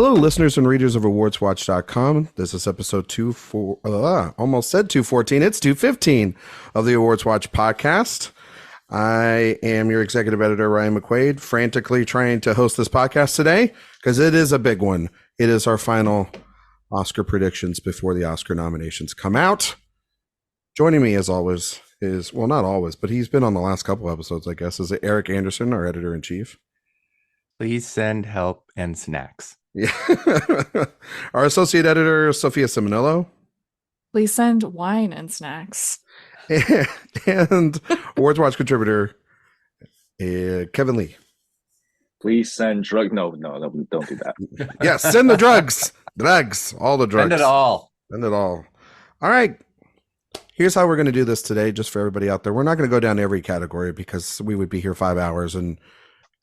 Hello, listeners and readers of AwardsWatch.com. This is episode almost said 214. It's 215 of the AwardsWatch Podcast. I am your executive editor, Ryan McQuade, frantically trying to host this podcast today because it is a big one. It is our final Oscar predictions before the Oscar nominations come out. Joining me, as always, is, well, not always, but he's been on the last couple episodes, I guess, is Erik Anderson, our editor-in-chief. Please send help and snacks. Yeah. Our associate editor, Sophia Ciminello. Please send wine and snacks. And Awards Watch contributor, Kevin Lee. Please send drug. No, don't do that. Yes, send the drugs. Drugs. All the drugs. Send it all. Send it all. All right. Here's how we're going to do this today, just for everybody out there. We're not going to go down every category because we would be here 5 hours. And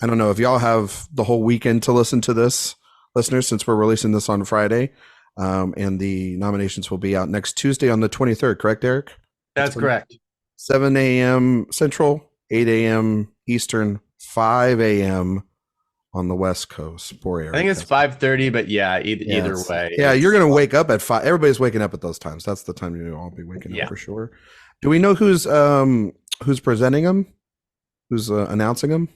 I don't know if y'all have the whole weekend to listen to this, listeners, since we're releasing this on Friday. And the nominations will be out next Tuesday on the 23rd, correct, Erik? That's correct. 7 a.m. Central, 8 a.m. Eastern, 5 a.m. on the West Coast. Poor Erik. I think it's 5:30, but yeah, either way. Yeah, you're going to wake up at 5. Everybody's waking up at those times. That's the time you'll all be waking up for sure. Do we know who's presenting them? Who's announcing them?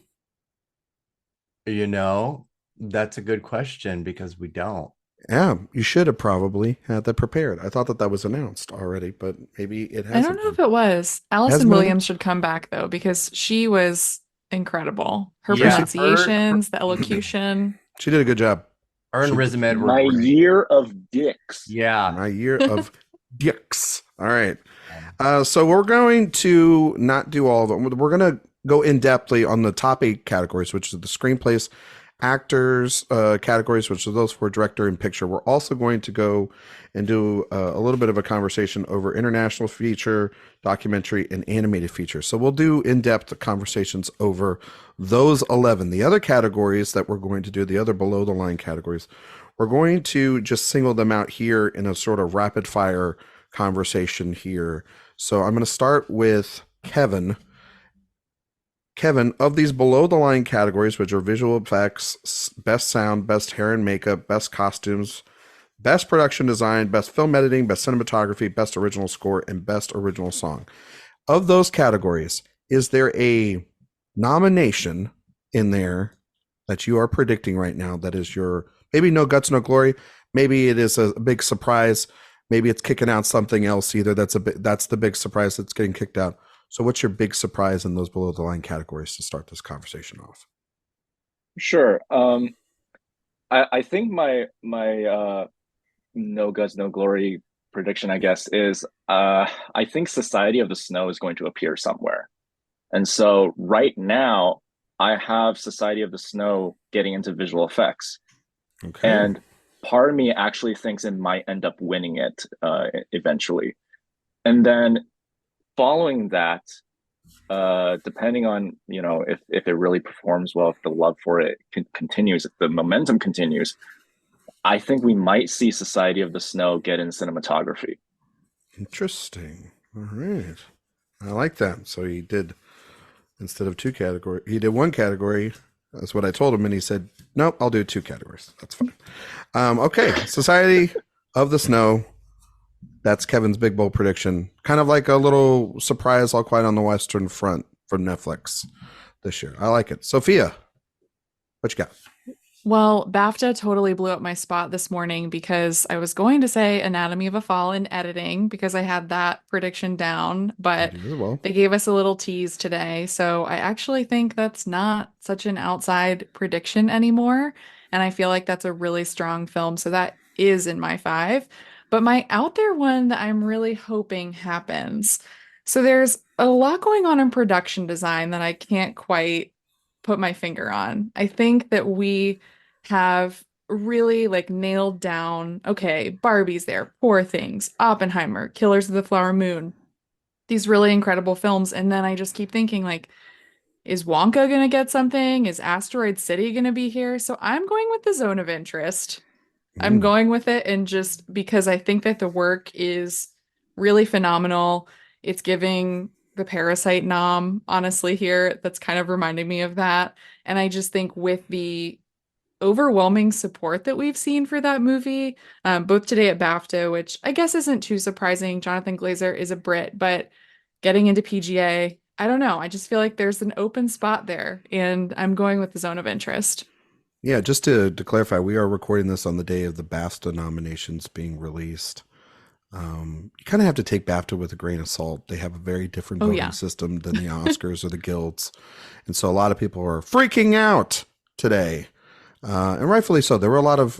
You know, that's a good question because we don't. Yeah, you should have probably had that prepared. I thought that was announced already, but maybe it hasn't. I don't know if it was. Allison Williams should come back, though, because she was incredible. Her pronunciations, the elocution. She did a good job. Her and Riz Ahmed were My great. year of dicks. Yeah. My year of dicks. All right. So we're going to not do all of them. We're going to go in-depthly on the top 8 categories, which is the screenplays, actors categories, which are those for director and picture. We're also going to go and do a little bit of a conversation over international feature, documentary, and animated feature. So we'll do in-depth conversations over those 11. The other categories that we're going to do, the other below the line categories, we're going to just single them out here in a sort of rapid fire conversation here. So I'm going to start with Kevin. Kevin, of these below the line categories, which are visual effects, best sound, best hair and makeup, best costumes, best production design, best film editing, best cinematography, best original score, and best original song. Of those categories, is there a nomination in there that you are predicting right now that is your, maybe no guts, no glory, maybe it is a big surprise, maybe it's kicking out something else, either that's the big surprise that's getting kicked out. So what's your big surprise in those below the line categories to start this conversation off? Sure. I think my no guts, no glory prediction, I guess, is I think Society of the Snow is going to appear somewhere. And so right now I have Society of the Snow getting into visual effects. Okay. And part of me actually thinks it might end up winning it eventually. And then following that, depending on, if it really performs well, if the love for it continues, if the momentum continues, I think we might see Society of the Snow get in cinematography. Interesting. All right. I like that. So he did, instead of 2 categories, he did 1 category. That's what I told him. And he said, nope, I'll do 2 categories. That's fine. Okay. Society of the Snow. That's Kevin's big bold prediction. Kind of like a little surprise, All Quiet on the Western Front from Netflix this year. I like it. Sophia, what you got? Well, BAFTA totally blew up my spot this morning because I was going to say Anatomy of a Fall in editing because I had that prediction down, but they gave us a little tease today. So I actually think that's not such an outside prediction anymore. And I feel like that's a really strong film. So that is in my 5. But my out there one that I'm really hoping happens. So there's a lot going on in production design that I can't quite put my finger on. I think that we have really nailed down, okay, Barbie's there, Poor Things, Oppenheimer, Killers of the Flower Moon, these really incredible films. And then I just keep thinking is Wonka going to get something? Is Asteroid City going to be here? So I'm going with the Zone of Interest. I'm going with it, and just because I think that the work is really phenomenal. It's giving the Parasite nom, honestly, here. That's kind of reminding me of that. And I just think with the overwhelming support that we've seen for that movie, both today at BAFTA, which I guess isn't too surprising. Jonathan Glazer is a Brit, but getting into PGA, I don't know. I just feel like there's an open spot there, and I'm going with the Zone of Interest. Yeah, just to clarify, we are recording this on the day of the BAFTA nominations being released. You kind of have to take BAFTA with a grain of salt. They have a very different voting system than the Oscars or the guilds. And so a lot of people are freaking out today. And rightfully so. There were a lot of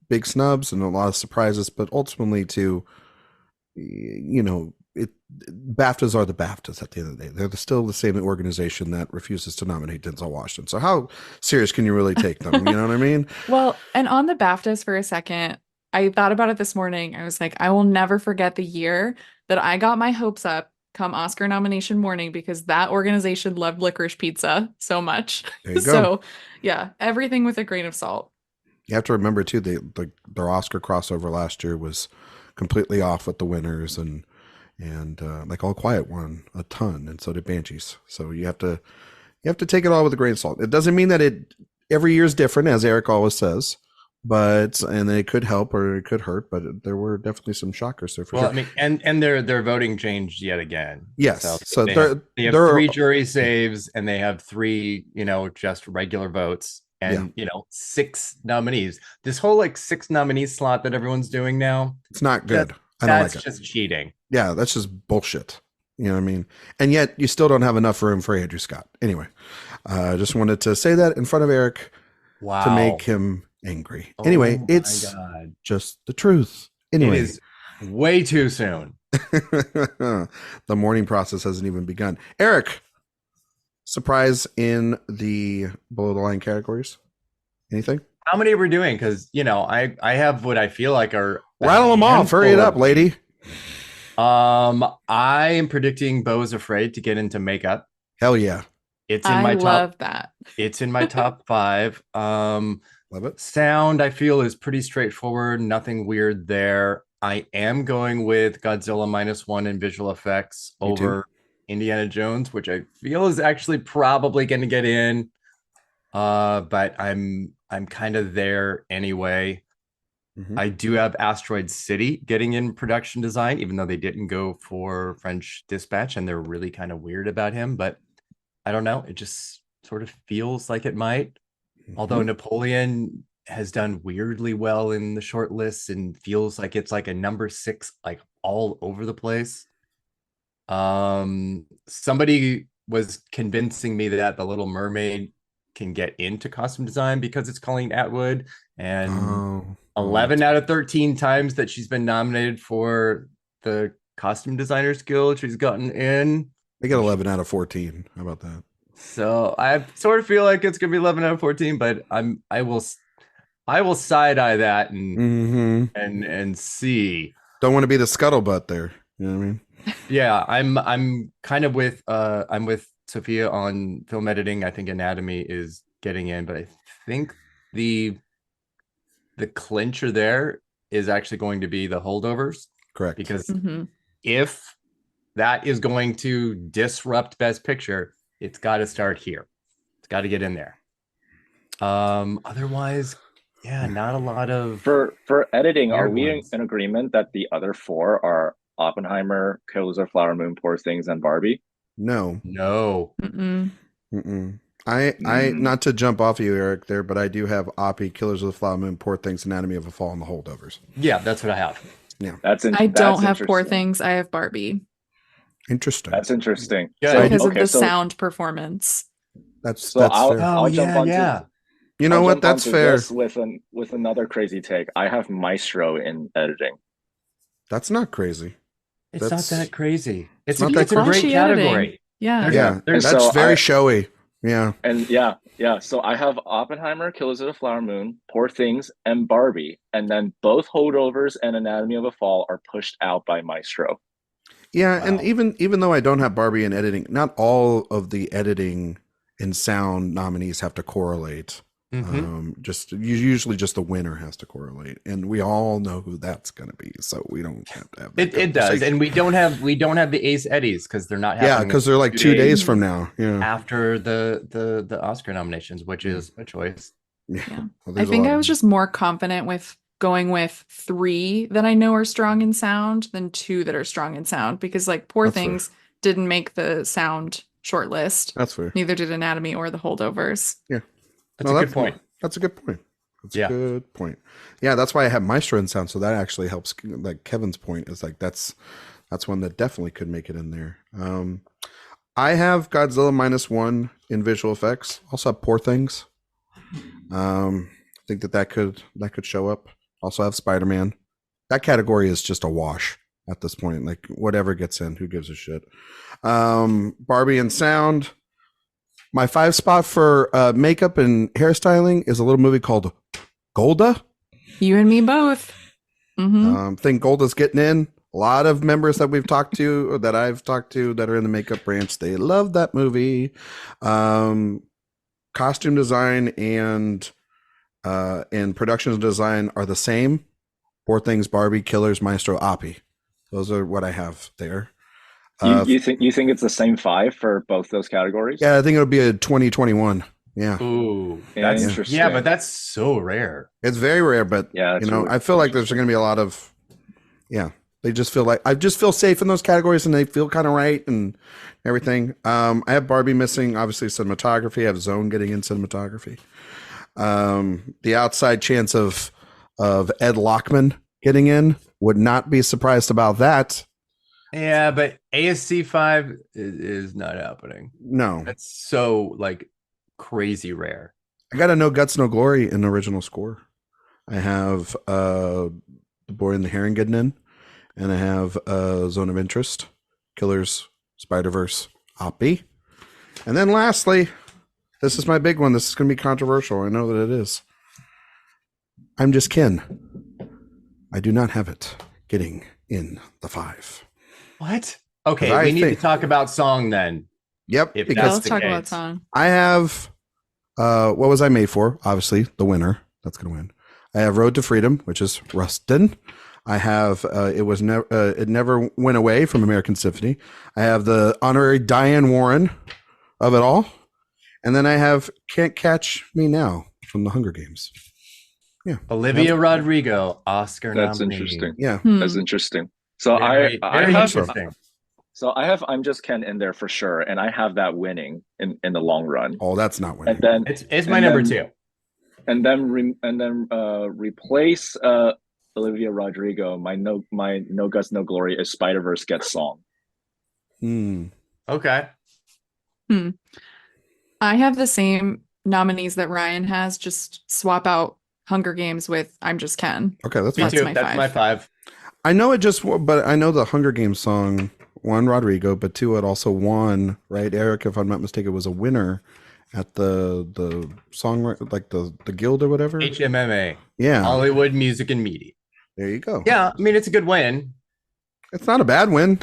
big snubs and a lot of surprises, but ultimately BAFTAs are the BAFTAs at the end of the day. They're still the same organization that refuses to nominate Denzel Washington. So how serious can you really take them? You know what I mean? Well, and on the BAFTAs for a second, I thought about it this morning. I was like, I will never forget the year that I got my hopes up come Oscar nomination morning because that organization loved Licorice Pizza so much. There you go. So, yeah, everything with a grain of salt. You have to remember, too, their Oscar crossover last year was completely off with the winners, and like All Quiet won a ton, and so did Banshees. So you have to take it all with a grain of salt. It doesn't mean that every year is different, as Erik always says. And it could help or it could hurt, but there were definitely some shockers there for sure. I mean, and their voting changed yet again. Yes. So they have 3 jury saves and they have 3, just regular votes and 6 nominees. This whole 6 nominee slot that everyone's doing now. It's not good. I don't like it. That's just cheating. Yeah, that's just bullshit. You know what I mean? And yet you still don't have enough room for Andrew Scott. Anyway, I just wanted to say that in front of Erik to make him angry. Anyway, it's just the truth. Anyway, it is way too soon. The mourning process hasn't even begun. Erik, surprise in the below the line categories? Anything? How many are we doing? Because I have what I feel like are rattle them off. Hurry it up, lady. I am predicting Beau is Afraid to get into makeup. Hell yeah! It's in my top. I love that. It's in my top 5. Love it. Sound, I feel, is pretty straightforward. Nothing weird there. I am going with Godzilla -1 in visual effects over Indiana Jones, which I feel is actually probably going to get in. But I'm kind of there anyway. Mm-hmm. I do have Asteroid City getting in production design, even though they didn't go for French Dispatch, and they're really kind of weird about him. But I don't know. It just sort of feels like it might. Although Napoleon has done weirdly well in the short lists and feels like it's like a number 6, like all over the place. Somebody was convincing me that The Little Mermaid can get into costume design because it's Colleen Atwood, and 11 out of 13 times that she's been nominated for the Costume Designers Guild, she's gotten in. They got 11 out of 14. How about that? So I sort of feel like it's gonna be 11 out of 14, but I will side eye that and see. Don't want to be the scuttlebutt there. You know what I mean? Yeah, I'm kind of with Sophia on film editing. I think Anatomy is getting in, but I think the clincher there is actually going to be the Holdovers. Correct. Because if that is going to disrupt Best Picture, it's got to start here. It's got to get in there. Otherwise, not a lot of for editing. Are we ones. in agreement that the other 4 are Oppenheimer, Killers of the Flower Moon, Poor Things, and Barbie? No. I not to jump off of you, Erik, there, but I do have Oppie, Killers of the Flower Moon, Poor Things, Anatomy of a Fall, and the Holdovers. Yeah, that's what I have. Yeah, I don't have Poor Things. I have Barbie. Interesting. That's interesting. Because of the sound performance. That's I'll jump onto You know what? That's fair. With another crazy take. I have Maestro in editing. That's not crazy. It's not that crazy. It's not a great category. Yeah. That's very showy. Yeah. And so I have Oppenheimer, Killers of the Flower Moon, Poor Things, and Barbie. And then both Holdovers and Anatomy of a Fall are pushed out by Maestro. Yeah, wow. And even though I don't have Barbie in editing, not all of the editing and sound nominees have to correlate. Usually just the winner has to correlate, and we all know who that's going to be, so we don't have to have that it does, and we don't have the Ace Eddies because they're not happening. Yeah, because they're like 2 days from now. Yeah, after the Oscar nominations, which is a choice. Yeah. Well, I think I was just more confident with going with 3 that I know are strong in sound than 2 that are strong in sound, because like Poor That's Things fair. didn't make the sound shortlist. That's fair. Neither did Anatomy or The Holdovers. Yeah. That's a good point. That's a good point. That's Yeah. a good point. Yeah, that's why I have Maestro in sound. So that actually helps. Like Kevin's point is like that's one that definitely could make it in there. I have Godzilla -1 in visual effects. Also have Poor Things. I think that could show up. Also have Spider-Man. That category is just a wash at this point. Like whatever gets in, who gives a shit? Barbie and sound. My 5 spot for makeup and hairstyling is a little movie called Golda. You and me both. Mm-hmm. Think Golda's getting in. A lot of members that I've talked to that are in the makeup branch, they love that movie. Costume design and production design are the same. Poor Things, Barbie, Killers, Maestro, Opie. Those are what I have there. You think it's the same 5 for both those categories? Yeah, I think it'll be a 2021. Yeah. Ooh, that's interesting. Yeah, but that's so rare. It's very rare, but yeah, really I feel like there's going to be a lot of, they just feel like I just feel safe in those categories and they feel kind of right and everything. I have Barbie missing, obviously cinematography. I have Zone getting in cinematography. The outside chance of Ed Lockman getting in, would not be surprised about that. Yeah, but ASC 5 is not happening. No, that's so like crazy rare. I got a No Guts, No Glory in the original score. I have The Boy and the Heron getting in, and I have Zone of Interest, Killers, Spider-Verse, Oppie. And then lastly, this is my big one. This is going to be controversial. I know that it is. I'm Just Ken. I do not have it getting in the 5. What? Okay, we need to talk about song then. Yep. Because let's talk about song. I have, what was I made for? Obviously, the winner. That's going to win. I have Road to Freedom, which is Rustin. I have It Never Went Away from American Symphony. I have the honorary Diane Warren of it all. And then I have Can't Catch Me Now from the Hunger Games. Yeah. Olivia Rodrigo, Oscar That's nominee. interesting. Yeah. That's interesting. So very interesting. I have I'm Just Ken in there for sure, and I have that winning in the long run. Oh, that's not winning. And then it's my number 2. And then replace Olivia Rodrigo. My No Guts, No Glory is Spider-Verse Gets Song. Okay. I have the same nominees that Ryan has. Just swap out Hunger Games with I'm Just Ken. Okay, that's me fine. too. That's my 5. I know but I know the Hunger Games song won Rodrigo, but 2, it also won, right? Erik, if I'm not mistaken, was a winner at the song, like the guild or whatever. HMMA. Yeah. Hollywood Music and Media. There you go. Yeah, I mean it's a good win. It's not a bad win.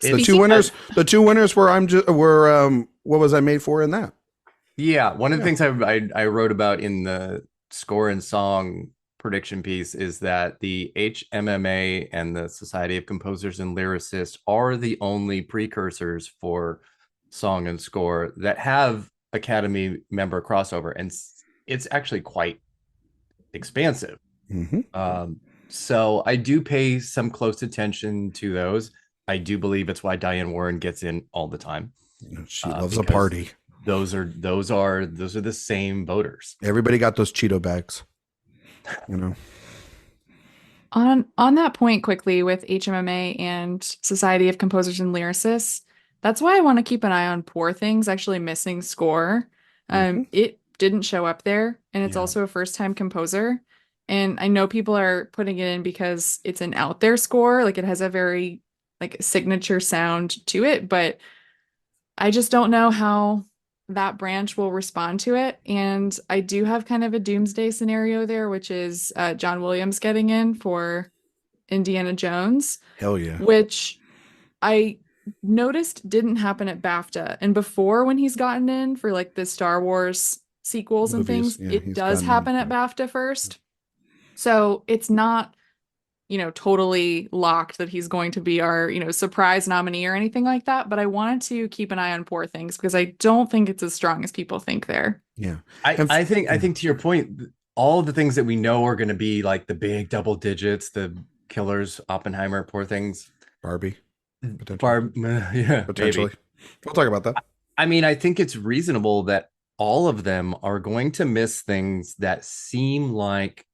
The 2 winners. The 2 winners were what was I made for in that? Yeah, one of the things I wrote about in the score and song prediction piece is that the HMMA and the Society of Composers and Lyricists are the only precursors for song and score that have Academy member crossover, and it's actually quite expansive. So I do pay some close attention to those. I do believe it's why Diane Warren gets in all the time. She loves a party. Those are the same voters. Everybody got those Cheeto bags. On that point quickly with HMMA and Society of Composers and Lyricists, that's why I want to keep an eye on Poor Things actually missing score. It didn't show up there, and it's also a first-time composer. And I know people are putting it in because it's an out there score, like it has a very like signature sound to it, but I just don't know how that branch will respond to it. And I do have kind of a doomsday scenario there, which is John Williams getting in for Indiana Jones. Hell yeah. Which I noticed didn't happen at BAFTA. And before, when he's gotten in for like the Star Wars sequels and things, it does happen at BAFTA first. So it's not, totally locked that he's going to be our, surprise nominee or anything like that. But I wanted to keep an eye on Poor Things because I don't think it's as strong as people think there. Yeah. I think to your point, all the things that we know are going to be like the big double digits, the killers, Oppenheimer, Poor Things, Barbie, potentially. Potentially. Maybe. We'll talk about that. I mean, I think it's reasonable that all of them are going to miss things that seem like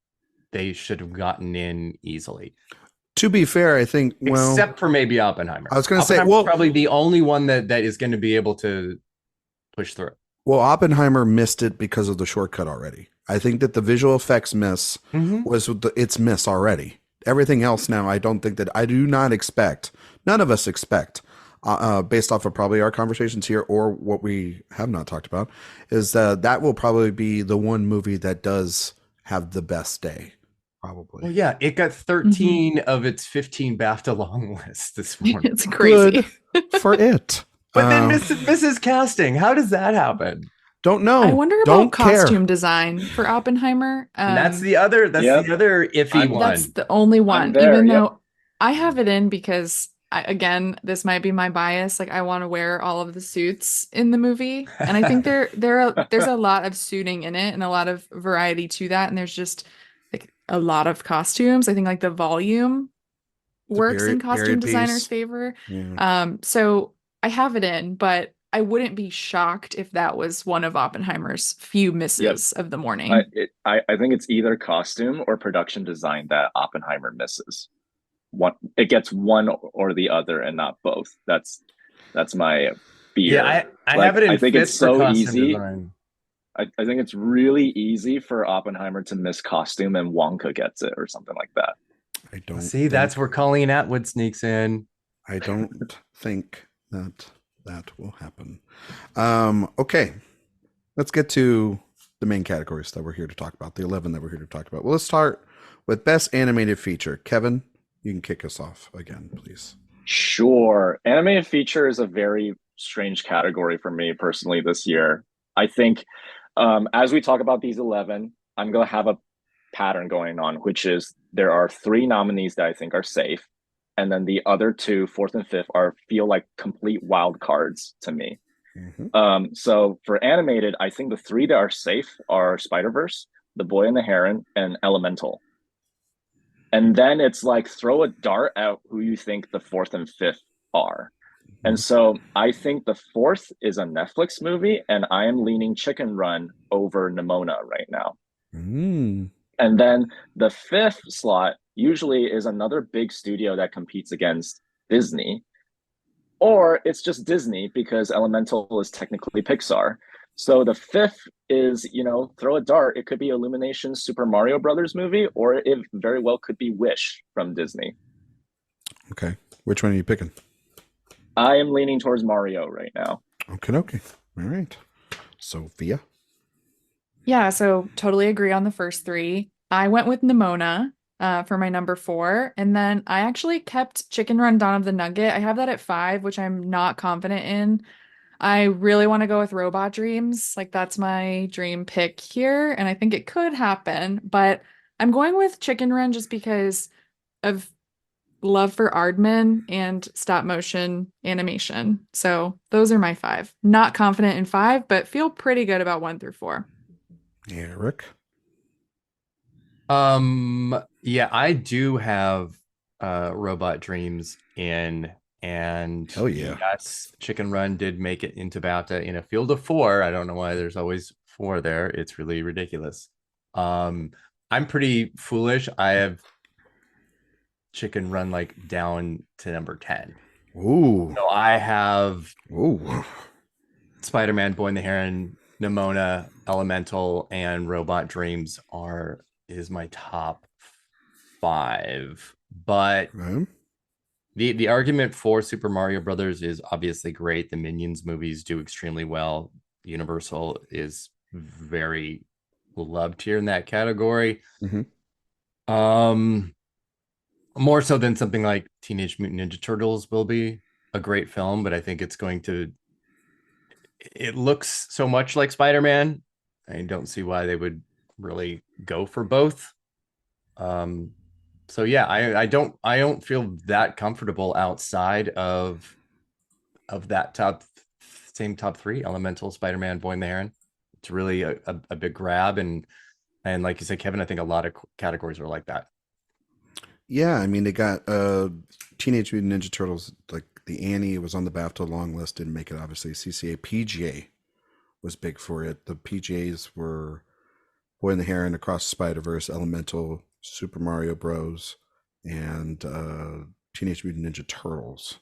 they should have gotten in easily. To be fair, I think, except for maybe Oppenheimer. I was going to say, probably the only one that is going to be able to push through. Well, Oppenheimer missed it because of the shortcut already. I think that the visual effects miss was its miss already. Everything else now, I do not expect, none of us expect, based off of probably our conversations here or what we have not talked about, is that will probably be the one movie that does have the best day. Probably. Well, yeah, it got 13 of its 15 BAFTA long list this morning. It's crazy. Good for it. But then Mrs. Casting, how does that happen? Don't know. I wonder about costume design for Oppenheimer. And that's the other iffy one. That's the only one. Even though I have it in because again, this might be my bias. Like I want to wear all of the suits in the movie, and I think there's a lot of suiting in it and a lot of variety to that. And there's just like a lot of costumes. I think like the volume works in costume designers' favor. Yeah. So I have it in, but I wouldn't be shocked if that was one of Oppenheimer's few misses of the morning. I think it's either costume or production design that Oppenheimer misses. It gets one or the other and not both. That's my fear. Yeah, I have it in. I think it's so easy. Design. I think it's really easy for Oppenheimer to miss costume and Wonka gets it or something like that. I don't see. That's where Colleen Atwood sneaks in. I don't think that will happen. Okay, let's get to the main categories that we're here to talk about, the 11 that we're here to talk about. Well, let's start with Best Animated Feature. Kevin, you can kick us off again, please. Sure. Animated Feature is a very strange category for me personally this year. I think as we talk about these 11, I'm going to have a pattern going on, which is there are 3 nominees that I think are safe. And then the other 2, 4th and 5th, feel like complete wild cards to me. So for animated, I think the 3 that are safe are Spider-Verse, The Boy and the Heron, and Elemental. And then it's like throw a dart at who you think the 4th and 5th are. And so I think the 4th is a Netflix movie, and I am leaning Chicken Run over Nimona right now. And then the 5th slot usually is another big studio that competes against Disney, or it's just Disney because Elemental is technically Pixar. So the 5th is, throw a dart. It could be Illumination's Super Mario Brothers movie, or it very well could be Wish from Disney. Okay. Which one are you picking? I am leaning towards Mario right now. Okay. All right. Sophia? Yeah, so totally agree on the first 3. I went with Nimona for my number 4. And then I actually kept Chicken Run Dawn of the Nugget. I have that at 5, which I'm not confident in. I really want to go with Robot Dreams. Like that's my dream pick here. And I think it could happen, but I'm going with Chicken Run just because of love for Aardman and stop motion animation. So those are my 5. Not confident in 5, but feel pretty good about 1 through 4. Erik? Yeah, I do have Robot Dreams in, and yes, Chicken Run did make it into BAFTA in a field of 4. I don't know why there's always 4 there. It's really ridiculous. I'm pretty foolish. I have Chicken Run like down to number 10. Ooh. So I have Spider-Man, Boy and the Heron, Nimona, Elemental, and Robot Dreams is my top 5. But the argument for Super Mario Brothers is obviously great. The Minions movies do extremely well. Universal is very loved here in that category. More so than something like Teenage Mutant Ninja Turtles will be a great film, but I think it looks so much like Spider-Man. I don't see why they would really go for both. So yeah, I don't feel that comfortable outside of that top three: Elemental, Spider-Man, Boy and the Heron. It's really a big grab, and like you said, Kevin, I think a lot of categories are like that. Yeah, I mean they got Teenage Mutant Ninja Turtles, like the Annie was on the BAFTA long list, didn't make it obviously. CCA PGA was big for it. The PGAs were Boy and the Heron, Across the Spider-Verse, Elemental, Super Mario Bros, and Teenage Mutant Ninja Turtles.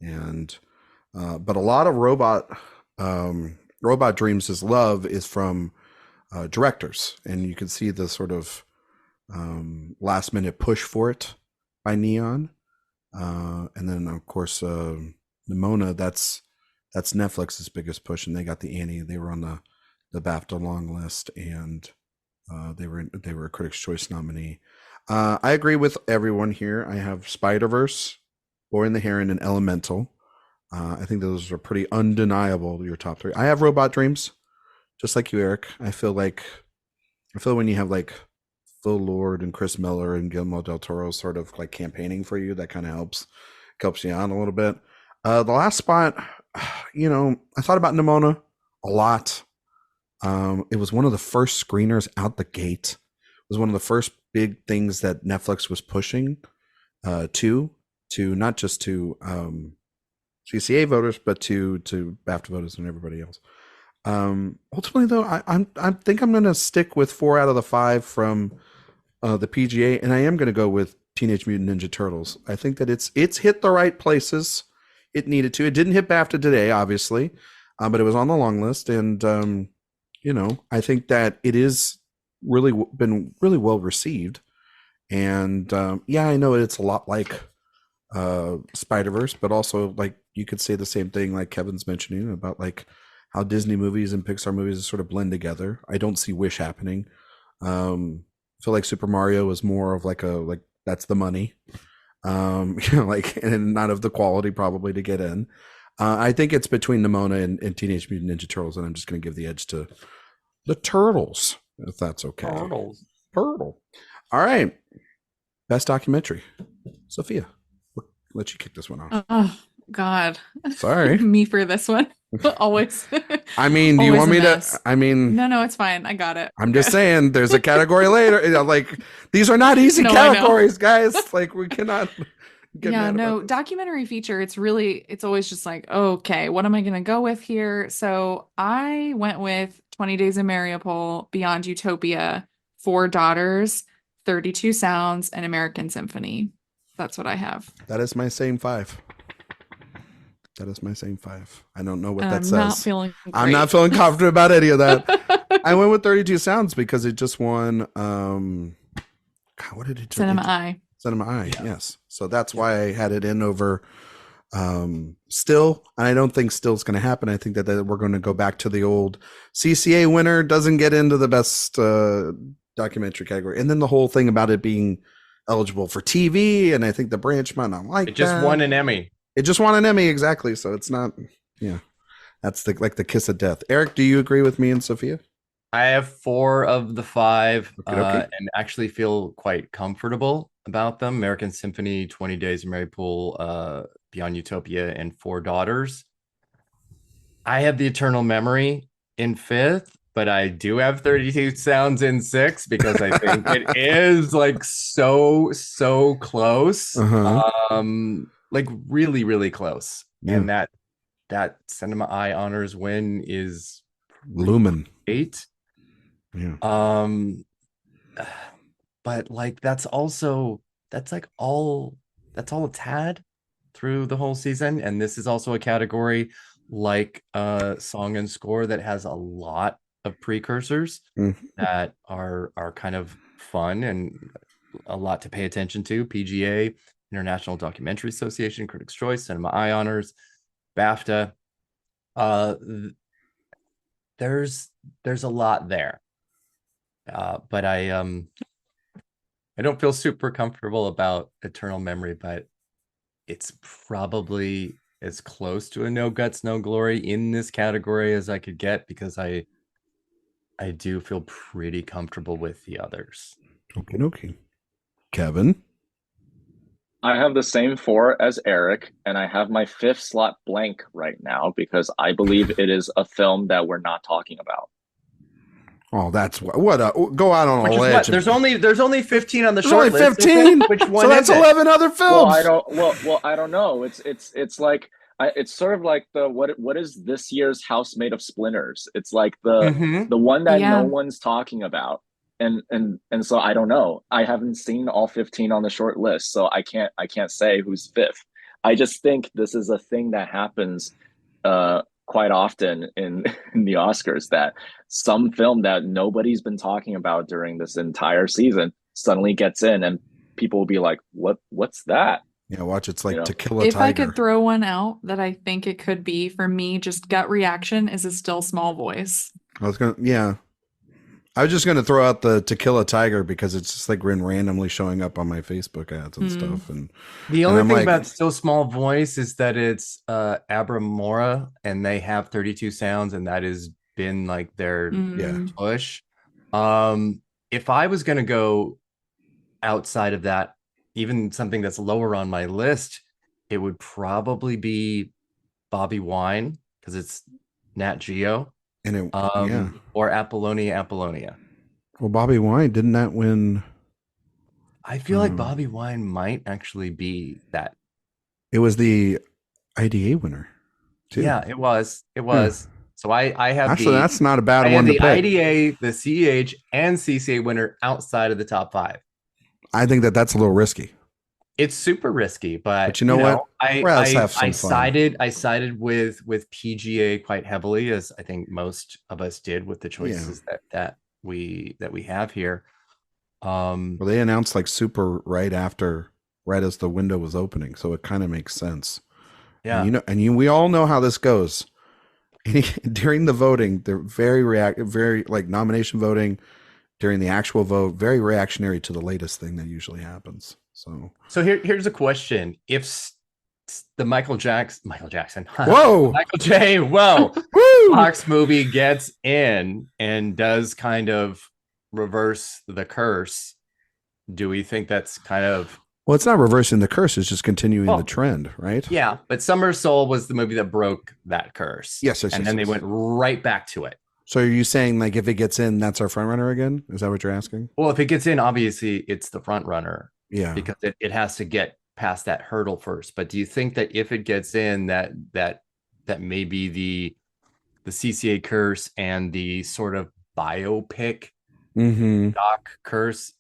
And but a lot of Robot Dreams' love is from directors, and you can see the sort of last minute push for it by Neon, and then of course Nimona. That's Netflix's biggest push, and they got the Annie. They were on the BAFTA long list, and they were a Critics' Choice nominee. I agree with everyone here. I have Spider-Verse, Boy and the Heron, and Elemental. I think those are pretty undeniable, your top three. I have Robot Dreams, just like you, Erik. I feel when you have like Phil Lord and Chris Miller and Guillermo del Toro sort of like campaigning for you, that kind of helps you out a little bit. The last spot, I thought about Nimona a lot. It was one of the first screeners out the gate. It was one of the first big things that Netflix was pushing to not just to CCA voters, but to BAFTA voters and everybody else. Ultimately, though, I think I'm going to stick with 4 out of the 5 from the PGA, and I am going to go with Teenage Mutant Ninja Turtles. I think that it's hit the right places it needed to. It didn't hit BAFTA today, obviously, but it was on the long list, and I think that it is really been really well received. And I know it's a lot like Spider-Verse, but also like you could say the same thing like Kevin's mentioning about like how Disney movies and Pixar movies sort of blend together. I don't see Wish happening. I feel like Super Mario is more of like that's the money, and not of the quality probably to get in. I think it's between Nimona and Teenage Mutant Ninja Turtles, and I'm just going to give the edge to the Turtles, if that's okay. Turtle. All right. Best documentary. Sophia, let you kick this one off. Oh, God. Sorry. Me for this one. Always. I mean, do you want me to? I mean, no, it's fine. I got it. I'm just saying there's a category later. Like, these are not easy categories, guys. Like, we cannot get mad about this. Documentary feature. It's always just like, okay, what am I going to go with here? So I went with 20 Days in Mariupol, Beyond Utopia, Four Daughters, 32 Sounds, and American Symphony. That's what I have. That is my same 5. I don't know what that says. I'm not feeling confident about any of that. I went with 32 Sounds because it just won. What did it do? Cinema Eye. Yeah. Yes. So that's why I had it in over Still. And I don't think Still's going to happen. I think that we're going to go back to the old CCA winner doesn't get into the best documentary category. And then the whole thing about it being eligible for TV. And I think the branch might not like it. Just won an Emmy. It just won an Emmy, exactly. So it's not, that's the kiss of death. Erik, do you agree with me and Sophia? I have 4 of the 5 and actually feel quite comfortable about them. American Symphony, 20 Days in Mariupol, Beyond Utopia, and Four Daughters. I have The Eternal Memory in 5th, but I do have 32 Sounds in 6th because I think it is like so close. Like really, really close. Yeah. And that Cinema Eye Honors win is Lumen 8. Yeah. But like that's all it's had through the whole season. And this is also a category like song and score that has a lot of precursors that are kind of fun and a lot to pay attention to. PGA, International Documentary Association, Critics' Choice, Cinema Eye Honors, BAFTA. There's a lot there. But I don't feel super comfortable about Eternal Memory, but it's probably as close to a No Guts, No Glory in this category as I could get because I do feel pretty comfortable with the others. Okay. Kevin? I have the same 4 as Erik, and I have my 5th slot blank right now because I believe it is a film that we're not talking about. Oh, that's what a go out on Which a is ledge. what? There's only 15 on the There's short only list. 15. Which one? So that's is it? 11 other films. I don't know. It's like it's sort of like the what is this year's House Made of Splinters? It's like the one that no one's talking about. And so I don't know. I haven't seen all 15 on the short list, so I can't say who's 5th. I just think this is a thing that happens quite often in the Oscars, that some film that nobody's been talking about during this entire season suddenly gets in, and people will be like, what's that? Yeah, watch. It's like To Kill a if Tiger. I could throw one out that I think it could be, for me, just gut reaction, is a Still Small Voice. I was just gonna throw out the To Kill a Tiger because it's just like randomly showing up on my Facebook ads and stuff. And the only thing about Still Small Voice is that it's Abramora, and they have 32 sounds, and that has been like their push. If I was gonna go outside of that, even something that's lower on my list, it would probably be Bobby Wine, because it's Nat Geo. And or Apollonia. Well, Bobby Wine, didn't that win? I feel like Bobby Wine might actually be that. It was the IDA winner, too. Yeah, it was. So I have actually that's not a bad one to pick. The IDA, the CEH, and CCA winner outside of the top 5. I think that's a little risky. It's super risky, but you know what? I sided with PGA quite heavily, as I think most of us did with the choices that we have here. Well, they announced like super right as the window was opening, so it kind of makes sense. Yeah, we all know how this goes. During the voting, they're very like nomination voting. During the actual vote, very reactionary to the latest thing that usually happens. So here's a question: if the Michael Jackson, Michael J. Fox movie gets in and does kind of reverse the curse, do we think that's kind of? Well, it's not reversing the curse; it's just continuing the trend, right? Yeah, but Summer Soul was the movie that broke that curse. Yes, and then they went right back to it. So are you saying like if it gets in, that's our front runner again? Is that what you're asking? Well, if it gets in, obviously it's the front runner. Yeah, because it has to get past that hurdle first. But do you think that if it gets in, that maybe the CCA curse and the sort of biopic doc curse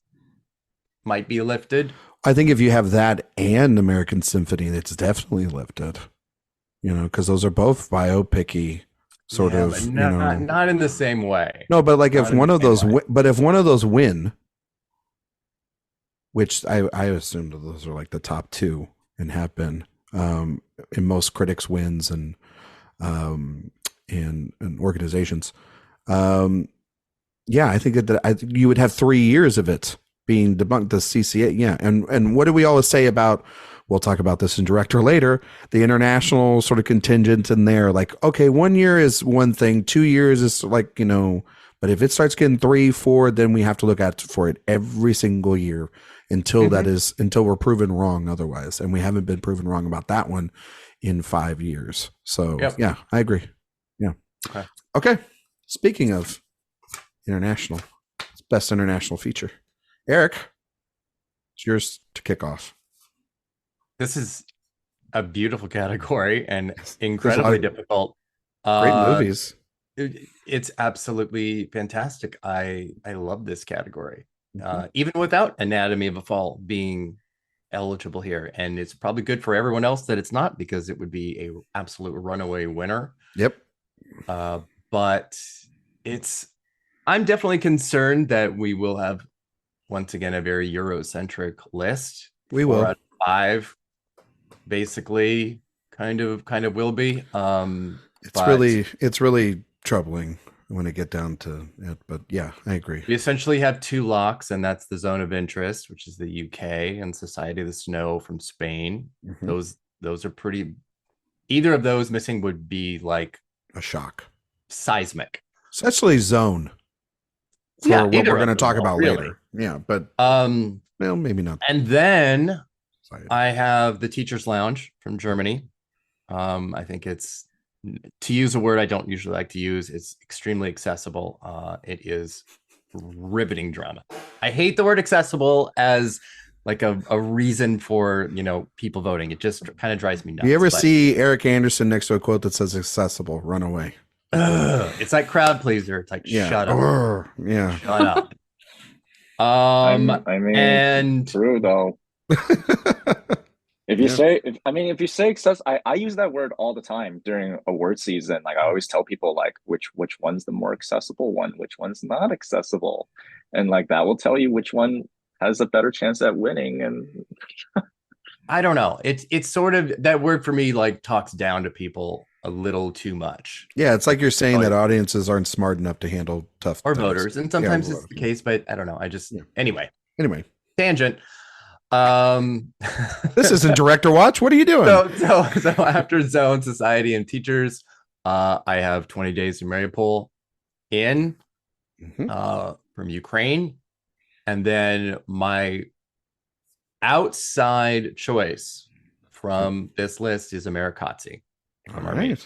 might be lifted? I think if you have that and American Symphony, it's definitely lifted. Because those are both biopic-y sort of. But not in the same way. No, but like if one of those win. Which I assumed those are like the top 2 and have been in most critics wins and organizations. I think that you would have 3 years of it being debunked, the CCA. Yeah. And what do we always say about, we'll talk about this in director later, the international sort of contingent in there, like, okay, 1 year is one thing, 2 years is like, but if it starts getting 3, 4, then we have to look at for it every single year until we're proven wrong otherwise. And we haven't been proven wrong about that one in 5 years. So yeah, I agree. Yeah. Okay. Speaking of international, it's best international feature. Erik, it's yours to kick off. This is a beautiful category and incredibly difficult. Great movies. It's absolutely fantastic. I love this category. Even without Anatomy of a Fall being eligible here, and it's probably good for everyone else that it's not, because it would be a absolute runaway winner. Yep. But I'm definitely concerned that we will have once again a very Eurocentric list. We will. 4 out of 5 basically kind of will be. It's really troubling when I get down to it, but yeah, I agree. We essentially have 2 locks, and that's the Zone of Interest, which is the UK, and Society of the Snow from Spain. Those are pretty. Either of those missing would be like a shock, seismic. Especially Zone. For what we're going to talk about later. Yeah, but well, maybe not. And then I have The Teacher's Lounge from Germany. I think it's, to use a word I don't usually like to use, it's extremely accessible. It is riveting drama. I hate the word accessible as like a reason for, people voting. It just kind of drives me nuts. You ever see Eric Anderson next to a quote that says accessible, run away? It's like crowd pleaser. It's like, shut up. Yeah. Shut up. I mean, and true though. If you say, if you say accessible, I use that word all the time during award season. Like I always tell people like which one's the more accessible one, which one's not accessible, and like that will tell you which one has a better chance at winning. And I don't know. It's sort of, that word for me like talks down to people a little too much. Yeah, it's like you're saying that audiences aren't smart enough to handle tough or voters, and sometimes it's the case, but I don't know. Anyway. Tangent. This isn't Director Watch. What are you doing? So after Zone, Society, and Teachers, I have 20 Days to Mariupol from Ukraine, and then my outside choice from this list is Amerikatsi from Armenia.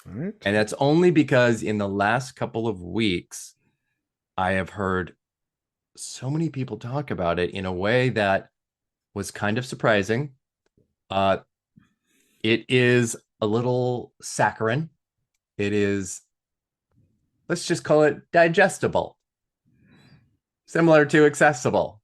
All right. And that's only because in the last couple of weeks, I have heard so many people talk about it in a way that was kind of surprising. It is a little saccharine. It is, let's just call it digestible. Similar to accessible.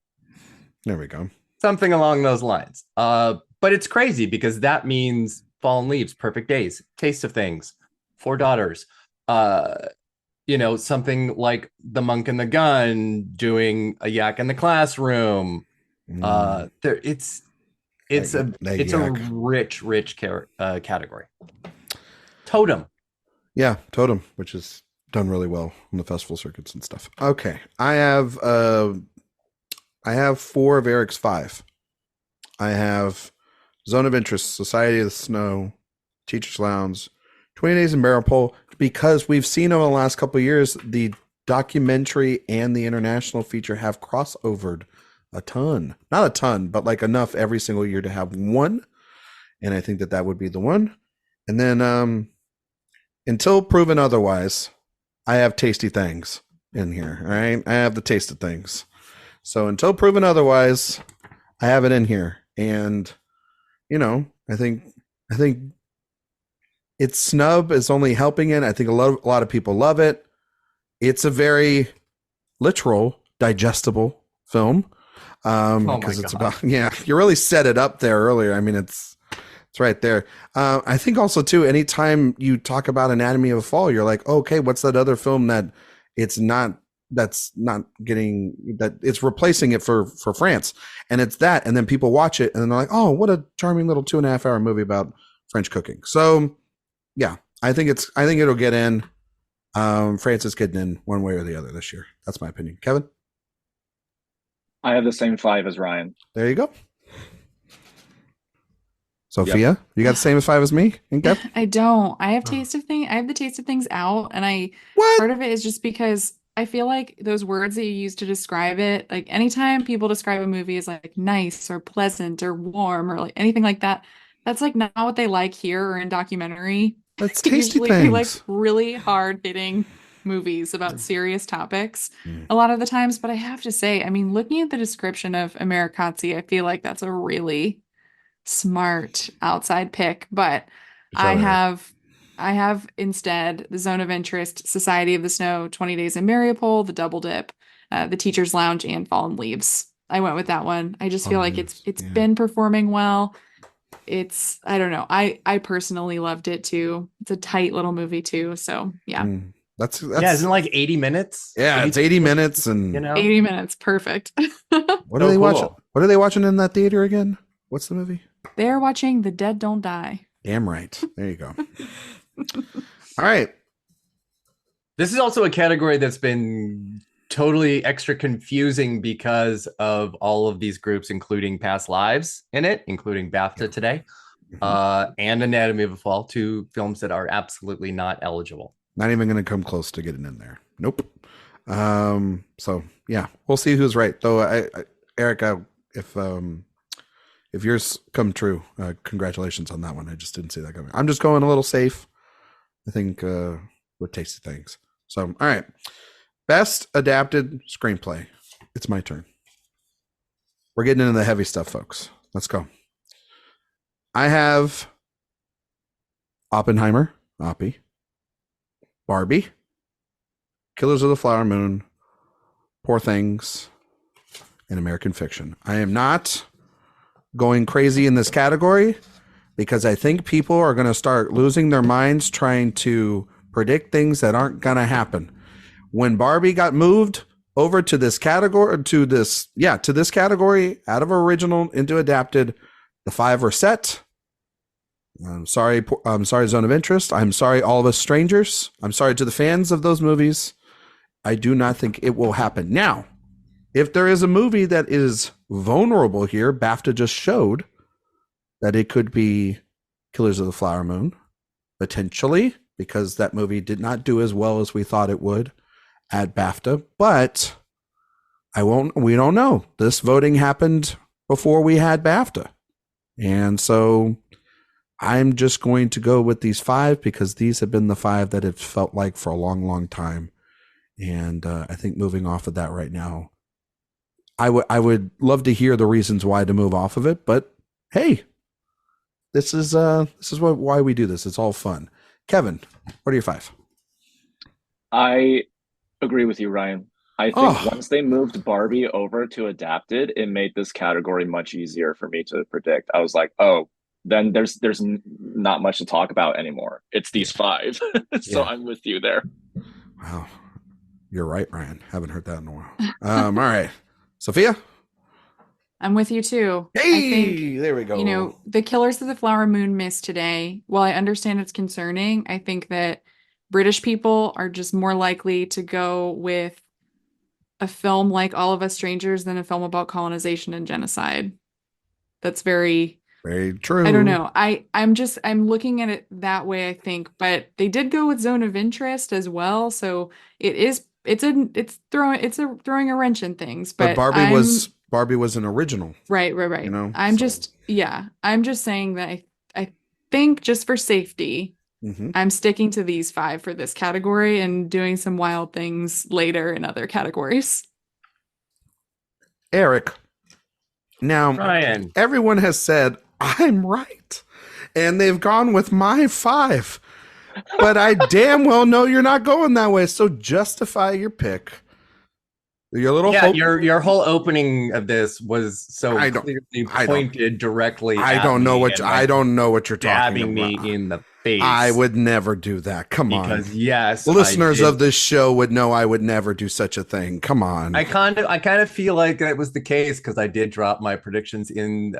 There we go. Something along those lines. But it's crazy because that means Fallen Leaves, Perfect Days, Taste of Things, Four Daughters, something like The Monk and the Gun, doing A Yak in the Classroom. It's a rich category. Totem. Yeah, Totem, which is done really well on the festival circuits and stuff. Okay, I have 4 of Eric's 5. I have Zone of Interest, Society of the Snow, Teacher's Lounge, 20 Days in Mariupol, because we've seen over the last couple of years the documentary and the international feature have crossovered a ton. Not a ton, but like enough every single year to have one. And I think that would be the one. And then until proven otherwise, I have Tasty Things in here. All right. I have the Taste of Things. So until proven otherwise, I have it in here. And I think its snub is only helping it. I think a lot of people love it. It's a very literal, digestible film. Because it's about, you really set it up there earlier. I mean, it's right there. I think also too, anytime you talk about Anatomy of a Fall, you're like, okay, what's that other film that it's not it's replacing it for France, and it's that, and then people watch it and then they're like, oh, what a charming little 2.5 hour movie about French cooking. So yeah, I think it'll get in. France is getting in one way or the other this year. That's my opinion. Kevin? I have the same 5 as Ryan. There you go. Sophia, you got the same 5 as me? I don't. I have Taste of Things. I have the Taste of Things out, and part of it is just because I feel like those words that you use to describe it, like anytime people describe a movie as like nice or pleasant or warm or like anything like that, that's like not what they like here or in documentary. That's Tasty Things. Like really hard hitting movies about serious topics a lot of the times. But I have to say, I mean, looking at the description of Amerikatsi, I feel like that's a really smart outside pick. But I have instead the Zone of Interest, Society of the Snow, 20 Days in Mariupol, the Double Dip, the Teacher's Lounge, and Fallen Leaves. I went with that one. I just feel like it's been performing well. I don't know. I personally loved it too. It's a tight little movie too. So yeah. That's isn't it like 80 minutes? Yeah, it's 80 minutes and 80 minutes. Perfect. What are they watching? What are they watching in that theater again? What's the movie? They're watching The Dead Don't Die. Damn right. There you go. All right. This is also a category that's been totally extra confusing because of all of these groups, including Past Lives in it, including BAFTA today, and Anatomy of a Fall, 2 films that are absolutely not eligible. Not even going to come close to getting in there. Nope. So yeah, we'll see who's right. Though, Eric, if if yours come true, congratulations on that one. I just didn't see that coming. I'm just going a little safe. I think with tasty things. So, all right. Best adapted screenplay. It's my turn. We're getting into the heavy stuff, folks. Let's go. I have Oppenheimer, Oppie, Barbie, Killers of the Flower Moon, Poor Things, and American Fiction. I am not going crazy in this category because I think people are going to start losing their minds trying to predict things that aren't going to happen. When Barbie got moved over to this category, to this category out of original into adapted, the 5 were set. I'm sorry, Zone of Interest. I'm sorry, All of Us Strangers. I'm sorry to the fans of those movies. I do not think it will happen. Now, if there is a movie that is vulnerable here, BAFTA just showed that it could be Killers of the Flower Moon, potentially, because that movie did not do as well as we thought it would at BAFTA, but we don't know. This voting happened before we had BAFTA. And so I'm just going to go with these 5 because these have been the 5 that it felt like for a long, long time. And I think moving off of that right now, I would love to hear the reasons why to move off of it, but hey, this is why we do this. It's all fun. Kevin, what are your 5? I agree with you, Ryan. I think once they moved Barbie over to adapted, it made this category much easier for me to predict. I was like, oh, then there's not much to talk about anymore. It's these 5. So I'm with you there. Wow. You're right, Ryan. Haven't heard that in a while. All right. Sophia? I'm with you too. Hey, I think, there we go. the Killers of the Flower Moon missed today. While I understand it's concerning, I think that British people are just more likely to go with a film like All of Us Strangers than a film about colonization and genocide. That's very, very true. I don't know. I'm looking at it that way, I think, but they did go with Zone of Interest as well. So it's throwing a wrench in things, but Barbie was an original. Right. I'm just saying that I think just for safety, I'm sticking to these 5 for this category and doing some wild things later in other categories. Erik, now Ryan, everyone has said I'm right, and they've gone with my 5, but I damn well know you're not going that way. So justify your pick. Your whole opening of this was so clearly pointed directly. I don't know what you're talking about. Me in the face. I would never do that. Come on, because yes, listeners of this show would know I would never do such a thing. Come on. I kind of feel like that was the case because I did drop my predictions in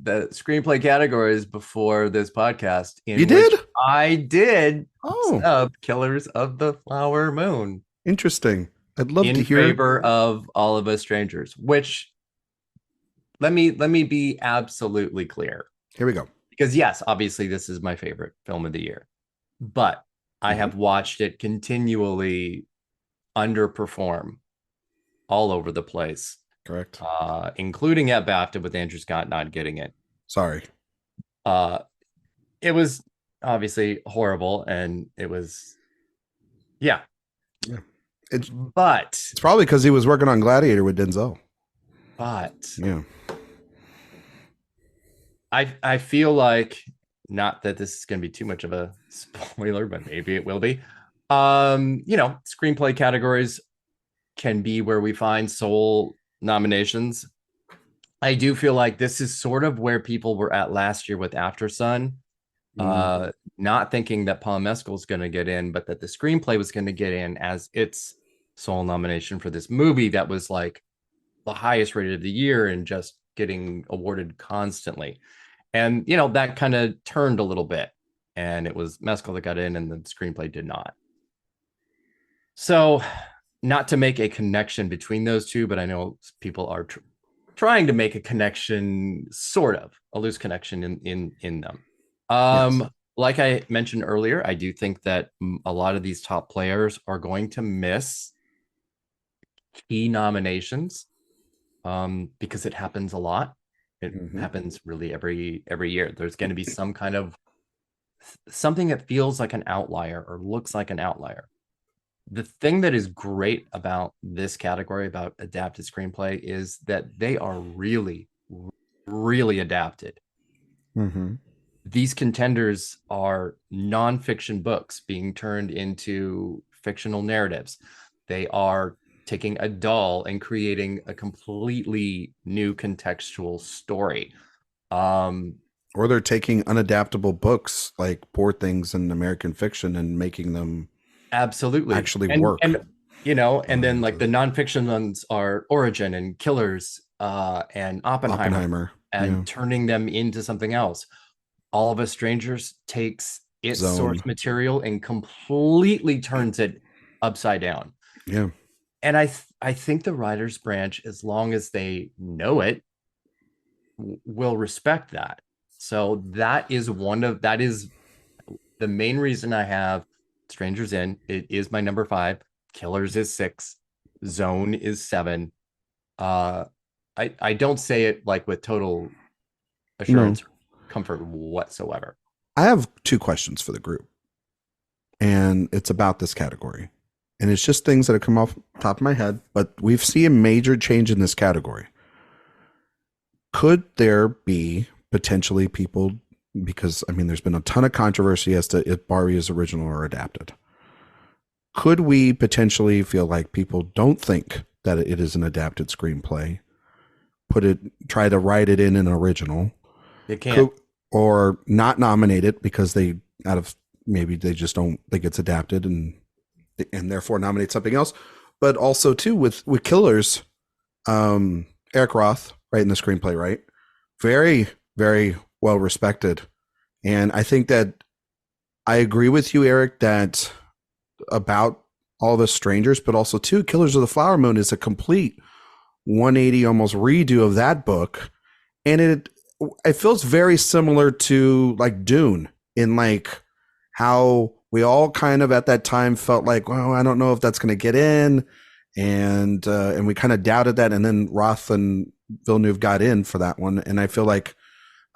the screenplay categories before this podcast. You did? I did. Oh, Killers of the Flower Moon. Interesting. I'd love to hear in favor of All of Us Strangers, which let me be absolutely clear. Here we go. Because yes, obviously this is my favorite film of the year, but I have watched it continually underperform all over the place. Correct. Including at BAFTA with Andrew Scott not getting it. Sorry. It was obviously horrible, and it was, yeah. It's probably because he was working on Gladiator with Denzel. But yeah, I feel like, not that this is going to be too much of a spoiler, but maybe it will be. Screenplay categories can be where we find sole nominations. I do feel like this is sort of where people were at last year with After Sun. Not thinking that Paul Mescal is going to get in, but that the screenplay was going to get in as its sole nomination for this movie that was like the highest rated of the year and just getting awarded constantly. And, that kind of turned a little bit, and it was Mescal that got in and the screenplay did not. So not to make a connection between those two, but I know people are trying to make a connection, sort of a loose connection in them. Yes. Like I mentioned earlier, I do think that a lot of these top players are going to miss key nominations because it happens a lot. It happens really every year. There's going to be some kind of something that feels like an outlier or looks like an outlier. The thing that is great about this category, about adapted screenplay, is that they are really, really adapted. These contenders are nonfiction books being turned into fictional narratives. They are taking a doll and creating a completely new contextual story. Or they're taking unadaptable books like Poor Things and American Fiction and making them absolutely actually work. And and then like the nonfiction ones are Origin and Killers and Oppenheimer. And turning them into something else. All of Us Strangers takes its source material and completely turns it upside down. Yeah. And I think the writer's branch, as long as they know it, will respect that. So that is the main reason I have Strangers In. It is my number 5. Killers is 6. Zone is 7. I don't say it like with total assurance or comfort whatsoever. I have 2 questions for the group, and it's about this category. And it's just things that have come off the top of my head, but we've seen a major change in this category. Could there be potentially people, because I mean, there's been a ton of controversy as to if Barbie is original or adapted. Could we potentially feel like people don't think that it is an adapted screenplay, try to write it in an original? They can't. Or not nominate it because maybe they just don't think it's adapted and therefore nominate something else. But also too with Killers, Eric Roth writing the screenplay, right? Very, very well respected. And I think that I agree with you, Erik, that about All of Us Strangers, but also too, Killers of the Flower Moon is a complete 180 almost redo of that book. And it feels very similar to like Dune in like how we all kind of at that time felt like, well, I don't know if that's going to get in. And we kind of doubted that. And then Roth and Villeneuve got in for that one. And I feel like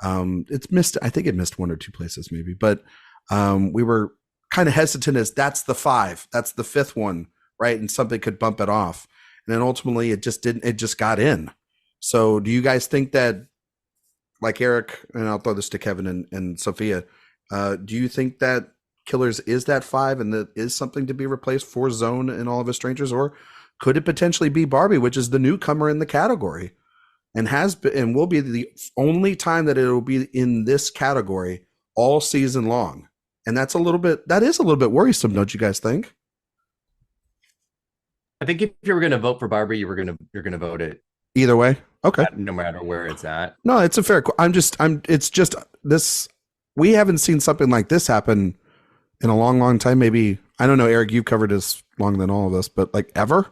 it's missed. I think it missed 1 or 2 places maybe, but we were kind of hesitant as that's the 5, that's the 5th one, right? And something could bump it off. And then ultimately it just didn't, it just got in. So do you guys think that, like Erik, and I'll throw this to Kevin and Sophia, do you think that Killers is that 5 and that is something to be replaced for Zone and All of Us Strangers? Or could it potentially be Barbie, which is the newcomer in the category and has been, and will be the only time that it will be in this category all season long? And that is a little bit worrisome, don't you guys think? I think if you were going to vote for Barbie, you're going to vote it either way. Okay. No matter where it's at. No, it's a fair. It's just this. We haven't seen something like this happen in a long, long time. Maybe, I don't know, Erik, you've covered this longer than all of us, but like ever?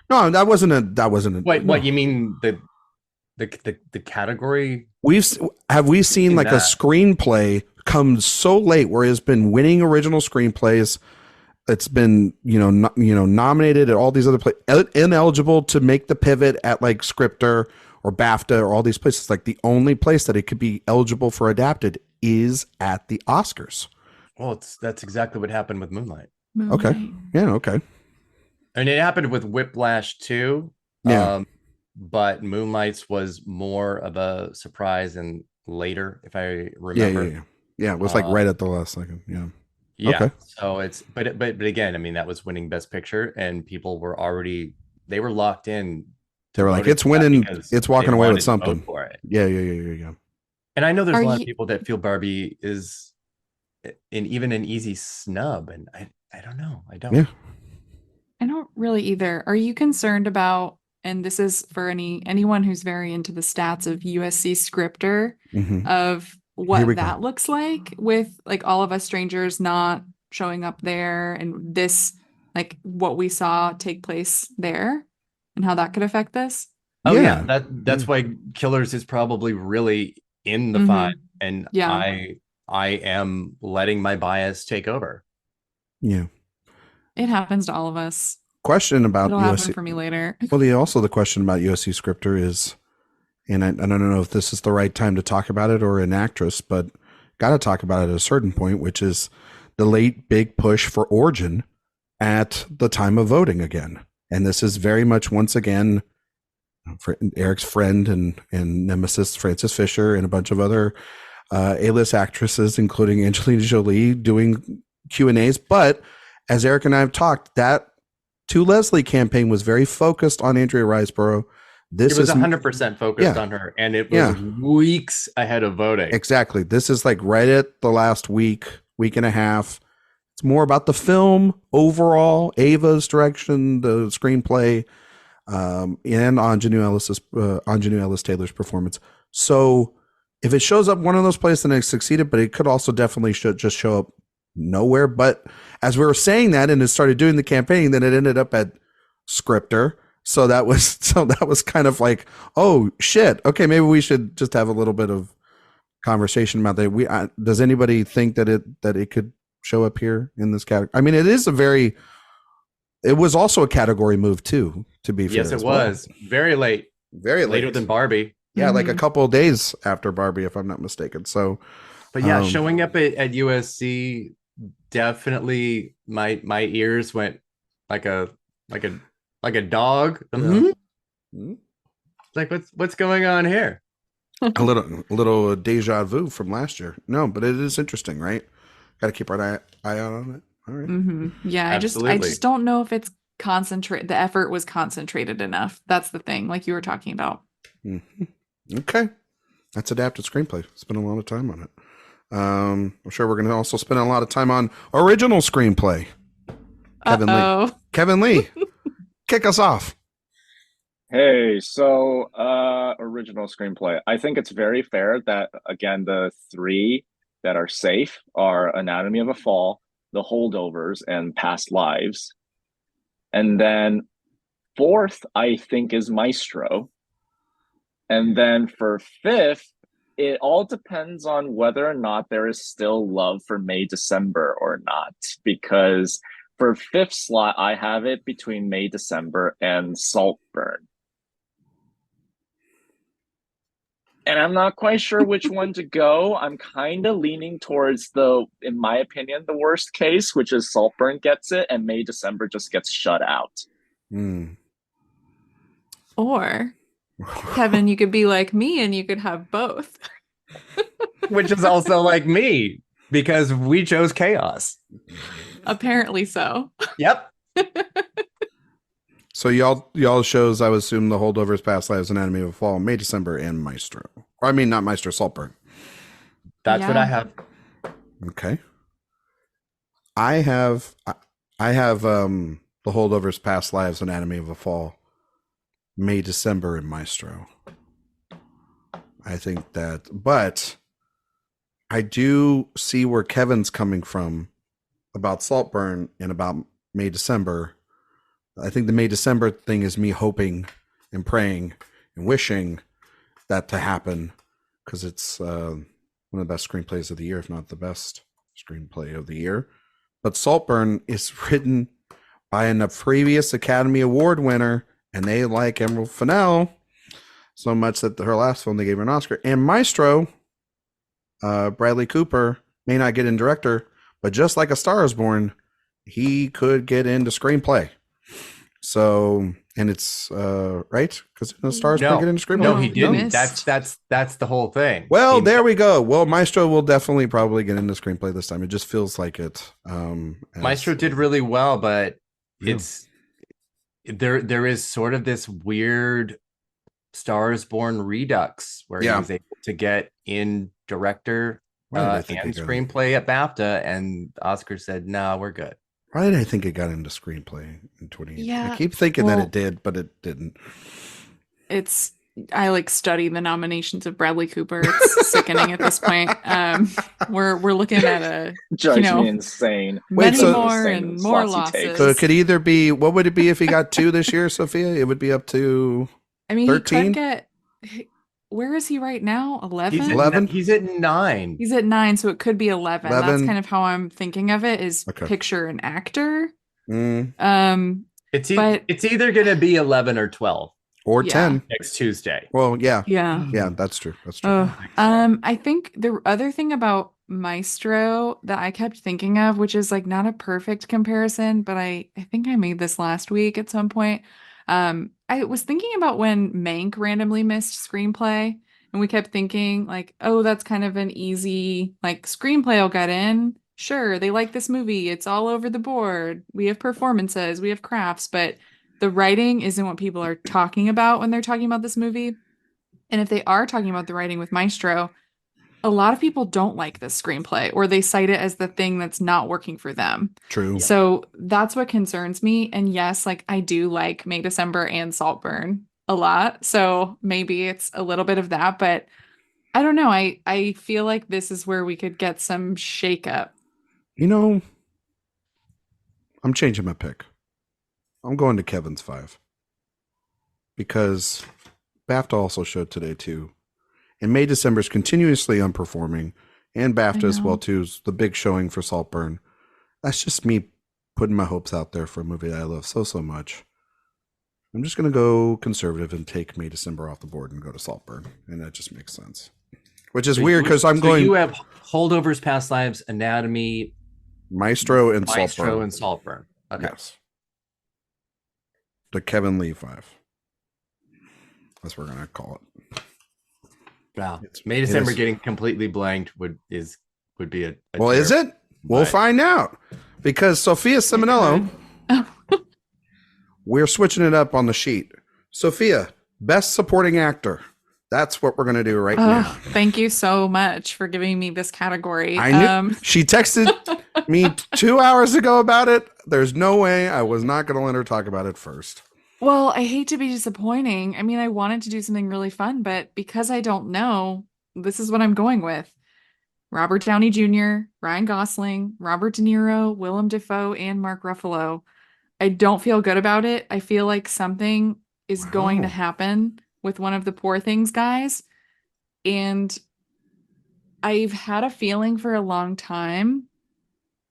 No, that wasn't a. Wait, no. What you mean the category? Have we seen like a screenplay come so late where it's been winning original screenplays? It's been, nominated at all these other places, ineligible to make the pivot at like Scripter or BAFTA or all these places. Like the only place that it could be eligible for adapted is at the Oscars. Well, that's exactly what happened with Moonlight. Okay. Yeah. Okay. And it happened with Whiplash too. Yeah. But Moonlight's was more of a surprise and later, if I remember. Yeah. It was like right at the last second. Yeah. Yeah. Okay. So it's, but again, I mean, that was winning Best Picture, and people were they were locked in. They were like, it's winning, it's walking away with something. For it. Yeah. And I know there's a lot of people that feel Barbie is even an easy snub, and I don't know. I don't. Yeah. I don't really either. Are you concerned about, and this is for anyone who's very into the stats of USC Scripter, of what that looks like with like All of Us Strangers not showing up there, and this, like what we saw take place there, and how that could affect this? Oh yeah, that's why Killers is probably really in the 5, and I am letting my bias take over. Yeah, it happens to all of us. Question about it'll happen for me later. Well, also the question about USC Scripter is and I don't know if this is the right time to talk about it or an actress, but got to talk about it at a certain point, which is the late big push for Origin at the time of voting again. And this is very much, once again, for Erik's friend and nemesis, Frances Fisher, and a bunch of other A-list actresses, including Angelina Jolie, doing Q&As. But as Erik and I have talked, that To Leslie campaign was very focused on Andrea Riseborough. It was 100% focused on her, and it was weeks ahead of voting. Exactly. This is like right at the last week and a half. It's more about the film overall, Ava's direction, the screenplay, and Anjanou Ellis Taylor's performance. So if it shows up one of those places, then it succeeded, but it could also definitely just show up nowhere. But as we were saying that, and it started doing the campaign, then it ended up at Scripter. So that was kind of like, oh shit, okay, maybe we should just have a little bit of conversation about that. Does anybody think that it could show up here in this category? I mean, it was also a category move too, to be fair. Yes, it was very late, later than Barbie. Yeah, like a couple of days after Barbie, if I'm not mistaken. So, but yeah, showing up at USC, definitely my ears went like a dog. Mm-hmm. Like what's going on here? a little deja vu from last year. No, but it is interesting, right? Got to keep our eye out on it. All right. Mm-hmm. Yeah, I just don't know if it's concentrate. The effort was concentrated enough. That's the thing, like you were talking about. Mm-hmm. Okay, that's adapted screenplay. Spend a lot of time on it. I'm sure we're going to also spend a lot of time on original screenplay. Kevin Lee, kick us off. Hey, so original screenplay. I think it's very fair that, again, the three that are safe are Anatomy of a Fall, The Holdovers, and Past Lives. And then fourth, I think, is Maestro. And then for fifth, it all depends on whether or not there is still love for May, December or not. Because for fifth slot, I have it between May, December and Saltburn. And I'm not quite sure which one to go. I'm kind of leaning towards in my opinion, the worst case, which is Saltburn gets it and May, December just gets shut out. Or Kevin, you could be like me and you could have both. Which is also like me, because we chose chaos. Apparently so. Yep. So y'all shows, I would assume, The Holdovers, Past Lives, Anatomy of a Fall, May, December, and Maestro. Or I mean, not Maestro, Saltburn. That's what I have. Okay. I have The Holdovers, Past Lives, Anatomy of a Fall, May, December, and Maestro. I think that, but I do see where Kevin's coming from about Saltburn and about May, December. I think the May, December thing is me hoping and praying and wishing that to happen, because it's one of the best screenplays of the year, if not the best screenplay of the year. But Saltburn is written by a previous Academy Award winner, and they like Emerald Fennell so much that her last film, they gave her an Oscar. And Maestro, Bradley Cooper, may not get in director, but just like A Star Is Born, he could get into screenplay. So, and it's right, because A Star Is Born get into screenplay. No, he didn't. That's the whole thing. Well, there we go. Well, Maestro will definitely probably get into screenplay this time. It just feels like it. Maestro did really well, but it's there is sort of this weird Stars Born redux where he was able to get in director and screenplay at BAFTA, and Oscar said, "No, we're good." Why did I think it got into screenplay in 2018? Yeah, I keep thinking that it did, but it didn't. I study the nominations of Bradley Cooper. It's sickening at this point. We're looking at a me insane. Many more and more losses. So it could either be, what would it be if he got 2 this year, Sophia? It would be up to 13? He could get, where is he right now? 11? 11? He's at 9. He's at 9, so it could be 11. That's kind of how I'm thinking of it, is picture an actor. It's either going to be 11 or 12. or Yeah. 10 next Tuesday. Well, yeah, Yeah. that's true. That's true. I think the other thing about Maestro that I kept thinking of, which is like not a perfect comparison, but I think I made this last week at some point. I was thinking about when Mank randomly missed screenplay, and we kept thinking like, oh, that's kind of an easy like screenplay will get in. Sure, they like this movie. It's all over the board. We have performances, we have crafts, but the writing isn't what people are talking about when they're talking about this movie. And if they are talking about the writing with Maestro, a lot of people don't like this screenplay or they cite it as the thing that's not working for them. True. So that's what concerns me. And yes, like I do like May, December and Saltburn a lot. So maybe it's a little bit of that, but I don't know. I feel like this is where we could get some shakeup. You know, I'm changing my pick. I'm going to Kevin's 5 because BAFTA also showed today too. And May December is continuously underperforming, and BAFTA as well too is the big showing for Saltburn. That's just me putting my hopes out there for a movie that I love so much. I'm just gonna go conservative and take May December off the board and go to Saltburn, and that just makes sense. Which is weird because I'm going. You have Holdovers, Past Lives, Anatomy, Maestro and Saltburn. Okay. Yes. The Kevin Lee 5. That's what we're gonna call it. Wow. May December getting completely blanked would be a well, is it? We'll find out. Because Sophia Ciminello, we're switching it up on the sheet. Sophia, best supporting actor. That's what we're going to do right now. Thank you so much for giving me this category. I knew she texted me 2 hours ago about it. There's no way I was not going to let her talk about it first. Well, I hate to be disappointing. I mean, I wanted to do something really fun, but because I don't know, this is what I'm going with. Robert Downey Jr., Ryan Gosling, Robert De Niro, Willem Dafoe, and Mark Ruffalo. I don't feel good about it. I feel like something is going to happen with one of the Poor Things guys. And I've had a feeling for a long time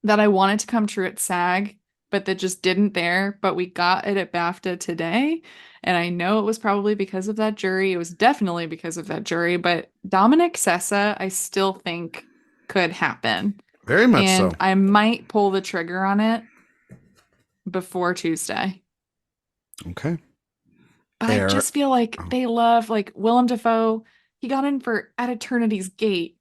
that I wanted to come true at SAG, but that just didn't there. But we got it at BAFTA today. And I know it was probably because of that jury. It was definitely because of that jury. But Dominic Sessa, I still think could happen. Very much and so. I might pull the trigger on it before Tuesday. Okay. But I just feel like they love, like, Willem Dafoe. He got in for At Eternity's Gate.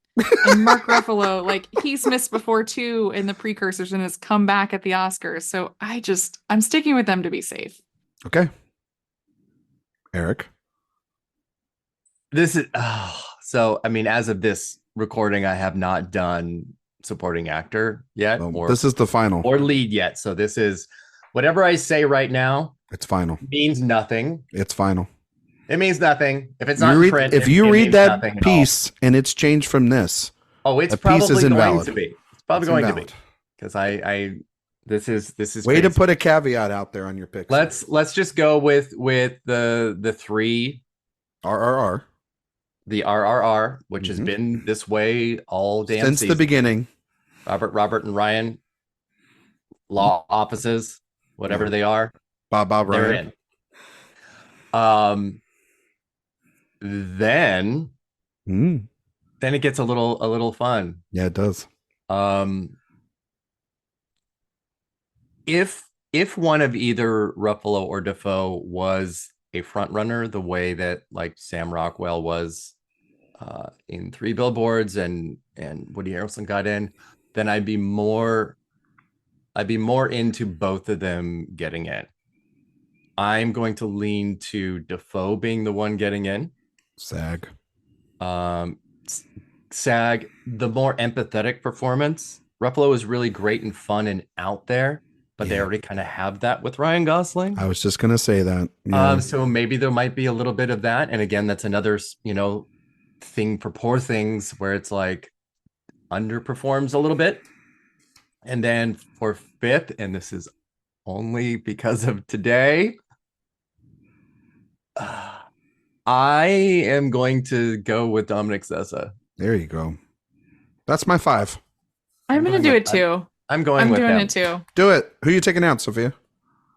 And Mark Ruffalo, like, he's missed before too in the precursors and has come back at the Oscars. So I'm sticking with them to be safe. Okay. Erik. This is so I mean, as of this recording, I have not done supporting actor yet. Or this is the final. Or lead yet. So this is whatever I say right now. It's final. Means nothing. It's final. It means nothing. If it's not in print, if you read that piece and it's changed from this, it's probably going to be. It's probably going to be because this is way to put a caveat out there on your pick. Let's just go with the three RRR, the RRR, which has been this way all damn since season. the beginning. Robert and Ryan, law offices, whatever they are. Bob they're Ryan. In. Then it gets a little fun. Yeah, it does. If one of either Ruffalo or Dafoe was a front runner, the way that like Sam Rockwell was in Three Billboards and Woody Harrelson got in, then I'd be more into both of them getting in. I'm going to lean to Dafoe being the one getting in. SAG, the more empathetic performance. Ruffalo is really great and fun and out there, but they already kind of have that with Ryan Gosling. I was just gonna say that. Yeah. So maybe there might be a little bit of that. And again, that's another thing for Poor Things where it's like underperforms a little bit. And then for fifth, and this is only because of today, I am going to go with Dominic Sessa. There you go. That's my 5. I'm going to do it too. I'm doing it too. Do it. Who are you taking out, Sophia?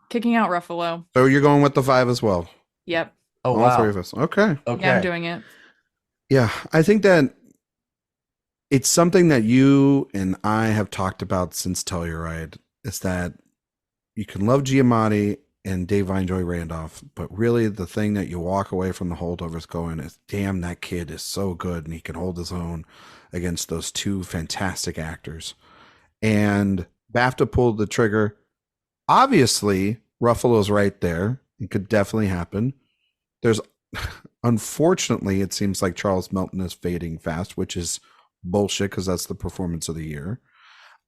Kicking out Ruffalo. So you're going with the 5 as well. Yep. Oh, All wow. three of us. Okay. Yeah, I'm doing it. Yeah, I think that it's something that you and I have talked about since Telluride, is that you can love Giamatti and Dave Enjoy Randolph, but really the thing that you walk away from the Holdovers going is, damn, that kid is so good and he can hold his own against those two fantastic actors. And BAFTA pulled the trigger. Obviously, Ruffalo's right there. It could definitely happen. There's, unfortunately, it seems like Charles Melton is fading fast, which is bullshit because that's the performance of the year.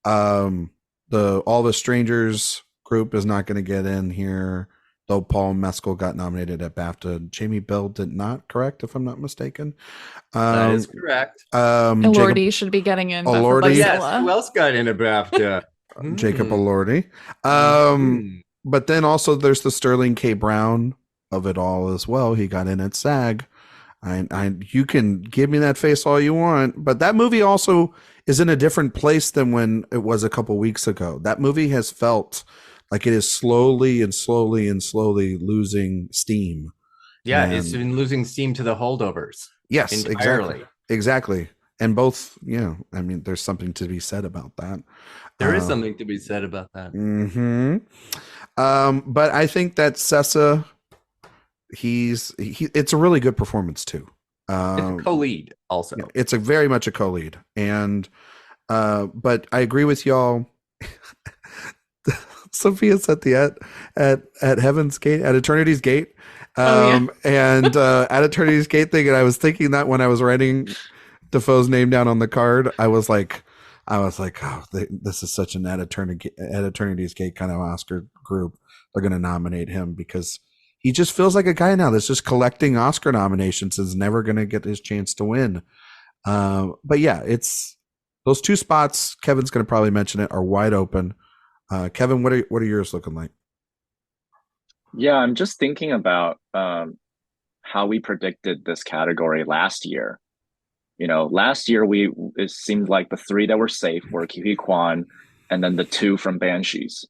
The All the Strangers group is not going to get in here, though Paul Mescal got nominated at BAFTA. Jamie Bell did not, correct, if I'm not mistaken. That is correct. Elordi should be getting in. Elordi. Yes, who else got in a BAFTA? Jacob Elordi. But then also there's the Sterling K. Brown of it all as well. He got in at SAG. You can give me that face all you want, but that movie also is in a different place than when it was a couple weeks ago. That movie has felt like it is slowly losing steam. Yeah, it's been losing steam to the Holdovers. Yes, entirely. Exactly. And both, I mean, there's something to be said about that. There is something to be said about that. But I think that Sessa, it's a really good performance too. It's a co-lead also. It's very much a co-lead. And but I agree with y'all. Sophia's at Heaven's Gate, at Eternity's Gate. And at Eternity's Gate thing, and I was thinking that when I was writing Defoe's name down on the card, I was like, oh, this is such an at Eternity's Gate kind of Oscar group. They're going to nominate him because he just feels like a guy now that's just collecting Oscar nominations and is never going to get his chance to win. But yeah, it's those two spots. Kevin's going to probably mention it, are wide open. Kevin, what are yours looking like? Yeah, I'm just thinking about how we predicted this category last year. Last year it seemed like the three that were safe were Ke Huy Quan and then the two from Banshees.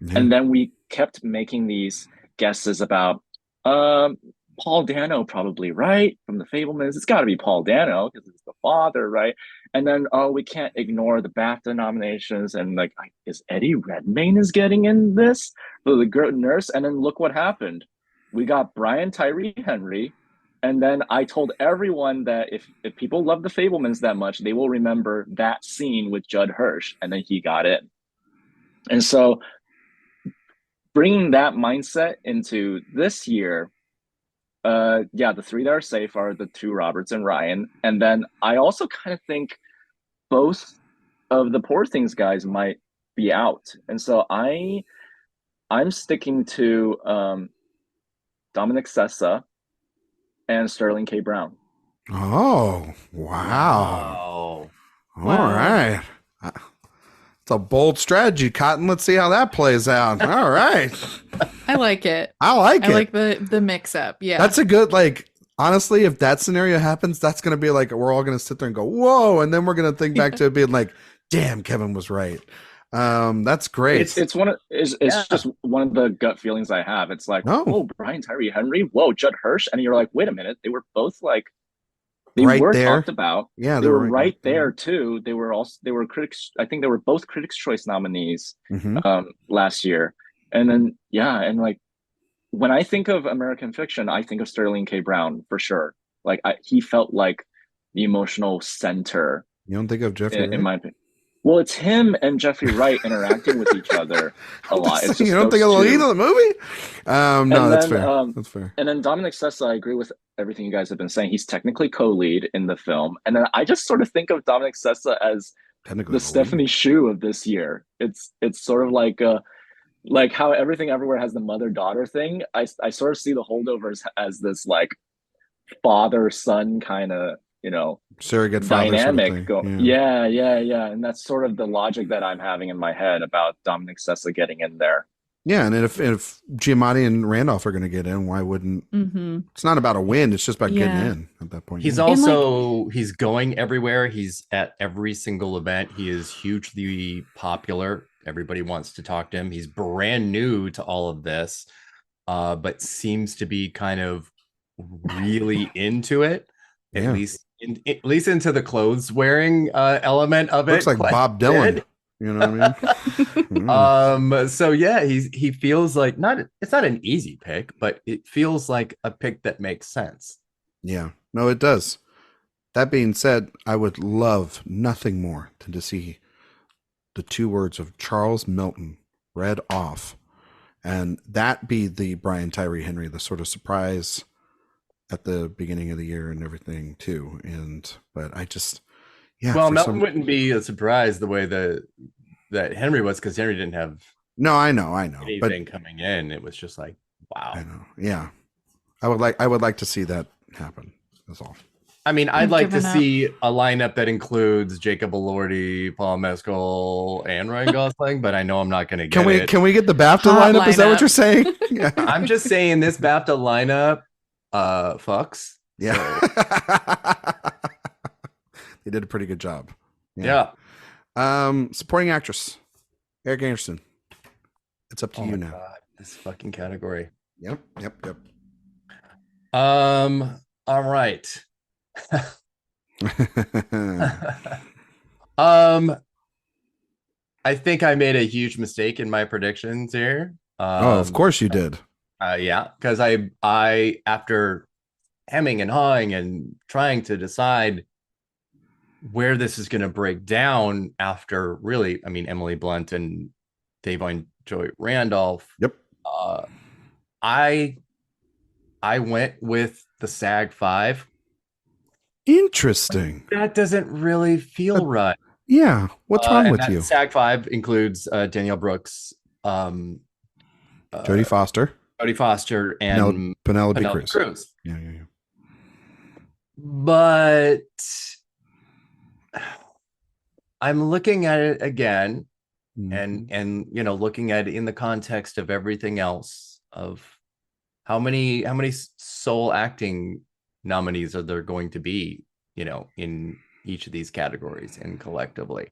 Mm-hmm. And then we kept making these guesses about Paul Dano probably, right? From The Fabelmans. It's got to be Paul Dano because it's the father, right? And then, we can't ignore the BAFTA nominations. And like, is Eddie Redmayne is getting in this for The Good Nurse? And then look what happened. We got Brian Tyree Henry. And then I told everyone that if people love The Fabelmans that much, they will remember that scene with Judd Hirsch. And then he got in. And so bringing that mindset into this year, the three that are safe are the two Roberts and Ryan. And then I also kind of think both of the Poor Things guys might be out. And so I'm sticking to Dominic Sessa and Sterling K. Brown. Oh, wow. All right. It's a bold strategy, Cotton. Let's see how that plays out. All right. I like it. I like the mix up. Yeah. That's a good, honestly, if that scenario happens, that's going to be like, we're all going to sit there and go, whoa. And then we're going to think back to it being like, damn, Kevin was right. That's great. It's just one of the gut feelings I have. It's like, oh, Brian Tyree Henry, whoa, Judd Hirsch. And you're like, wait a minute. They were both they right were there. Talked about. Yeah, they were right there too. They were critics. I think they were both Critics' Choice nominees last year. And then when I think of American Fiction, I think of Sterling K. Brown for sure. He felt like the emotional center. You don't think of Jeffrey Wright? In my opinion. Well, it's him and Jeffrey Wright interacting with each other a lot. It's you don't think of the lead of the movie? No, that's fair. That's fair. And then Dominic Sessa, I agree with everything you guys have been saying. He's technically co-lead in the film. And then I just sort of think of Dominic Sessa as the Stephanie Hsu of this year. It's sort of like how Everything Everywhere has the mother-daughter thing. I sort of see the Holdovers as this father-son kind of, surrogate dynamic. Sort of yeah. And that's sort of the logic that I'm having in my head about Dominic Sessa getting in there. Yeah, and if Giamatti and Randolph are going to get in, why wouldn't? It's not about a win; it's just about getting in at that point. He's also he's going everywhere. He's at every single event. He is hugely popular. Everybody wants to talk to him. He's brand new to all of this. but seems to be kind of really into it, at least into the clothes wearing element of it. Looks like Bob Dylan. You know what I mean? So yeah, he feels like it's not an easy pick, but it feels like a pick that makes sense. Yeah, no, it does. That being said, I would love nothing more than to see the 2 words of Charles Milton read off, and that be the Brian Tyree Henry, the sort of surprise at the beginning of the year and everything too. But I just, well, Milton wouldn't be a surprise the way that Henry was, because Henry didn't have I know anything coming in. It was just like, wow. I know. Yeah, I would like to see that happen. That's all. I mean, I'd like to see a lineup that includes Jacob Elordi, Paul Mescal, and Ryan Gosling, but I know I'm not going to get it. Can we get the BAFTA lineup? Is that what you're saying? Yeah. I'm just saying this BAFTA lineup fucks. Yeah. They did a pretty good job. Yeah. Supporting actress, Erik Anderson. It's up to you now. God, this fucking category. Yep. All right. I think I made a huge mistake in my predictions here. Of course you did. Yeah, because I after hemming and hawing and trying to decide where this is going to break down after really, I mean, Emily Blunt and Davon Joy Randolph. Yep. I went with the SAG-5. Interesting. That doesn't really feel right. Yeah. What's wrong with you? SAG-5 includes Danielle Brooks, Jodie Foster, and Penelope Cruz. Yeah. But I'm looking at it again, and looking at it in the context of everything else, of how many sole acting nominees are there going to be, in each of these categories and collectively.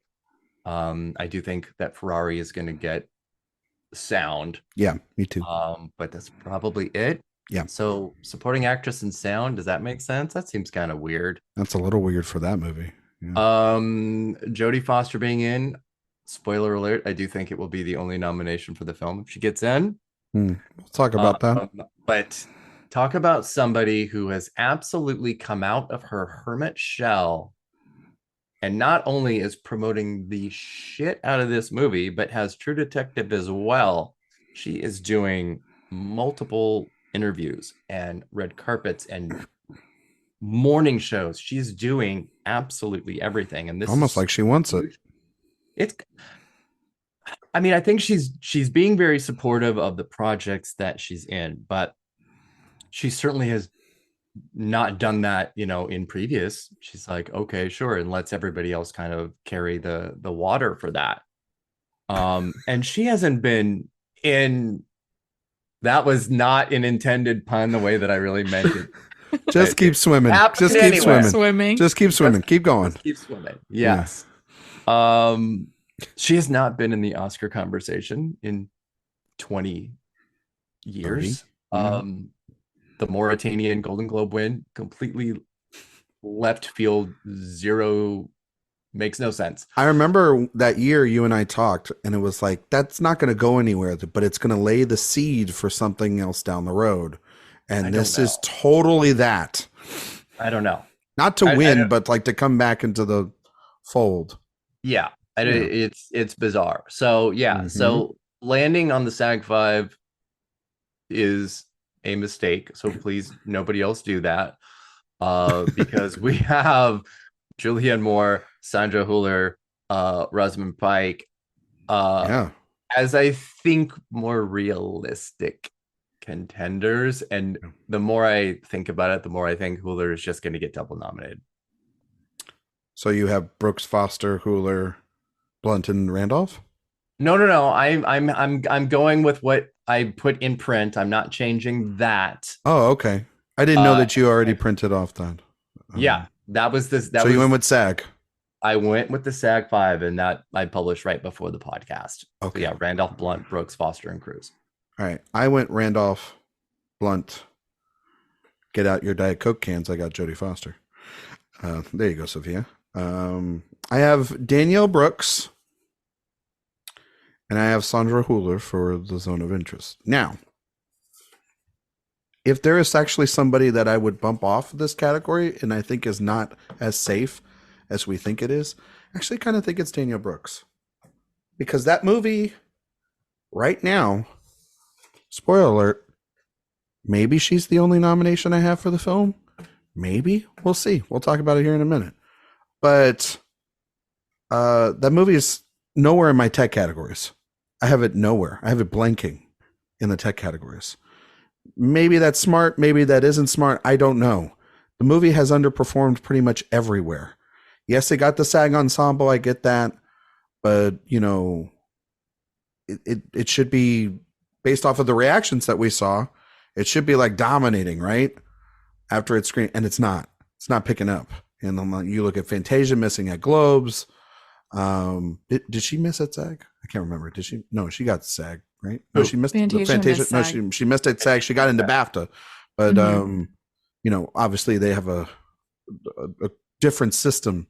I do think that Ferrari is going to get sound. Yeah, me too. But that's probably it. Yeah. So supporting actress and sound, does that make sense? That seems kind of weird. That's a little weird for that movie. Yeah. Jodie Foster being in, spoiler alert, I do think it will be the only nomination for the film if she gets in. We'll talk about that. But talk about somebody who has absolutely come out of her hermit shell and not only is promoting the shit out of this movie, but has True Detective as well. She is doing multiple interviews and red carpets and morning shows. She's doing absolutely everything. And this almost like she wants it. I think she's being very supportive of the projects that she's in, but she certainly has not done that, in previous. She's like, okay, sure, and lets everybody else kind of carry the water for that. And she hasn't been in. That was not an intended pun the way that I really meant it. Just keep swimming. Just keep swimming. Just keep swimming. Keep going. Keep swimming. Yes. Yeah. She has not been in the Oscar conversation in 20 years. The Mauritanian Golden Globe win, completely left field, zero, makes no sense. I remember that year you and I talked, and it was like, that's not going to go anywhere, but it's going to lay the seed for something else down the road. And this is totally that. I don't know. Not to win, but like to come back into the fold. Yeah. It's bizarre. So yeah, so landing on the SAG-5 is a mistake. So please, nobody else do that. Because we have Julianne Moore, Sandra Hüller, Rosamund Pike, as I think more realistic contenders. And the more I think about it, the more I think Hüller is just going to get double nominated. So you have Brooks, Foster, Hüller, Blunt, and Randolph? No. I'm going with what I put in print. I'm not changing that. Oh, okay. I didn't know that you already printed off that. Yeah, that was this. So you went with SAG. I went with the SAG-5, and that I published right before the podcast. Okay. So yeah, Randolph, Blunt, Brooks, Foster, and Cruz. All right. I went Randolph, Blunt, get out your Diet Coke cans. I got Jodie Foster. There you go, Sophia. I have Danielle Brooks, and I have Sandra Hüller for the Zone of Interest. Now, if there is actually somebody that I would bump off this category and I think is not as safe as we think it is, I actually kind of think it's Danielle Brooks. Because that movie, right now, spoiler alert, maybe she's the only nomination I have for the film. Maybe. We'll see. We'll talk about it here in a minute. But that movie is nowhere in my tech categories. I have it nowhere. I have it blanking in the tech categories. Maybe that's smart. Maybe that isn't smart. I don't know. The movie has underperformed pretty much everywhere. Yes, they got the SAG ensemble. I get that. But, you know, it should be based off of the reactions that we saw. It should be like dominating, right? After it's screened. And it's not. It's not picking up. And then you look at Fantasia missing at Globes. Did she miss at SAG? I can't remember. Did she? No, she got SAG, right? No, she missed Fantasia. No, she missed at SAG. She got into BAFTA. But, you know, obviously they have a different system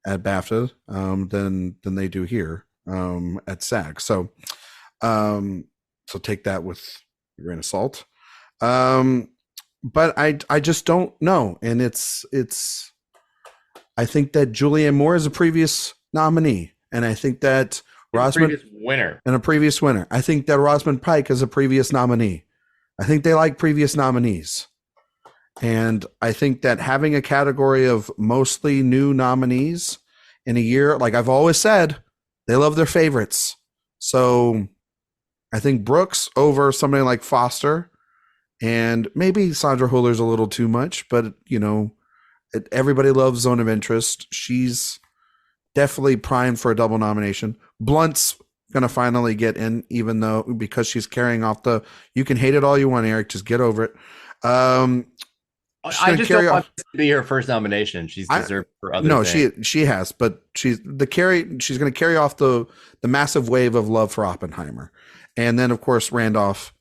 at BAFTA than they do here at SAG. So take that with a grain of salt. But I just don't know. And it's I think that Julianne Moore is a previous nominee. And I think that Rosamund a previous winner. I think that Rosamund Pike is a previous nominee. I think they like previous nominees. And I think that having a category of mostly new nominees in a year, like I've always said, they love their favorites. So I think Brooks over somebody like Foster, and maybe Sandra Hüller's a little too much, but you know, everybody loves Zone of Interest. She's definitely primed for a double nomination. Blunt's going to finally get in, even though because she's carrying off you can hate it all you want, Erik, just get over it. I just don't want this to be her first nomination. She's deserved for other things. No, she has, but she's going to carry off the massive wave of love for Oppenheimer. And then of course Randolph,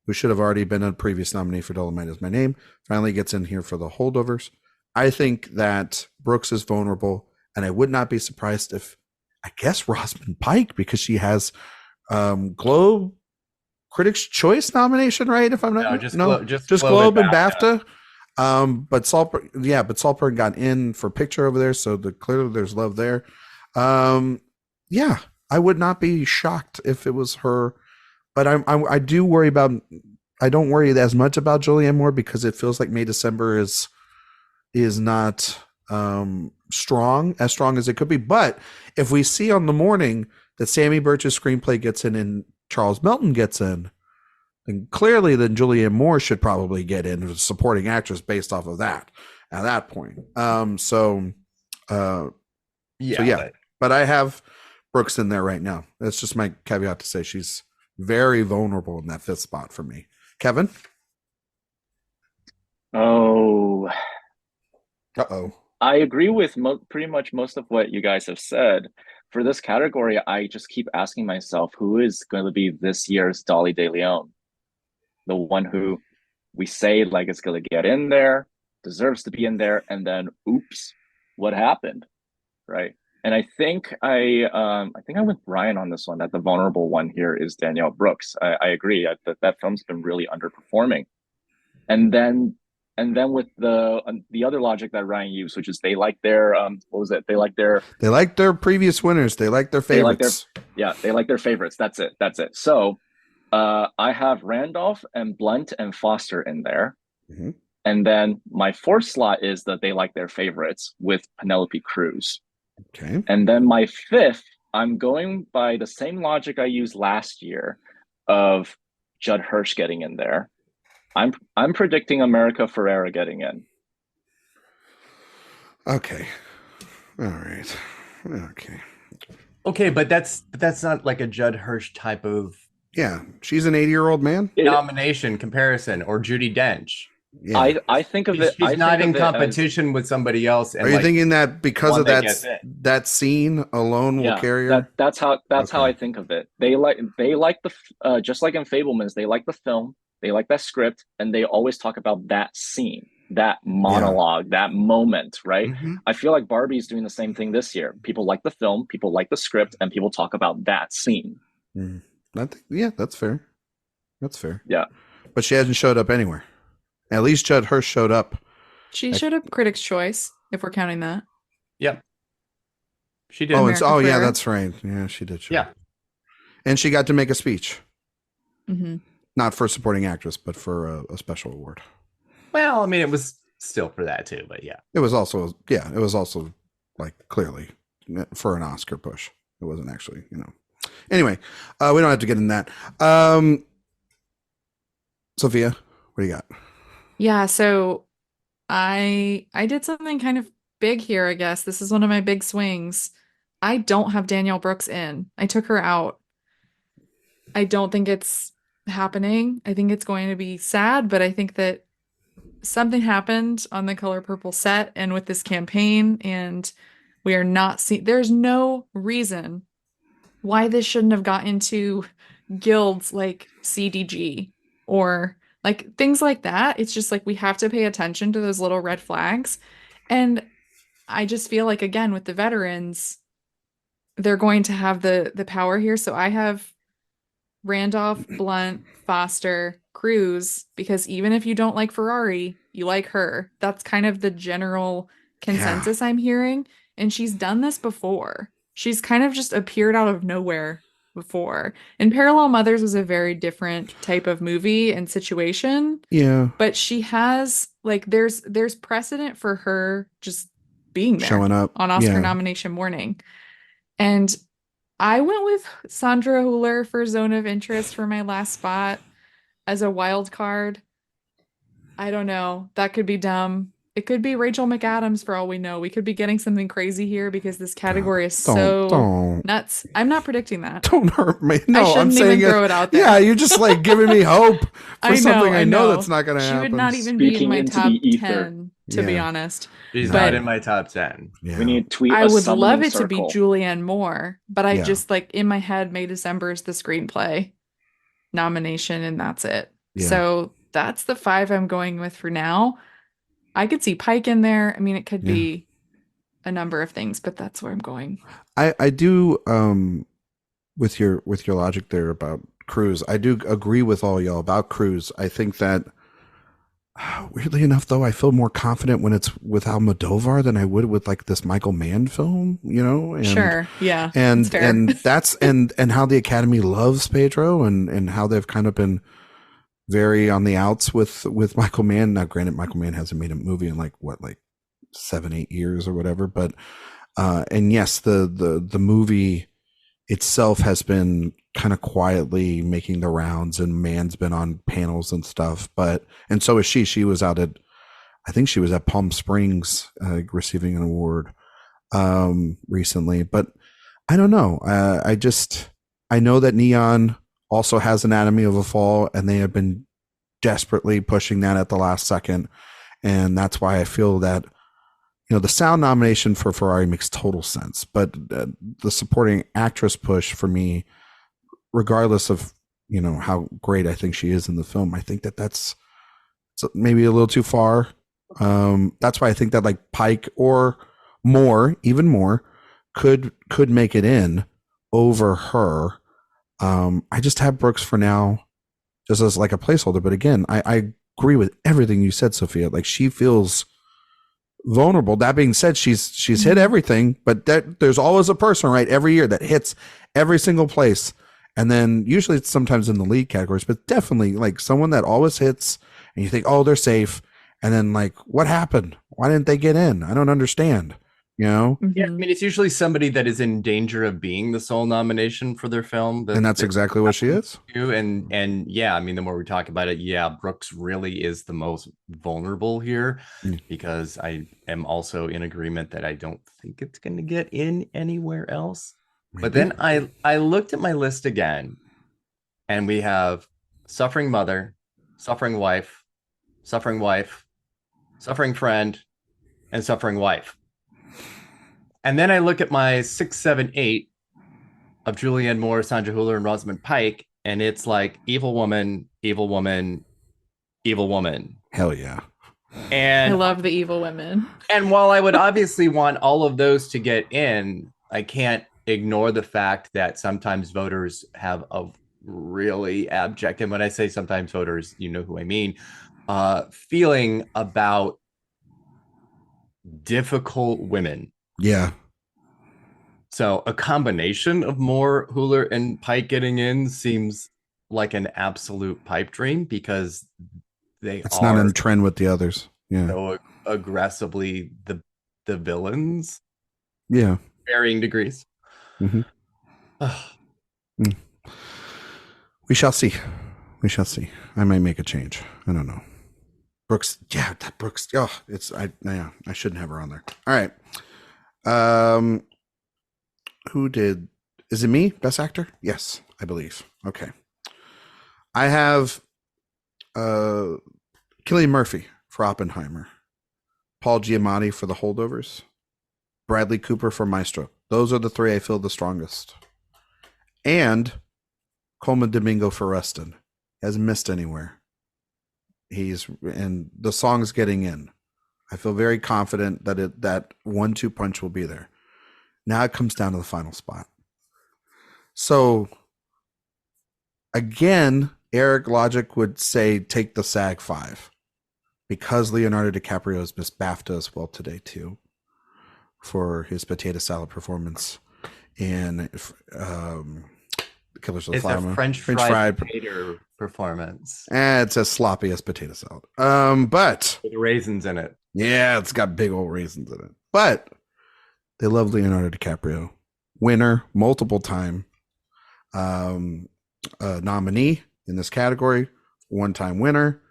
who should have already been a previous nominee for Dolomite Is My Name, finally gets in here for the Holdovers. I think that Brooks is vulnerable, and I would not be surprised if, I guess, Rosamund Pike, because she has Globe Critics' Choice nomination, right? If I'm not just Globe and BAFTA. But Saltburn got in for picture over there, so clearly there's love there. Yeah, I would not be shocked if it was her, but I do worry about. I don't worry as much about Julianne Moore because it feels like May December is not strong as it could be. But if we see on the morning that Sammy Birch's screenplay gets in and Charles Melton gets in, then clearly then Julianne Moore should probably get in as a supporting actress based off of that at that point. But I have Brooks in there right now. That's just my caveat to say she's very vulnerable in that fifth spot for me. Kevin? Oh. Uh-oh. I agree with pretty much most of what you guys have said. For this category, I just keep asking myself, who is going to be this year's Dolly De Leon? The one who we say like is going to get in there, deserves to be in there, and then oops, what happened, right? And I think I'm with Brian on this one, that the vulnerable one here is Danielle Brooks. I agree that film's been really underperforming. And then with the other logic that Ryan used, which is they like their They like their previous winners. They like their favorites. They like their favorites. That's it. So I have Randolph and Blunt and Foster in there. Mm-hmm. And then my fourth slot is that they like their favorites with Penelope Cruz. Okay. And then my fifth, I'm going by the same logic I used last year of Judd Hirsch getting in there. I'm predicting America Ferrera getting in. Okay. All right. Okay, but that's not like a Judd Hirsch type of she's an 80-year-old man nomination comparison, or Judi Dench. Yeah. I think of it. She's not in competition with somebody else. And are you thinking that because of that scene alone will carry her? That's how I think of it. They like the just like in Fabelmans, they like the film. they like that script, and they always talk about that scene, that monologue, that moment, right? I feel like Barbie's doing the same thing this year. People like the film, people like the script, and people talk about that scene. Yeah, that's fair. That's fair. Yeah. But she hasn't showed up anywhere. At least Judd Hirsch showed up. She showed up Critics' Choice, if we're counting that. Yep. She did. Yeah, that's right. Yeah, she did show up. And she got to make a speech. Not for supporting actress, but for a special award. Well, I mean, it was still for that too, but yeah. It was also like clearly for an Oscar push. It wasn't actually, Anyway, we don't have to get in that. Sophia, what do you got? Yeah, so I did something kind of big here, I guess. This is one of my big swings. I don't have Danielle Brooks in. I took her out. I don't think it's happening. I think it's going to be sad, but I think that something happened on the Color Purple set and with this campaign, and we are not seeing, there's no reason why this shouldn't have got into guilds like CDG or like things like that. It's just like we have to pay attention to those little red flags. And I just feel like, again, with the veterans, they're going to have the power here. So I have Randolph, Blunt, Foster, Cruz, because even if you don't like Ferrari, you like her. That's kind of the general consensus I'm hearing. And she's done this before. She's kind of just appeared out of nowhere before. And Parallel Mothers was a very different type of movie and situation. Yeah. But she has, like, there's precedent for her just being there, showing up on Oscar nomination morning. And I went with Sandra Hüller for Zone of Interest for my last spot as a wild card. I don't know. That could be dumb. It could be Rachel McAdams for all we know. We could be getting something crazy here because this category is so nuts. I'm not predicting that. Don't hurt me. No, I shouldn't even throw it out there. Yeah, you're just like giving me hope for something I know that's not going to happen. She would not even be in my top 10, to be honest. She's not in my top 10. Yeah. We need to tweet. I would love it to be Julianne Moore, but I just like in my head, May December is the screenplay nomination, and that's it. Yeah. So that's the 5 I'm going with for now. I could see Pike in there. I mean, it could be a number of things, but that's where I'm going. I do with your logic there about Cruz. I do agree with all y'all about Cruz. I think that weirdly enough, though, I feel more confident when it's with Almodovar than I would with like this Michael Mann film, And, sure, yeah, and that's and how the Academy loves Pedro and how they've kind of been very on the outs with Michael Mann. Now, granted, Michael Mann hasn't made a movie in like 7-8 years or whatever, but and yes, the movie itself has been kind of quietly making the rounds, and Mann's been on panels and stuff, and so is she was out at, I think she was at Palm Springs receiving an award recently, but I don't know. I know that Neon also has Anatomy of a Fall, and they have been desperately pushing that at the last second. And that's why I feel that, the sound nomination for Ferrari makes total sense, but the supporting actress push for me, regardless of, how great I think she is in the film, I think that's maybe a little too far. That's why I think that like Pike or even more could make it in over her. I just have Brooks for now, just as like a placeholder. But again, I agree with everything you said, Sophia. Like, she feels vulnerable. That being said, she's hit everything, but there's always a person, right, every year that hits every single place. And then usually it's sometimes in the lead categories, but definitely like someone that always hits and you think, oh, they're safe. And then like, what happened? Why didn't they get in? I don't understand. Yeah, I mean, it's usually somebody that is in danger of being the sole nomination for their film, and that's exactly what she is. And yeah, I mean, the more we talk about it, Brooks really is the most vulnerable here, because I am also in agreement that I don't think it's going to get in anywhere else. Maybe. But then I looked at my list again, and we have Suffering Mother, Suffering Wife, Suffering Friend, and Suffering Wife. And then I look at my 6, 7, 8 of Julianne Moore, Sandra Hüller, and Rosamund Pike, and it's like Evil Woman, Evil Woman. Hell yeah. And I love the evil women. And while I would obviously want all of those to get in, I can't ignore the fact that sometimes voters have a really abject, and when I say sometimes voters, you know who I mean, feeling about difficult women. Yeah. So a combination of more Huller and Pike getting in seems like an absolute pipe dream, because it's not in trend with the others. Yeah. So aggressively the villains. Yeah. Varying degrees. Mm-hmm. We shall see. We shall see. I might make a change. I don't know. Brooks. Yeah, that Brooks. Oh, I shouldn't have her on there. All right. Who did? Is it me? Best actor? Yes, I believe. Okay. I have Cillian Murphy for Oppenheimer, Paul Giamatti for The Holdovers, Bradley Cooper for Maestro. Those are the three I feel the strongest. And Coleman Domingo for Rustin. He hasn't missed anywhere. And the song's getting in. I feel very confident that that 1-2 punch will be there. Now it comes down to the final spot. So again, Erik logic would say take the SAG 5, because Leonardo DiCaprio has missed BAFTA as well today too, for his potato salad performance in Killers of the Flower Moon. French fried potato performance. It's as sloppy as potato salad. But with raisins in it. Yeah, it's got big old raisins in it. But they love Leonardo DiCaprio, winner multiple time, nominee in this category, one-time winner.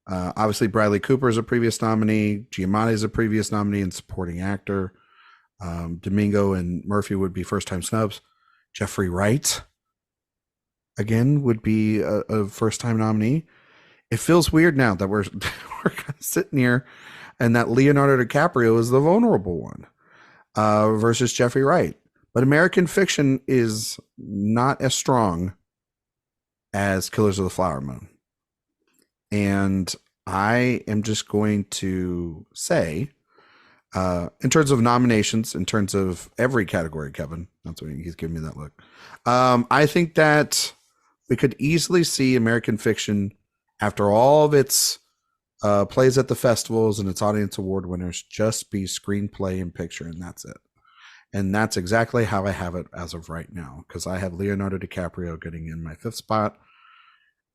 Obviously, Bradley Cooper is a previous nominee. Giamatti is a previous nominee in supporting actor. Domingo and Murphy would be first-time snubs. Jeffrey Wright, again, would be a first-time nominee. It feels weird now that we're kind of sitting here and that Leonardo DiCaprio is the vulnerable one versus Jeffrey Wright. But American Fiction is not as strong as Killers of the Flower Moon. And I am just going to say, in terms of nominations, in terms of every category, Kevin, that's what he's giving me that look. I think that we could easily see American Fiction, after all of its plays at the festivals and its audience award winners, just be screenplay and picture, and that's it. And that's exactly how I have it as of right now, because I have Leonardo DiCaprio getting in my 5th spot.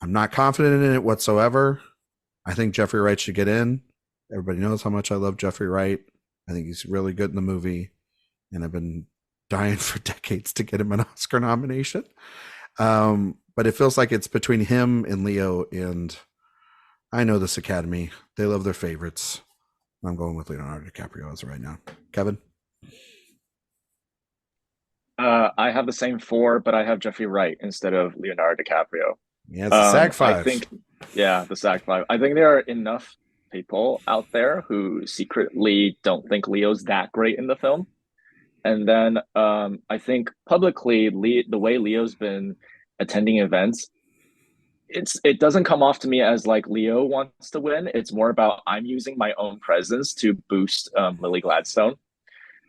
I'm not confident in it whatsoever. I think Jeffrey Wright should get in. Everybody knows how much I love Jeffrey Wright. I think he's really good in the movie, and I've been dying for decades to get him an Oscar nomination. But it feels like it's between him and Leo, and I know this Academy. They love their favorites. I'm going with Leonardo DiCaprio as of right now. Kevin? I have the same 4, but I have Jeffrey Wright instead of Leonardo DiCaprio. Yeah, it's a SAG 5. I think, the SAG 5. I think there are enough people out there who secretly don't think Leo's that great in the film. And then I think publicly, the way Leo's been attending events, it doesn't come off to me as like Leo wants to win. It's more about I'm using my own presence to boost Lily Gladstone.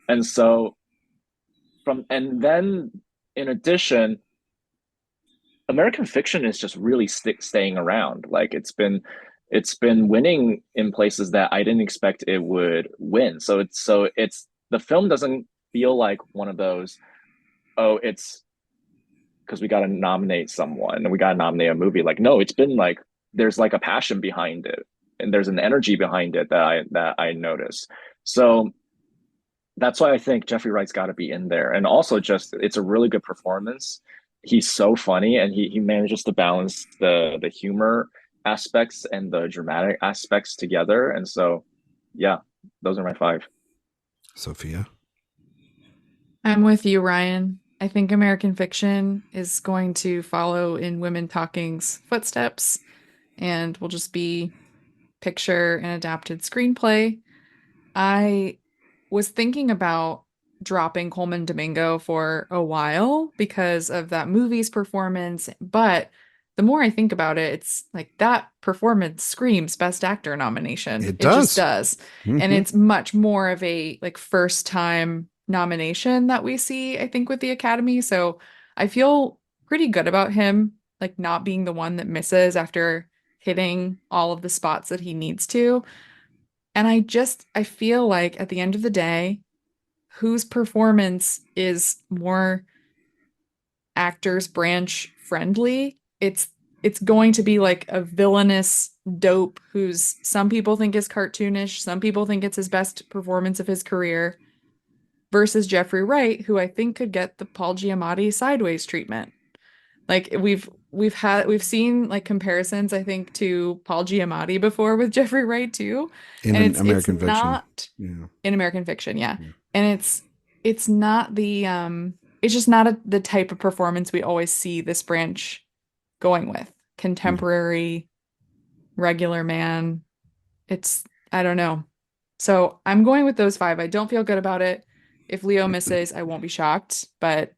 And so then in addition, American Fiction is just really staying around. Like it's been winning in places that I didn't expect it would win. So it's the film doesn't feel like one of those, oh, it's because we got to nominate someone and we got to nominate a movie. Like, no, it's been like there's like a passion behind it and there's an energy behind it that I notice. So that's why I think Jeffrey Wright's got to be in there. And also just, it's a really good performance. He's so funny, and he manages to balance the humor aspects and the dramatic aspects together. And so, yeah, those are my 5. Sophia? I'm with you, Ryan. I think American Fiction is going to follow in Women Talking's footsteps and will just be picture and adapted screenplay. I was thinking about dropping Coleman Domingo for a while because of that movie's performance, but the more I think about it, it's like that performance screams Best Actor nomination. It just does. does. And it's much more of a like first time nomination that we see, I think, with the Academy. So I feel pretty good about him, like not being the one that misses after hitting all of the spots that he needs to. And I feel like at the end of the day, whose performance is more actors branch friendly, it's going to be like a villainous dope who's some people think is cartoonish, some people think it's his best performance of his career, versus Jeffrey Wright, who I think could get the Paul Giamatti sideways treatment. Like we've seen like comparisons, I think, to Paul Giamatti before with Jeffrey Wright too. In And American it's Fiction. not Yeah. in American Fiction, yeah. And it's not the it's just not the type of performance we always see this branch going with. Contemporary, regular man. I don't know. So I'm going with those 5. I don't feel good about it. If Leo misses, I won't be shocked, but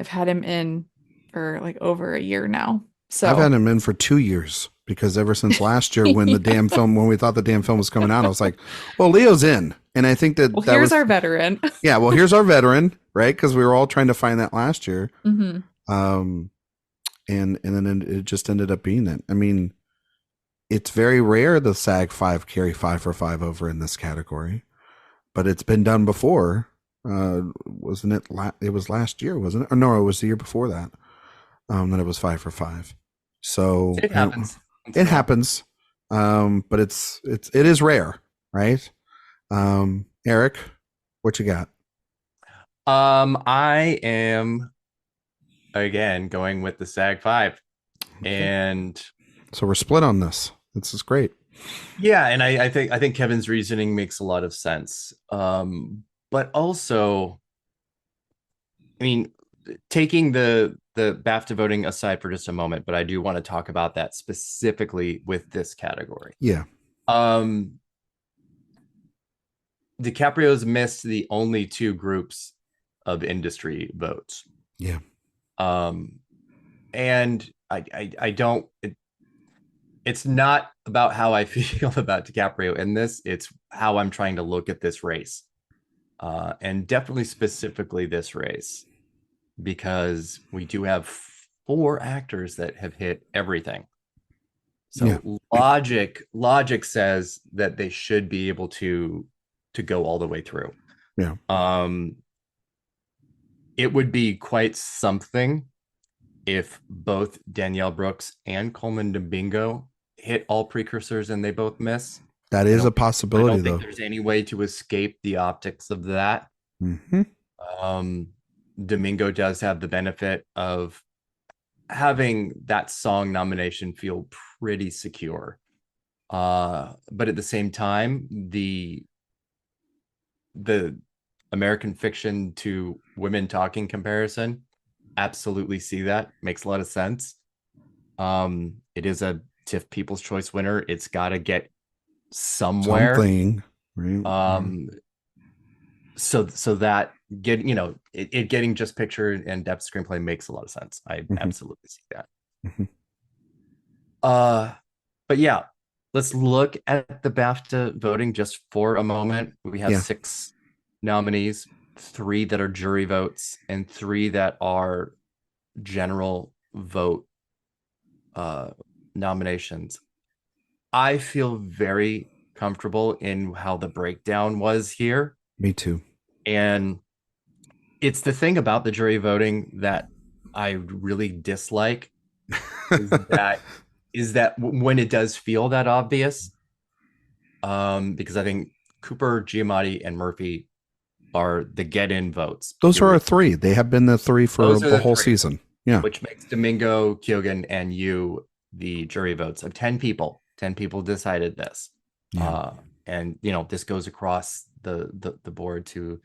I've had him in for like over a year now. So I've had him in for 2 years because ever since last year when when we thought the damn film was coming out, I was like, well, Leo's in. And I think that here's our veteran. Yeah, well, here's our veteran, right? Because we were all trying to find that last year. Mm-hmm. And then it just ended up being it. I mean, it's very rare the SAG 5 carry 5 for 5 over in this category, but it's been done before. Wasn't it? It was last year, wasn't it? Or no, it was the year before that. That it was 5 for 5. So it happens. It happens. But it is rare, right? Erik, what you got? I am again going with the SAG 5. Okay. And so we're split on this. This is great. Yeah, and I think Kevin's reasoning makes a lot of sense. But also, I mean, taking the BAFTA voting aside for just a moment, but I do want to talk about that specifically with this category. Yeah. DiCaprio's missed the only 2 groups of industry votes. Yeah. And I don't. It's not about how I feel about DiCaprio in this. It's how I'm trying to look at this race, and definitely specifically this race, because we do have 4 actors that have hit everything. So yeah. Logic says that they should be able to go all the way through. Yeah. It would be quite something if both Danielle Brooks and Coleman Domingo hit all precursors and they both miss. That is a possibility, I don't though. think there's any way to escape the optics of that. Mm-hmm. Domingo does have the benefit of having that song nomination feel pretty secure. But at the same time, the American Fiction to Women Talking comparison, absolutely see that. Makes a lot of sense. It is a TIFF People's Choice winner. It's got to get somewhere. Something, right? So that it getting just picture and depth screenplay makes a lot of sense. I absolutely see that. But yeah, let's look at the BAFTA voting just for a moment. We have 6 nominees, 3 that are jury votes, and 3 that are general vote nominations. I feel very comfortable in how the breakdown was here. Me too. And it's the thing about the jury voting that I really dislike is that when it does feel that obvious, because I think Cooper, Giamatti, and Murphy are the get-in votes. Those are our 3. They have been the 3 for the whole season. Yeah. Which makes Domingo, Keoghan, and you the jury votes of 10 people. 10 people decided this. Yeah. And this goes across the board to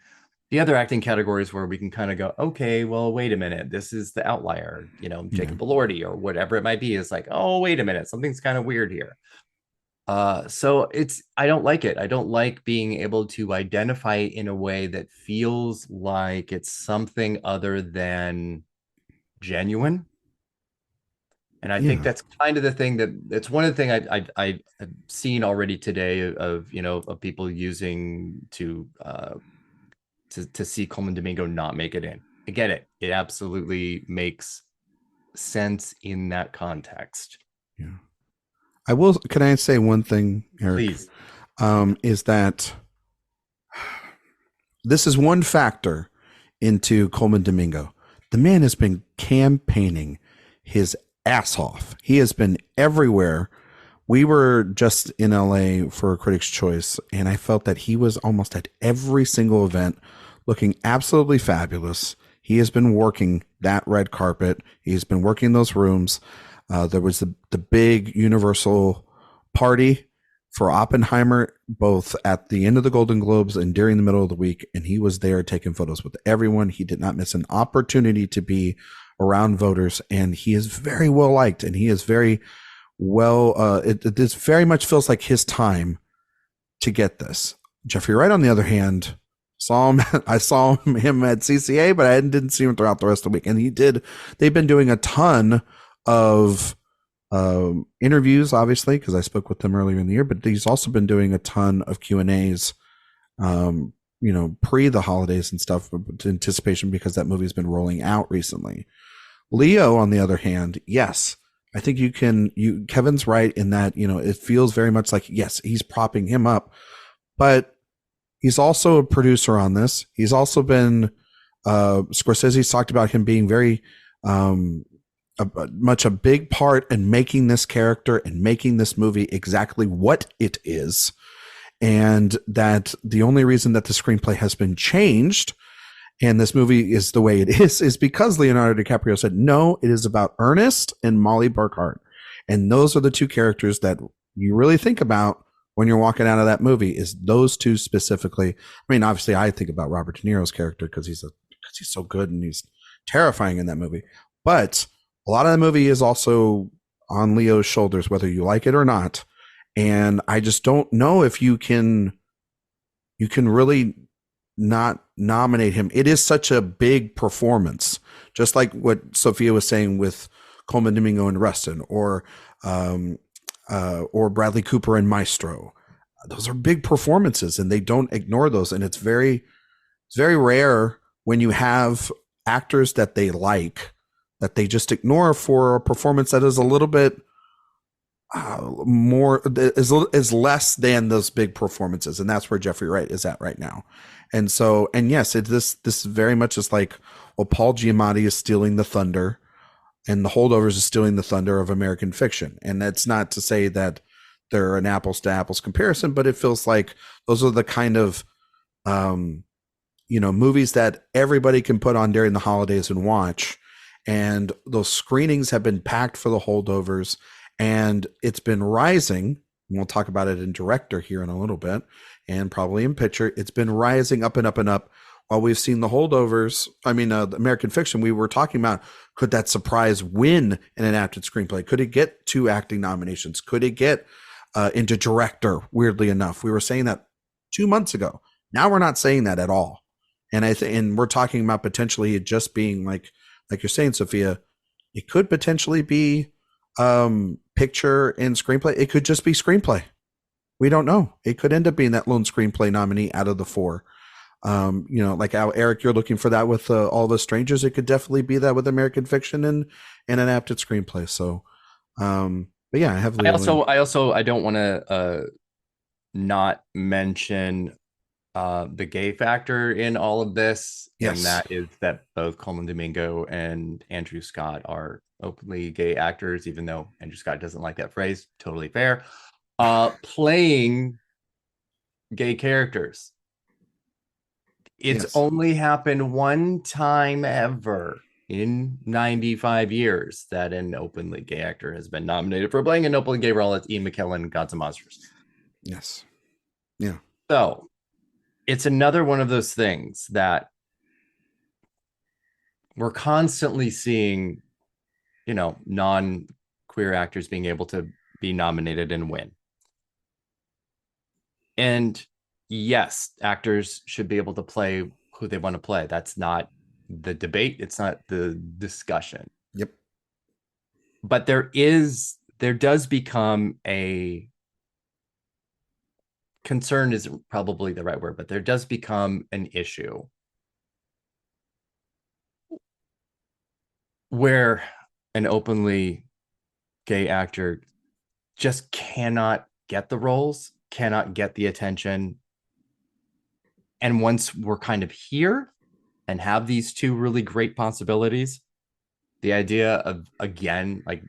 the other acting categories where we can kind of go, okay, well, wait a minute, this is the outlier. Jacob Elordi or whatever it might be is like, oh, wait a minute, something's kind of weird here. So I don't like it. I don't like being able to identify it in a way that feels like it's something other than genuine. And I think that's kind of the thing it's one of the things I've seen already today of people using to see Coleman Domingo not make it in. I get it. It absolutely makes sense in that context. Yeah. Can I say one thing, Erik? Please. Is that this is one factor into Coleman Domingo. The man has been campaigning his ass off. He has been everywhere. We were just in LA for Critics' Choice, and I felt that he was almost at every single event looking absolutely fabulous. He has been working that red carpet. He's been working those rooms. There was the big Universal party for Oppenheimer, both at the end of the Golden Globes and during the middle of the week, and he was there taking photos with everyone. He did not miss an opportunity to be around voters, and he is very well liked, and he is very well. This very much feels like his time to get this. Jeffrey Wright, on the other hand, I saw him at CCA, but I didn't see him throughout the rest of the week, and they've been doing a ton of interviews, obviously, because I spoke with them earlier in the year, but he's also been doing a ton of Q&As, pre the holidays and stuff, to anticipation, because that movie's been rolling out recently. Leo, on the other hand, yes, I think Kevin's right in that, it feels very much like, yes, he's propping him up, but he's also a producer on this. He's also been, Scorsese's talked about him being very, much a big part in making this character and making this movie exactly what it is. And that the only reason that the screenplay has been changed and this movie is the way it is because Leonardo DiCaprio said, no, it is about Ernest and Molly Burkhart. And those are the two characters that you really think about when you're walking out of that movie, is those two specifically. I mean, obviously I think about Robert De Niro's character because he's so good and he's terrifying in that movie. But a lot of the movie is also on Leo's shoulders, whether you like it or not. And I just don't know if you can really not nominate him. It is such a big performance, just like what Sophia was saying with Coleman Domingo and Rustin, or Bradley Cooper and Maestro. Those are big performances, and they don't ignore those. And it's very rare when you have actors that they like that they just ignore for a performance that is a little bit is less than those big performances. And that's where Jeffrey Wright is at right now. And so, and yes, this very much is like, well, Paul Giamatti is stealing the thunder and the Holdovers is stealing the thunder of American Fiction. And that's not to say that they're an apples to apples comparison, but it feels like those are the kind of, movies that everybody can put on during the holidays and watch. And those screenings have been packed for the Holdovers, and it's been rising. And we'll talk about it in director here in a little bit, and probably in picture. It's been rising up and up and up. While we've seen the Holdovers, the American Fiction, we were talking about, could that surprise win an adapted screenplay? Could it get 2 acting nominations? Could it get into director? Weirdly enough, we were saying that 2 months ago. Now we're not saying that at all. And and we're talking about potentially it just being like you're saying, Sophia, it could potentially be picture and screenplay. It could just be screenplay. We don't know. It could end up being that lone screenplay nominee out of the 4. Like how, Erik, you're looking for that with All the Strangers. It could definitely be that with American Fiction and an adapted screenplay. So, but yeah, I have. I don't want to not mention the gay factor in all of this. Yes. And that is that both Coleman Domingo and Andrew Scott are openly gay actors, even though Andrew Scott doesn't like that phrase. Totally fair. Playing gay characters. It's only happened one time ever in 95 years that an openly gay actor has been nominated for playing an openly gay role. It's Ian McKellen in Gods and Monsters. Yes. Yeah. So it's another one of those things that we're constantly seeing, non-queer actors being able to be nominated and win. And yes, actors should be able to play who they want to play. That's not the debate. It's not the discussion. Yep. but there does become a concern isn't probably the right word, but there does become an issue where an openly gay actor just cannot get the roles, cannot get the attention. And once we're kind of here and have these two really great possibilities, the idea of, again, like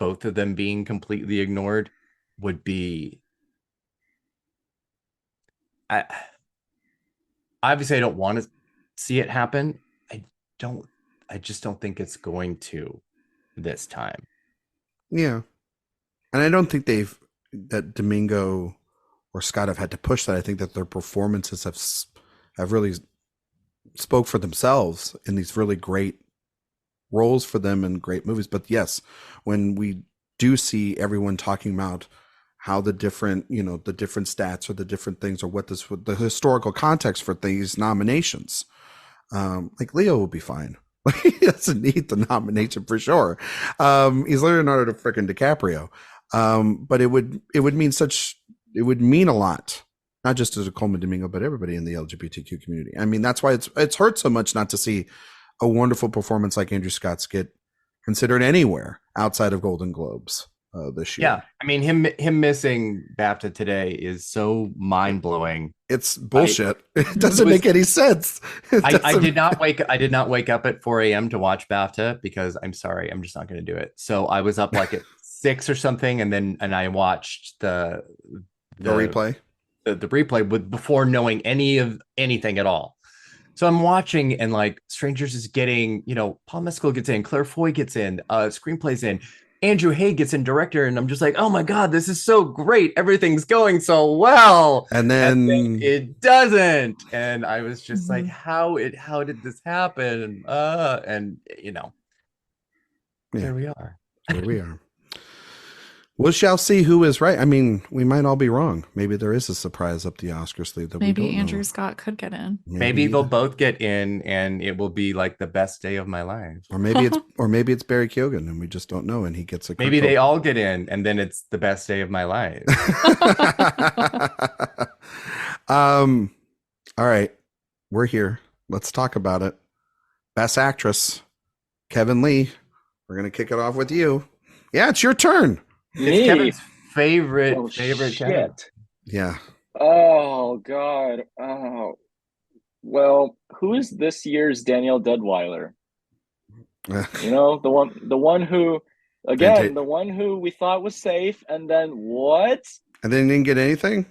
both of them being completely ignored would be, obviously I don't want to see it happen. I just don't think it's going to this time. Yeah. And I don't think that Domingo or Scott have had to push that. I think that their performances have really spoke for themselves in these really great roles for them in great movies. But yes, when we do see everyone talking about how the different stats or the different things, or what the historical context for these nominations, like Leo will be fine. He doesn't need the nomination for sure. He's Leonardo freaking DiCaprio. But it would mean a lot, not just to Coleman Domingo, but everybody in the LGBTQ community. I mean, that's why it's hurt so much not to see a wonderful performance like Andrew Scott's get considered anywhere outside of Golden Globes this year. Yeah, I mean, him missing BAFTA today is so mind blowing. It's bullshit. It doesn't make any sense. I did not wake up at 4 a.m. to watch BAFTA because I'm sorry, I'm just not going to do it. So I was up like at 6 or something, and I watched the replay, the replay before knowing anything at all. So I'm watching, and like Strangers is getting, Paul Mescal gets in, Claire Foy gets in, screenplays in, Andrew Haigh gets in director, and I'm just like, oh my god, this is so great, everything's going so well, and then it doesn't, and I was just like, how did this happen? Here we are. Here we are. We shall see who is right. I mean, we might all be wrong. Maybe there is a surprise up the Oscar sleeve that maybe we don't Andrew know. Scott could get in. Maybe they'll both get in, and it will be like the best day of my life. Or maybe it's Barry Keoghan, and we just don't know, and he gets a. Maybe they all get in, and then it's the best day of my life. All right, we're here. Let's talk about it. Best Actress, Kevin Lee. We're gonna kick it off with you. Yeah, it's your turn. It's Kevin's favorite shit. Kevin. Yeah. Oh god. Oh. Well, who is this year's Danielle Deadweiler? The one who, again, the one who we thought was safe, and then what? And then didn't get anything?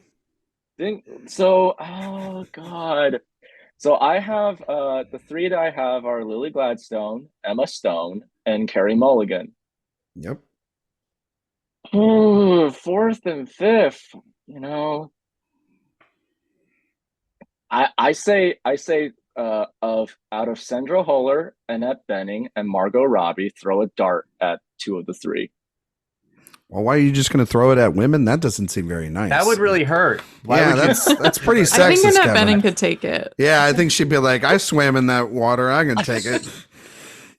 Oh god. So I have the three that I have are Lily Gladstone, Emma Stone, and Carey Mulligan. Yep. Fourth and fifth, I say out of Sandra Huller, Annette Bening, and Margot Robbie, throw a dart at two of the three. Well, why are you just going to throw it at women? That doesn't seem very nice. That would really hurt. That's pretty sexist. I think Annette Kevin. Bening could take it. Yeah, I think she'd be like, I swam in that water. I can take it.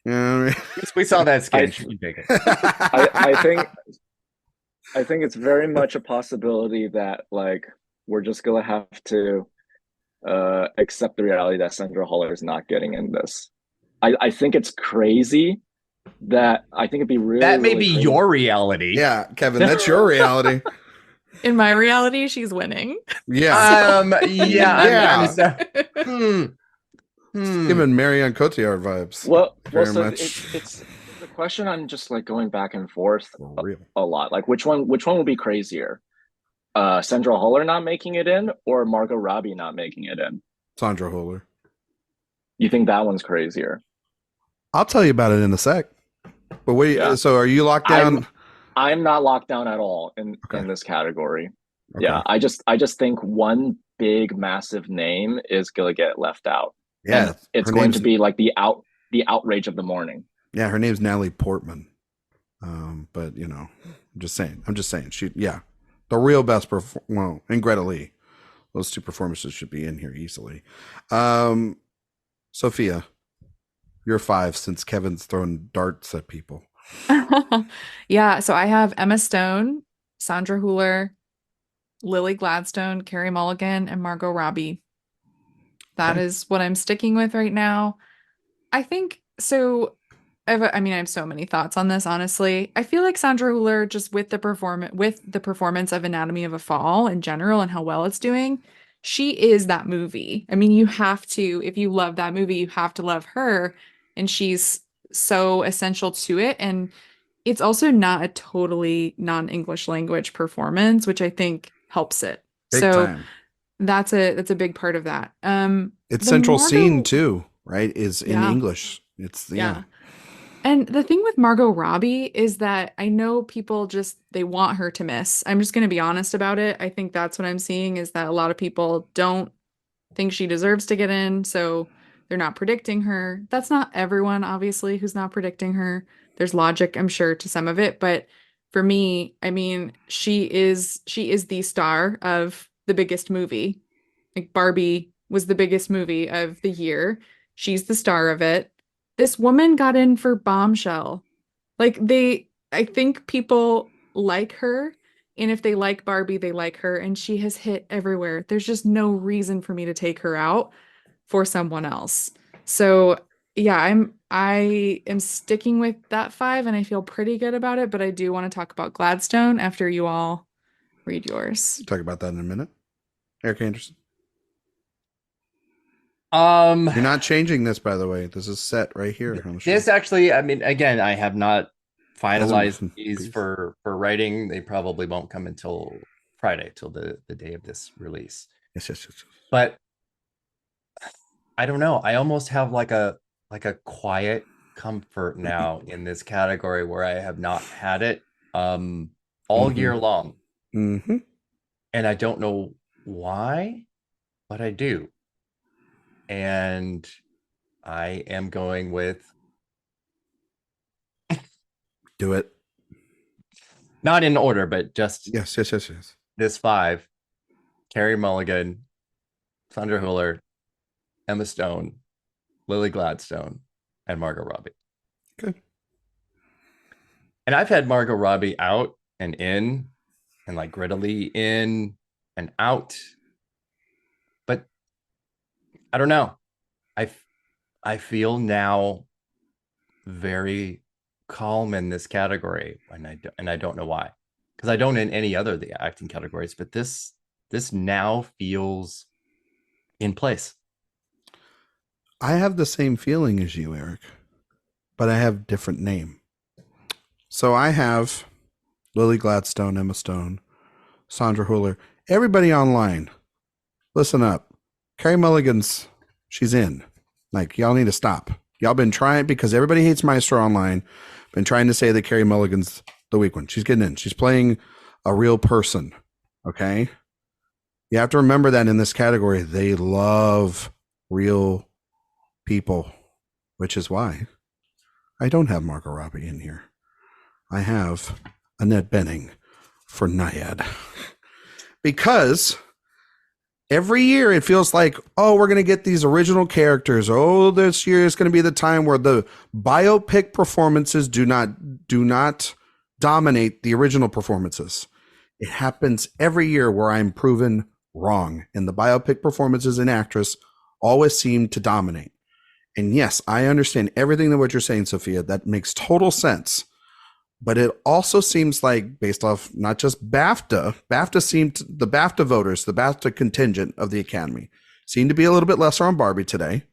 You know what I mean? We saw that skin. She can take it. I think it's very much a possibility that like we're just gonna have to accept the reality that Sandra Huller is not getting in this. I think it's crazy that I think it'd be really that may really be crazy. your reality. Yeah, Kevin, that's your reality. In my reality, she's winning. Yeah. Giving Marianne Cotillard vibes. Well, very so much. it's the question. I'm just like going back and forth For real. a lot. Like which one would be crazier? Sandra Huller not making it in, or Margot Robbie not making it in? Sandra Huller. You think that one's crazier? I'll tell you about it in a sec. But wait, Yeah. So are you locked down? I'm not locked down at all in this category. Okay. Yeah, I just think one big massive name is gonna get left out. Yeah, And it's going to be like the outrage of the morning. Yeah, her name's Natalie Portman. But I'm just saying. She, the real best. And Greta Lee, those two performances should be in here easily. Sophia, you're 5 since Kevin's thrown darts at people. Yeah, so I have Emma Stone, Sandra Hüller, Lily Gladstone, Carey Mulligan, and Margot Robbie. That Okay. is what I'm sticking with right now. I think so. I have so many thoughts on this, honestly. I feel like Sandra Hüller, just with the performance of Anatomy of a Fall in general and how well it's doing, she is that movie. I mean, you have to, if you love that movie, you have to love her, and she's so essential to it. And it's also not a totally non-English language performance, which I think helps it. Big So time. that's a big part of that. Its The central scene Margot, too, right? Is in yeah, English. It's yeah. yeah. And the thing with Margot Robbie is that I know people just they want her to miss. I'm just going to be honest about it. I think that's what I'm seeing is that a lot of people don't think she deserves to get in, so they're not predicting her. That's not everyone, obviously, who's not predicting her. There's logic, I'm sure, to some of it, but for me, I mean, she is the star of the biggest movie. Like Barbie was the biggest movie of the year. She's the star of it. This woman got in for Bombshell. I think people like her, and if they like Barbie, they like her, and she has hit everywhere. There's just no reason for me to take her out for someone else. So, yeah, I am sticking with that five, and I feel pretty good about it, but I do want to talk about Gladstone after you all read yours. Talk about that in a minute. Erik Anderson. You're not changing this, by the way. This is set right here. This actually, I mean, again, I have not finalized Hasn't- these for writing. They probably won't come until Friday, till the day of this release. Yes. But I don't know. I almost have like a quiet comfort now in this category where I have not had it all year long. Mm-hmm. And I don't know why, but I do. And I am going with Do it. not in order, but just Yes. this five: Carey Mulligan, Sandra Hüller, Emma Stone, Lily Gladstone, and Margot Robbie. Good. And I've had Margot Robbie out and in, and like grittily in and out. But I don't know. I feel now very calm in this category, and I don't know why, because I don't in any other of the acting categories, but this now feels in place. I have the same feeling as you, Erik, but I have different name. So I have Lily Gladstone, Emma Stone, Sandra Hüller, everybody online. Listen up. Carey Mulligan's, she's in. Like, y'all need to stop. Y'all been trying, because everybody hates Maestro online, been trying to say that Carey Mulligan's the weak one. She's getting in. She's playing a real person. Okay? You have to remember that in this category, they love real people, which is why I don't have Margot Robbie in here. I have Annette Bening for Naiad. Because every year it feels like, oh, we're going to get these original characters. Oh, this year is going to be the time where the biopic performances do not dominate the original performances. It happens every year where I'm proven wrong, and the biopic performances and actress always seem to dominate. And yes, I understand everything that what you're saying, Sophia. That makes total sense. But it also seems like, based off not just BAFTA, the BAFTA voters, the BAFTA contingent of the Academy, seem to be a little bit lesser on Barbie today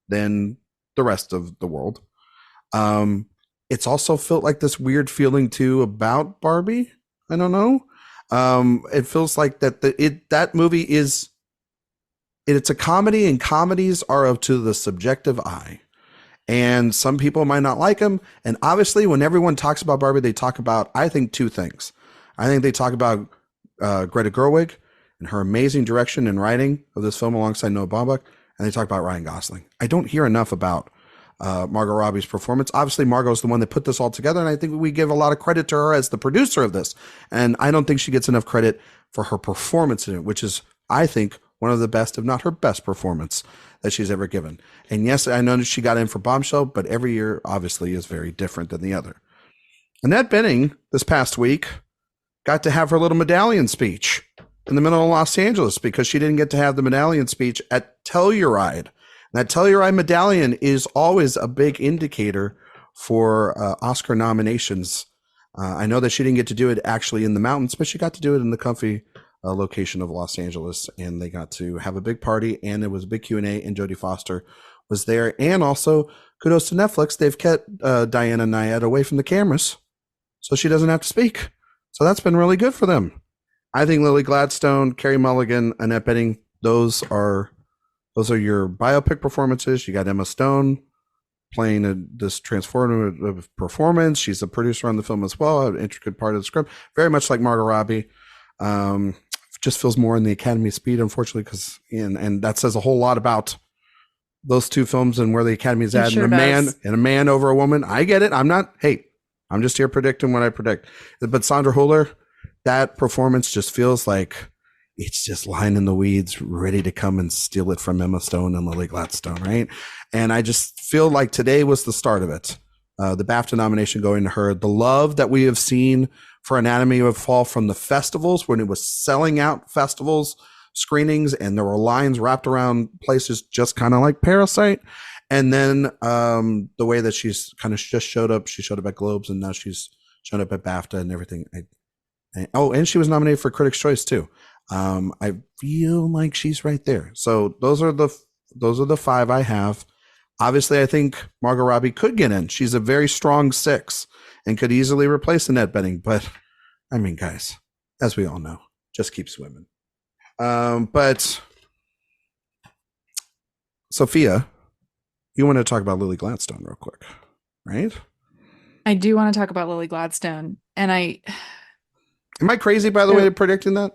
than the rest of the world. It's also felt like this weird feeling too about Barbie. I don't know. It feels like that movie is, it's a comedy, and comedies are up to the subjective eye. And some people might not like them. And obviously, when everyone talks about Barbie, they talk about, I think, two things. I think they talk about Greta Gerwig and her amazing direction and writing of this film alongside Noah Baumbach, and they talk about Ryan Gosling. I don't hear enough about Margot Robbie's performance. Obviously, Margot's the one that put this all together, and I think we give a lot of credit to her as the producer of this. And I don't think she gets enough credit for her performance in it, which is, I think, one of the best, if not her best performance that she's ever given. And yes, I know she got in for Bombshell, but every year obviously is very different than the other. Annette Bening this past week got to have her little medallion speech in the middle of Los Angeles because she didn't get to have the medallion speech at Telluride. And that Telluride medallion is always a big indicator for Oscar nominations. I know that she didn't get to do it actually in the mountains, but she got to do it in the comfy location of Los Angeles, and they got to have a big party, and it was a big Q&A, and Jodie Foster was there. And also, kudos to Netflix. They've kept Diana Nyad away from the cameras, so she doesn't have to speak. So that's been really good for them. I think Lily Gladstone, Carey Mulligan, Annette Bening, those are your biopic performances. You got Emma Stone playing this transformative performance. She's a producer on the film as well, an intricate part of the script, very much like Margot Robbie. Just feels more in the Academy speed, unfortunately, because and that says a whole lot about those two films and where the Academy is at. Sure, and a man over a woman. I get it. I'm just here predicting what I predict. But Sandra Hüller, that performance just feels like it's just lying in the weeds, ready to come and steal it from Emma Stone and Lily Gladstone, right? And I just feel like today was the start of it. The BAFTA nomination going to her. The love that we have seen for Anatomy of a Fall from the festivals, when it was selling out festivals, screenings, and there were lines wrapped around places just kind of like Parasite. And then the way that she's kind of just showed up. She showed up at Globes, and now she's shown up at BAFTA and everything. And she was nominated for Critics' Choice too. I feel like she's right there. So those are the five I have. Obviously, I think Margot Robbie could get in. She's a very strong 6 and could easily replace Annette Bening. But I mean, guys, as we all know, just keep swimming. But Sophia, you want to talk about Lily Gladstone real quick, right? I do want to talk about Lily Gladstone. And am I crazy, by the way, predicting that?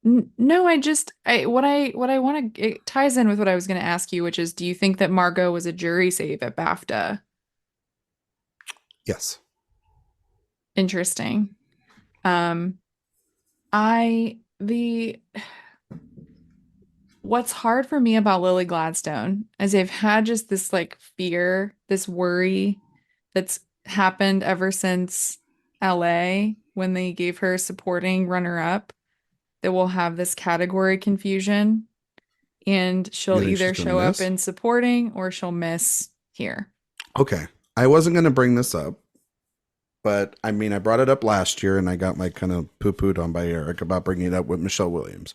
No, what I want to, it ties in with what I was going to ask you, which is, do you think that Margot was a jury save at BAFTA? Yes. Interesting. What's hard for me about Lily Gladstone is I've had just this like fear, this worry that's happened ever since LA when they gave her supporting runner-up, that we'll have this category confusion and she'll either show up in supporting or she'll miss here. Okay. I wasn't going to bring this up, but I mean, I brought it up last year and I got like kind of poo-pooed on by Erik about bringing it up with Michelle Williams.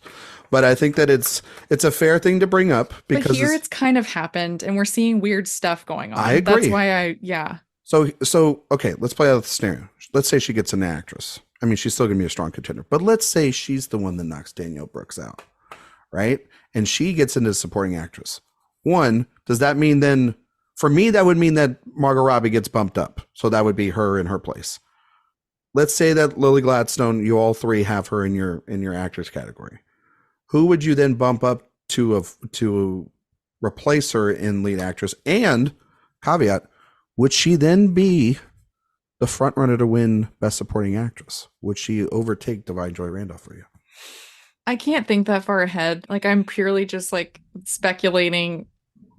But I think that it's a fair thing to bring up because but here it's kind of happened and we're seeing weird stuff going on. I agree. That's why yeah. So okay, let's play out the scenario. Let's say she gets an actress. I mean, she's still going to be a strong contender, but let's say she's the one that knocks Danielle Brooks out, right? And she gets into supporting actress. One, does that mean then, for me, that would mean that Margot Robbie gets bumped up. So that would be her in her place. Let's say that Lily Gladstone, you all three have her in your actress category. Who would you then bump up to replace her in lead actress? And caveat, would she then be the front runner to win Best Supporting Actress? Would she overtake Divine Joy Randolph for you? I can't think that far ahead. Like, I'm purely just like speculating.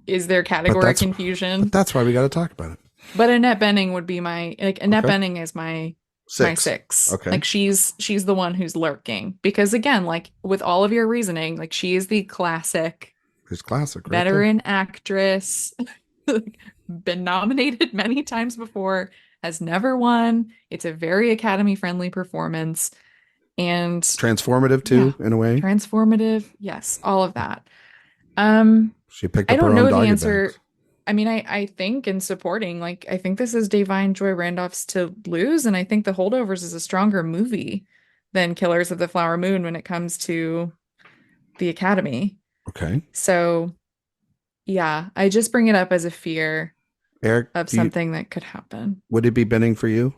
Is there category confusion? But that's why we got to talk about it. But Annette Bening would be Annette Bening is my 6. Okay. Like she's the one who's lurking because again, like with all of your reasoning, like she is the classic. Who's classic? Right veteran actress, been nominated many times before. Has never won. It's a very Academy friendly performance and transformative too, in a way. Transformative. Yes. All of that. She picked up I don't her own know the doggy answer. bags. I mean, I think in supporting, like, I think this is Divine Joy Randolph's to lose. And I think The Holdovers is a stronger movie than Killers of the Flower Moon when it comes to the Academy. Okay. So yeah, I just bring it up as a fear. Erik, of something that could happen. Would it be Bening for you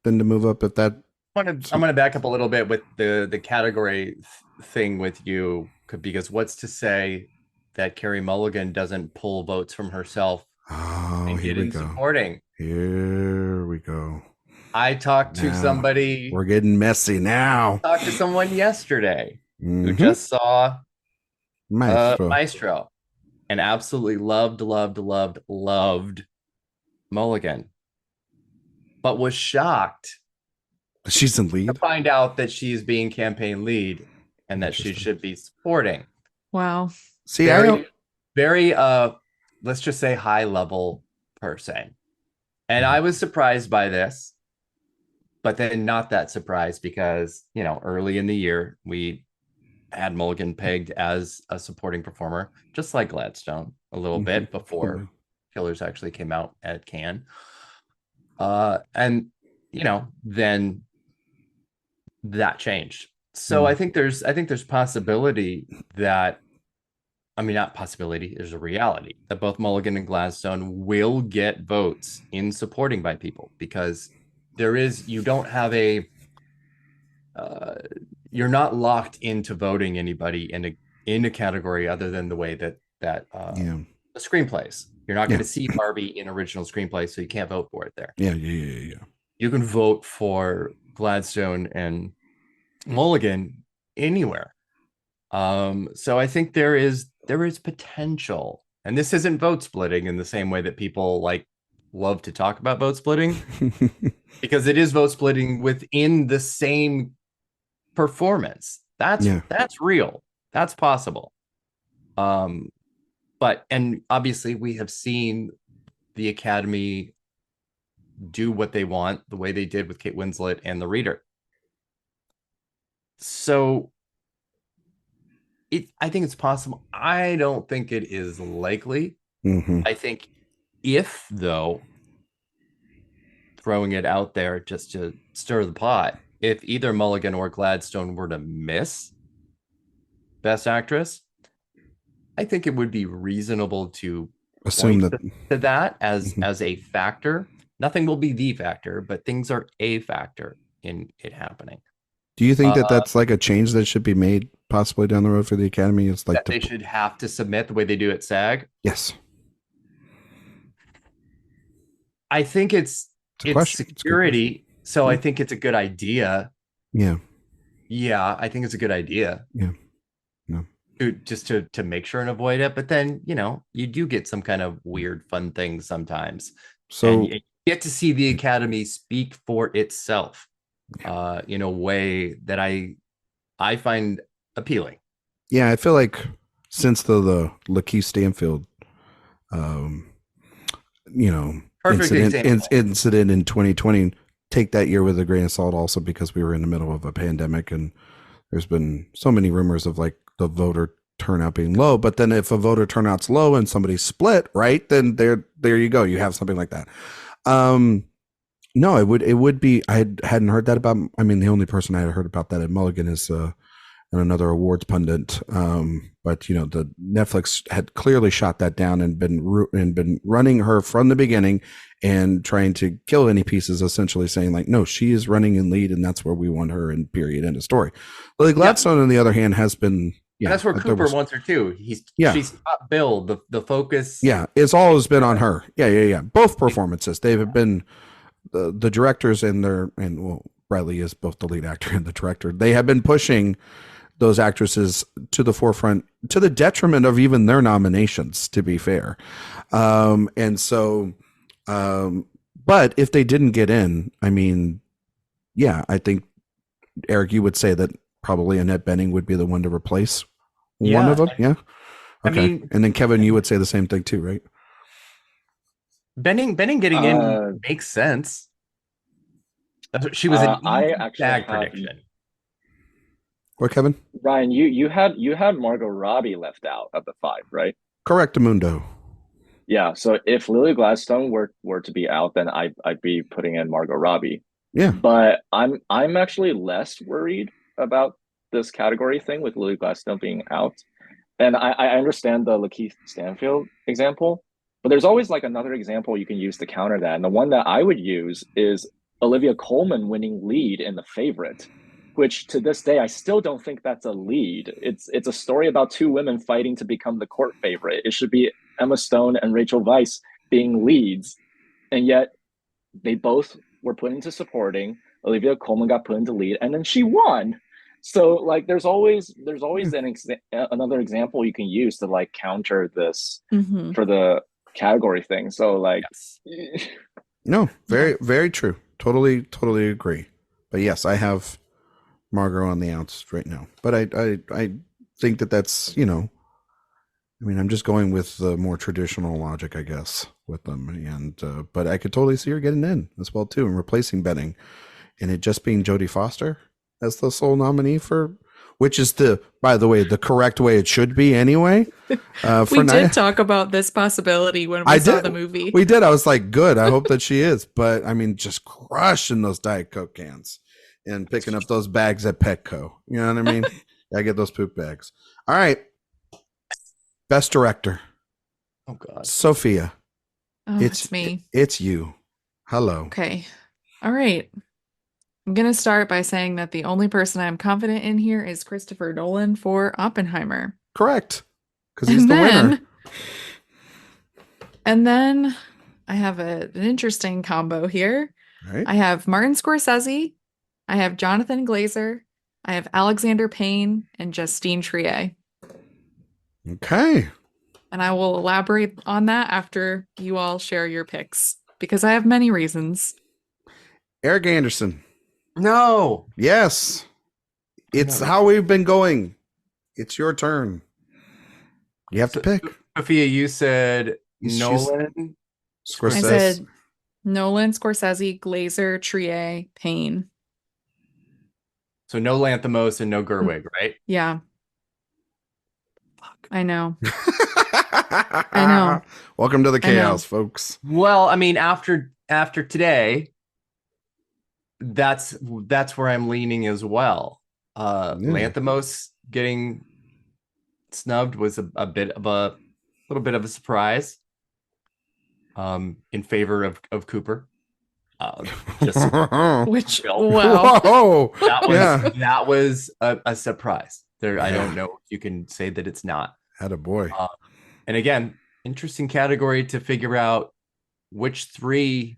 then to move up if that? I'm going to back up a little bit with the category thing with you, because what's to say that Carey Mulligan doesn't pull votes from herself and get in supporting? Here we go. I talked to somebody. We're getting messy now. Talked to someone yesterday who just saw Maestro. And absolutely loved Mulligan. but was shocked She's in to lead. find out that she's being campaign lead and that she should be supporting. Wow. See, I don't. Very, let's just say high level person. And I was surprised by this, but then not that surprised because, you know, early in the year, we had Mulligan pegged as a supporting performer, just like Gladstone a little bit before Killers actually came out at Cannes. And, you know, then that changed. So I think there's possibility that, I mean, not possibility, there's a reality that both Mulligan and Gladstone will get votes in supporting by people, because you don't have you're not locked into voting anybody in a category other than the way that the screenplays. You're not going to see Barbie in original screenplay, so you can't vote for it there. Yeah. You can vote for Gladstone and Mulligan anywhere. So I think there is potential, and this isn't vote splitting in the same way that people like love to talk about vote splitting, because it is vote splitting within the same performance. That's real. That's possible. But obviously we have seen the Academy do what they want, the way they did with Kate Winslet and The Reader. So I think it's possible. I don't think it is likely. I think if, though, throwing it out there just to stir the pot, if either Mulligan or Gladstone were to miss Best Actress, I think it would be reasonable to assume that as a factor. Nothing will be the factor, but things are a factor in it happening. Do you think that that's like a change that should be made possibly down the road for the Academy? It's like that they should have to submit the way they do at SAG? Yes. I think it's security. So I think it's a good idea. Yeah. Yeah, I think it's a good idea. Yeah. No. Just to make sure and avoid it. But then, you know, you do get some kind of weird, fun things sometimes. So and you get to see the Academy speak for itself in a way that I find appealing. Yeah, I feel like since the Lakeith Stanfield incident in 2020, take that year with a grain of salt, also because we were in the middle of a pandemic and there's been so many rumors of like the voter turnout being low. But then if a voter turnout's low and somebody's split, right, then there you go, you have something like that. No, it would be. I hadn't heard that about. I mean, the only person I had heard about that at Mulligan is another awards pundit. But you know, the Netflix had clearly shot that down and been running her from the beginning and trying to kill any pieces, essentially saying like, no, she is running in lead, and that's where we want her. In period. End of story. Lily Gladstone, on the other hand, has been. Yeah, that's where Cooper wants her too. She's top billed. The focus. Yeah, it's always been on her. Yeah. Both performances. They have been. The directors and Bradley is both the lead actor and the director. They have been pushing those actresses to the forefront to the detriment of even their nominations, to be fair. But if they didn't get in, I mean, yeah, I think, Erik, you would say that probably Annette Bening would be the one to replace one of them. Yeah. Okay. I mean, and then Kevin, you would say the same thing too, right? Benning getting in makes sense. That's what she was an SAG prediction. What, Kevin? Ryan, you had Margot Robbie left out of the 5, right? Correct, Amundo. Yeah. So if Lily Gladstone were to be out, then I'd be putting in Margot Robbie. Yeah. But I'm actually less worried about this category thing with Lily Gladstone being out. And I understand the Lakeith Stanfield example. But there's always like another example you can use to counter that. And the one that I would use is Olivia Colman winning lead in The Favorite, which to this day, I still don't think that's a lead. It's a story about 2 women fighting to become the court favorite. It should be Emma Stone and Rachel Weisz being leads. And yet they both were put into supporting. Olivia Colman got put into lead and then she won. So like there's always another example you can use to like counter this for the category thing. So like no, very, very true. Totally agree. But yes, I have Margot on the outs right now. But I think that's, I mean, I'm just going with the more traditional logic, I guess, with them. And but I could totally see her getting in as well too, and replacing Benning, and it just being Jodie Foster as the sole nominee for, which is by the way, the correct way it should be anyway. We did talk about this possibility when we saw the movie. We did. I was like, good. I hope that she is. But I mean, just crushing those Diet Coke cans and picking up those bags at Petco. You know what I mean? I get those poop bags. All right. Best director. Oh God. Sophia. Oh, it's me. It's you. Hello. Okay. All right. I'm going to start by saying that the only person I'm confident in here is Christopher Nolan for Oppenheimer. Correct. Because he's the winner. And then I have an interesting combo here. Right. I have Martin Scorsese. I have Jonathan Glazer. I have Alexander Payne and Justine Triet. Okay. And I will elaborate on that after you all share your picks, because I have many reasons. Erik Anderson. No. Yes. It's how we've been going. It's your turn. You have to pick. Sophia, you said Nolan. Scorsese. I said Nolan, Scorsese, Glazer, Triet, Payne. So no Lanthimos and no Gerwig, right? Yeah. Fuck. I know. I know. Welcome to the chaos, folks. Well, I mean, after today, that's where I'm leaning as well. Lanthimos getting snubbed was a little bit of a surprise. In favor of Cooper. Which wow. That was a surprise. There, I don't know if you can say that it's not. Attaboy. And again, interesting category to figure out which three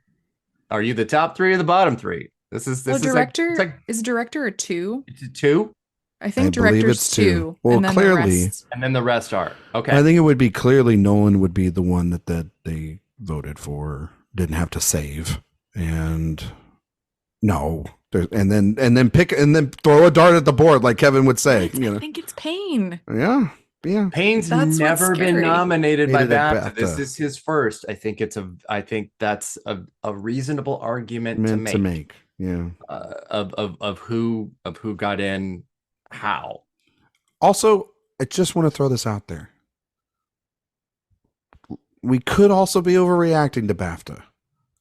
are you, the top three or the bottom three. This is director is director a 2? It's a 2. I think director's 2. Well, and then clearly, the rest are okay. I think it would be clearly Nolan would be the one that they voted for, didn't have to save, and and then pick and then throw a dart at the board like Kevin would say. I think it's Payne. Yeah. Payne's never been nominated by BAFTA. This is his first. I think that's a reasonable argument to make. Yeah. Of who got in how. Also, I just want to throw this out there. We could also be overreacting to BAFTA.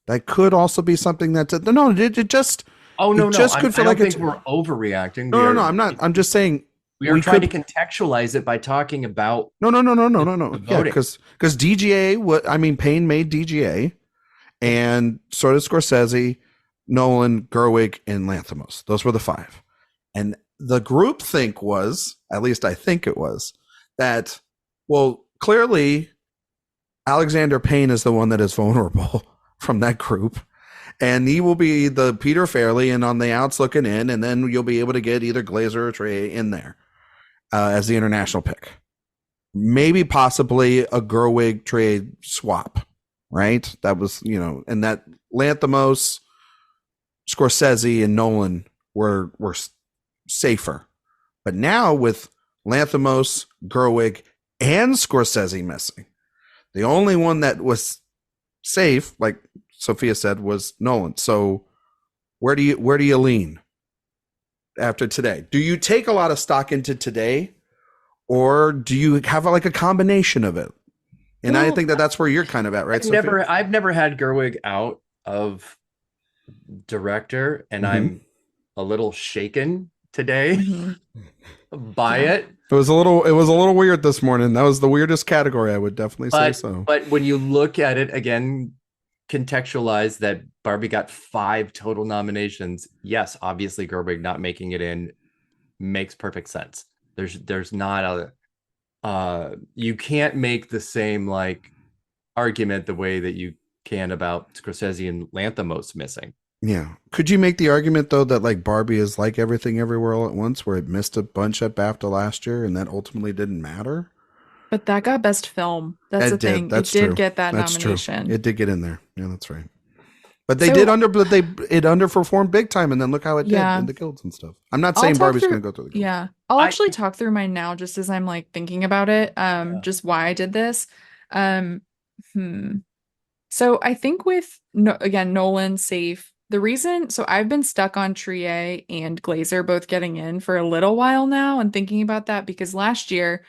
That could also be something that's could feel like I don't think we're overreacting. No, I'm not. I'm just saying. We are trying to contextualize it by talking about no. Yeah, because DGA, Payne made DGA, and so did Scorsese, Nolan, Gerwig, and Lanthimos. Those were the 5. And the group think was, at least I think it was, that, well, clearly Alexander Payne is the one that is vulnerable from that group. And he will be the Peter Farrelly and on the outs looking in, and then you'll be able to get either Glazer or Triet in there as the international pick. Maybe possibly a Gerwig Triet swap, right? That was, and that Lanthimos, Scorsese, and Nolan were safer. But now with Lanthimos, Gerwig, and Scorsese missing, the only one that was safe, like Sophia said, was Nolan. So where do you lean after today? Do you take a lot of stock into today, or do you have like a combination of it? And I think that's where you're kind of at, right? I've never had Gerwig out of director, and I'm a little shaken today by it. It was a little weird this morning. That was the weirdest category, I would definitely say so. But when you look at it again, contextualize that Barbie got 5 total nominations. Yes, obviously Gerwig not making it in makes perfect sense. There's not you can't make the same argument the way that you can about Scorsese and Lanthimos missing. Yeah. Could you make the argument though that Barbie is like Everything Everywhere All at Once, where it missed a bunch at BAFTA last year and that ultimately didn't matter? But that got best film. That's the thing. It did get that nomination. True. It did get in there. Yeah, that's right. But they did it underperformed big time, and then look how it did in the guilds and stuff. I'm not saying Barbie's going to go through the guilds. Yeah, I'll actually talk through mine now, just as I'm like thinking about it. Just why I did this. So I think with Nolan safe. The reason, so I've been stuck on Trier and Glazer both getting in for a little while now, and thinking about that because last year,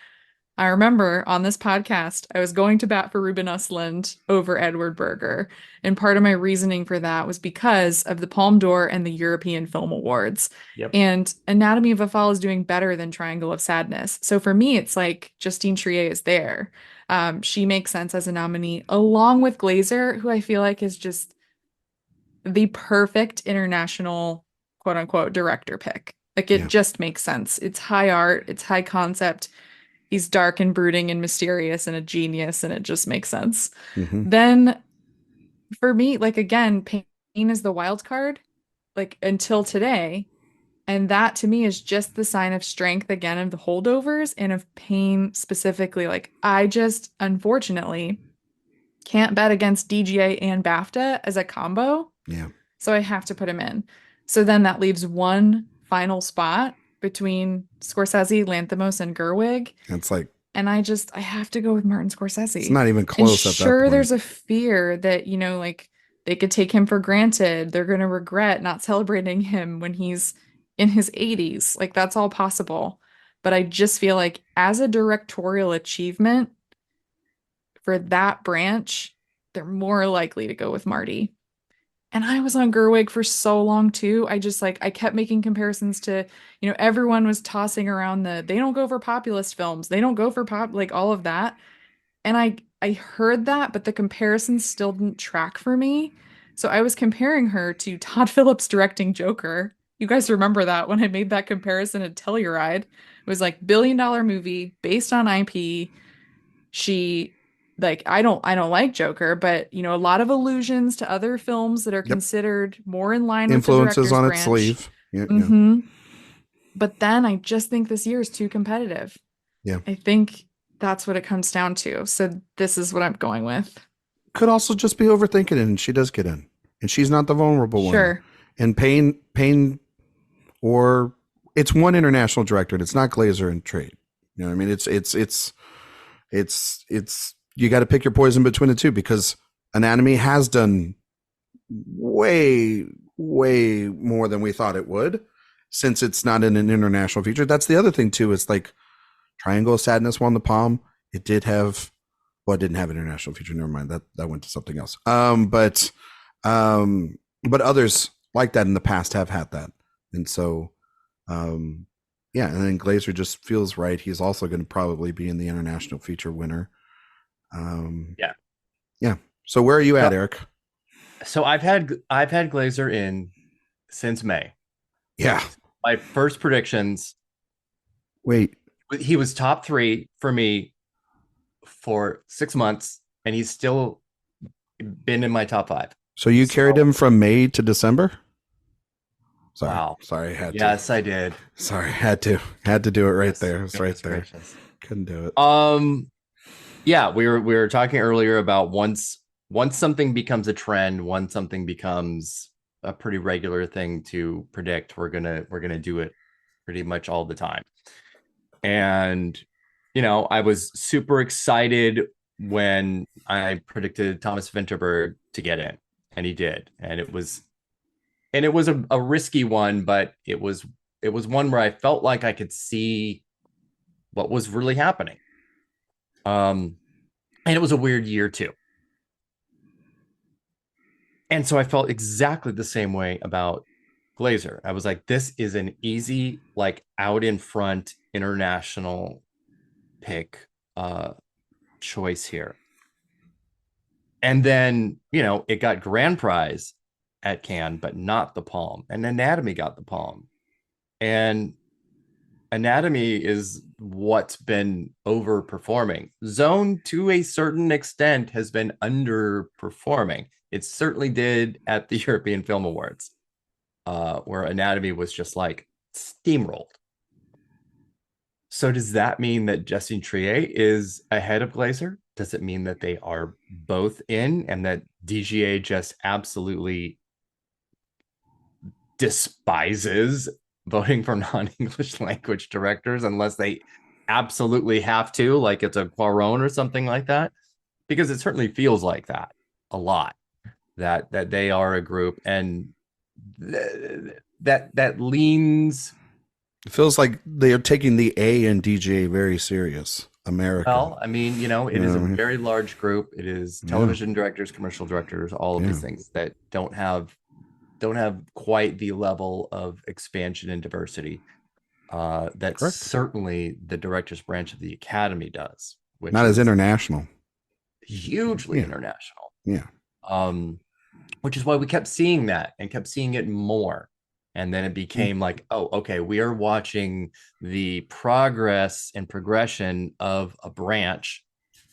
I remember on this podcast, I was going to bat for Ruben Östlund over Edward Berger. And part of my reasoning for that was because of the Palme d'Or and the European Film Awards. Yep. And Anatomy of a Fall is doing better than Triangle of Sadness. So for me, it's like Justine Triet is there. She makes sense as a nominee, along with Glazer, who I feel like is just the perfect international quote unquote director pick. Like it just makes sense. It's high art, it's high concept. He's dark and brooding and mysterious and a genius, and it just makes sense. Then for me, like again, pain is the wild card, like until today. And that to me is just the sign of strength again of the Holdovers and of pain specifically. Like I just unfortunately can't bet against DGA and BAFTA as a combo. Yeah. So I have to put him in. So then that leaves one final spot between Scorsese, Lanthimos, and Gerwig. It's like, and I have to go with Martin Scorsese. It's not even close and at that point. Sure, there's a fear that, like they could take him for granted. They're going to regret not celebrating him when he's in his 80s. Like that's all possible. But I just feel like as a directorial achievement for that branch, they're more likely to go with Marty. And I was on Gerwig for so long too. I kept making comparisons to, everyone was tossing around they don't go for populist films. They don't go for like all of that. And I heard that, but the comparisons still didn't track for me. So I was comparing her to Todd Phillips directing Joker. You guys remember that when I made that comparison at Telluride? It was like $1 billion movie based on IP. I don't like Joker, but a lot of allusions to other films that are considered more in line influences with the on director's its branch. sleeve. But then I just think this year is too competitive. Yeah. I think that's what it comes down to. So this is what I'm going with. Could also just be overthinking it, and she does get in. And she's not the vulnerable one. Sure. And pain, or it's one international director, and it's not Glazer and Trade. You know what I mean? It's you got to pick your poison between the two, because Anatomy has done way, way more than we thought it would, since it's not in an international feature. That's the other thing too. It's like Triangle of Sadness won the Palm. It didn't have an international feature. Never mind. That went to something else. But others like that in the past have had that. And so, and then Glazer just feels right. He's also going to probably be in the international feature winner. Yeah. So where are you at, Erik? So I've had Glazer in since May. Yeah. My first predictions. Wait. He was top 3 for me for 6 months, and he's still been in my top 5. So you carried him from May to December? Sorry. Wow. Sorry, I had to. Yes, I did. Sorry, had to do it right there. It's right there. Gracious. Couldn't do it. Yeah, we were talking earlier about once something becomes a trend, once something becomes a pretty regular thing to predict, we're gonna do it pretty much all the time. And I was super excited when I predicted Thomas Vinterberg to get in, and he did. And it was a risky one, but it was one where I felt like I could see what was really happening. And it was a weird year too. And so I felt exactly the same way about Glazer. I was like, this is an easy, like out in front international pick choice here. And then, it got grand prize at Cannes, but not the Palm. And Anatomy got the Palm. And Anatomy is what's been overperforming. Zone, to a certain extent, has been underperforming. It certainly did at the European Film Awards, where Anatomy was just like steamrolled. So does that mean that Justine Triet is ahead of Glazer? does it mean that they are both in and that DGA just absolutely despises voting for non-English language directors unless they absolutely have to, like it's a Quaron or something like that? Because it certainly feels like that a lot, that they are a group, and that leans. It feels like they are taking the A in DGA very serious. America. Well, I mean, it is a very large group. It is television directors, commercial directors, all of these things that don't have quite the level of expansion and diversity that certainly the directors branch of the Academy does. Which not as international. Hugely international. Yeah. Which is why we kept seeing that and kept seeing it more. And then it became like, oh, okay, we are watching the progress and progression of a branch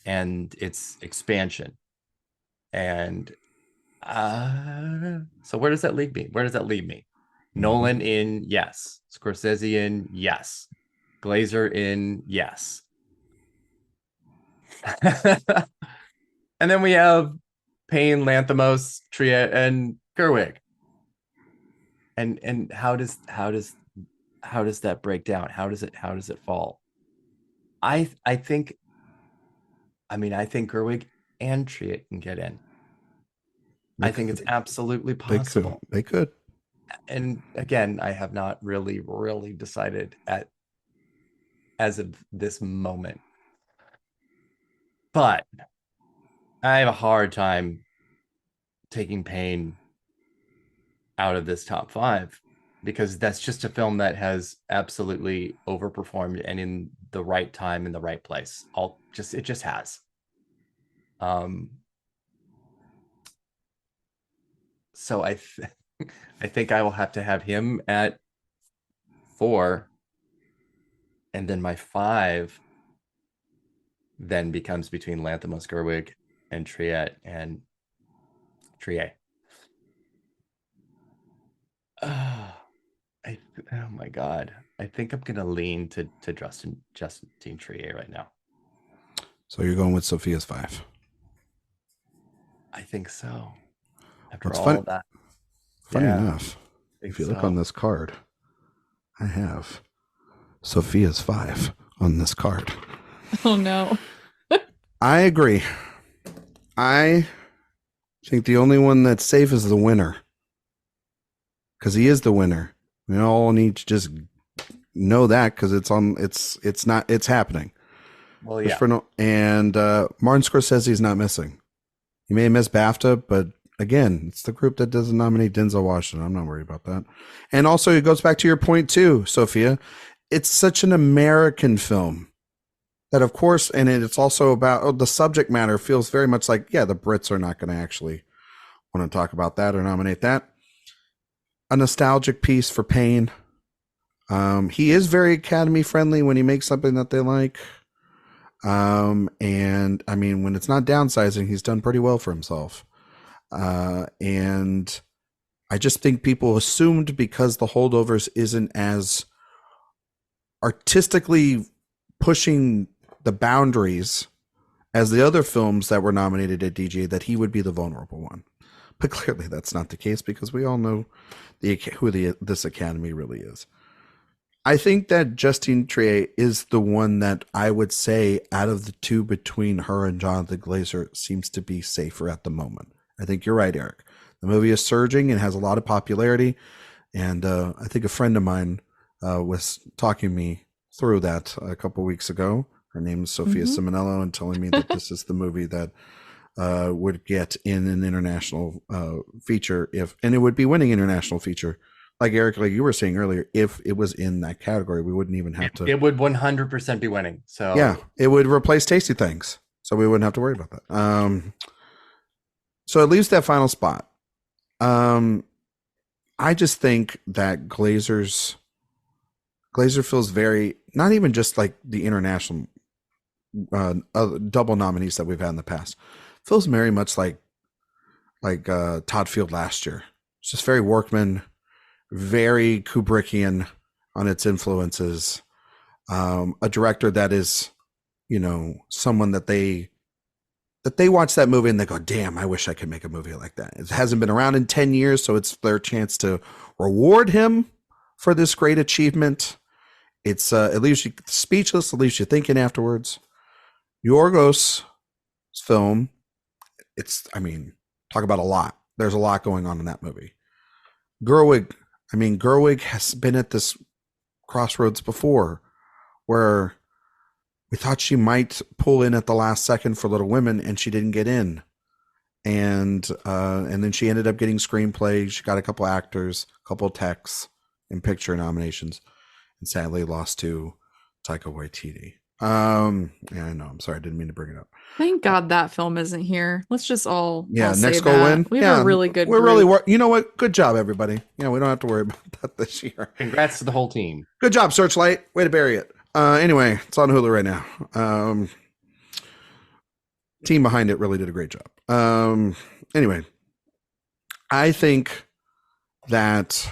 and its expansion. And so where does that leave me? Nolan in, yes. Scorsese in, yes. Glazer in, yes. And then we have Payne, Lanthimos, Triet, and Gerwig. And how does that break down? How does it fall? I think Gerwig and Triet can get in. I think it's absolutely possible. They could. And again, I have not really decided as of this moment. But I have a hard time taking Payne out of this top 5 because that's just a film that has absolutely overperformed and in the right time in the right place. It just has. So I think I will have to have him at 4, and then my 5 then becomes between Lanthimos, Gerwig, and Triet and Triet. Oh my God. I think I'm gonna lean to Justin Triet right now. So you're going with Sophia's 5. I think so. After What's all fun, of that. Funny enough, if you look on this card, I have Sophia's 5 on this card. Oh no. I agree. I think the only one that's safe is the winner. Because he is the winner. We all need to just know that because it's happening. Well, yeah. And Martin Scorsese is not missing. He may have missed BAFTA, but again, it's the group that doesn't nominate Denzel Washington. I'm not worried about that. And also, it goes back to your point too, Sophia. It's such an American film that, of course, and it's also about the subject matter feels very much like, the Brits are not going to actually want to talk about that or nominate that. A nostalgic piece for Payne. He is very Academy friendly when he makes something that they like. And I mean, when it's not downsizing, he's done pretty well for himself. And I just think people assumed because the Holdovers isn't as artistically pushing the boundaries as the other films that were nominated at DGA that he would be the vulnerable one. But clearly that's not the case because we all know this Academy really is. I think that Justine Triet is the one that I would say out of the two between her and Jonathan Glazer seems to be safer at the moment. I think you're right, Erik. The movie is surging and has a lot of popularity. And I think a friend of mine was talking me through that a couple of weeks ago. Her name is Sophia Ciminello, and telling me that this is the movie that would get in an international feature and it would be winning international feature. Like Erik, like you were saying earlier, if it was in that category, we wouldn't even have to. It would 100% be winning. So yeah, it would replace Tasty Things, so we wouldn't have to worry about that. So it leaves that final spot. I just think that Glazer feels very, not even just like the international double nominees that we've had in the past, feels very much like Todd Field last year. It's just very workman, very Kubrickian on its influences. A director that is, someone that they that they watch that movie and they go, damn, I wish I could make a movie like that. It hasn't been around in 10 years, so it's their chance to reward him for this great achievement. It leaves you speechless, it leaves you thinking afterwards. Yorgos' film, talk about a lot. There's a lot going on in that movie. Gerwig has been at this crossroads before where we thought she might pull in at the last second for Little Women and she didn't get in. And then she ended up getting screenplay. She got a couple actors, a couple techs and picture nominations, and sadly lost to Taika Waititi. Yeah, I know. I'm sorry. I didn't mean to bring it up. Thank God that film isn't here. Let's just all next say go that. win. We have a really good. We're group. really. You know what? Good job, everybody. We don't have to worry about that this year. Congrats to the whole team. Good job, Searchlight. Way to bury it. Anyway, it's on Hulu right now. Team behind it really did a great job. Anyway, I think that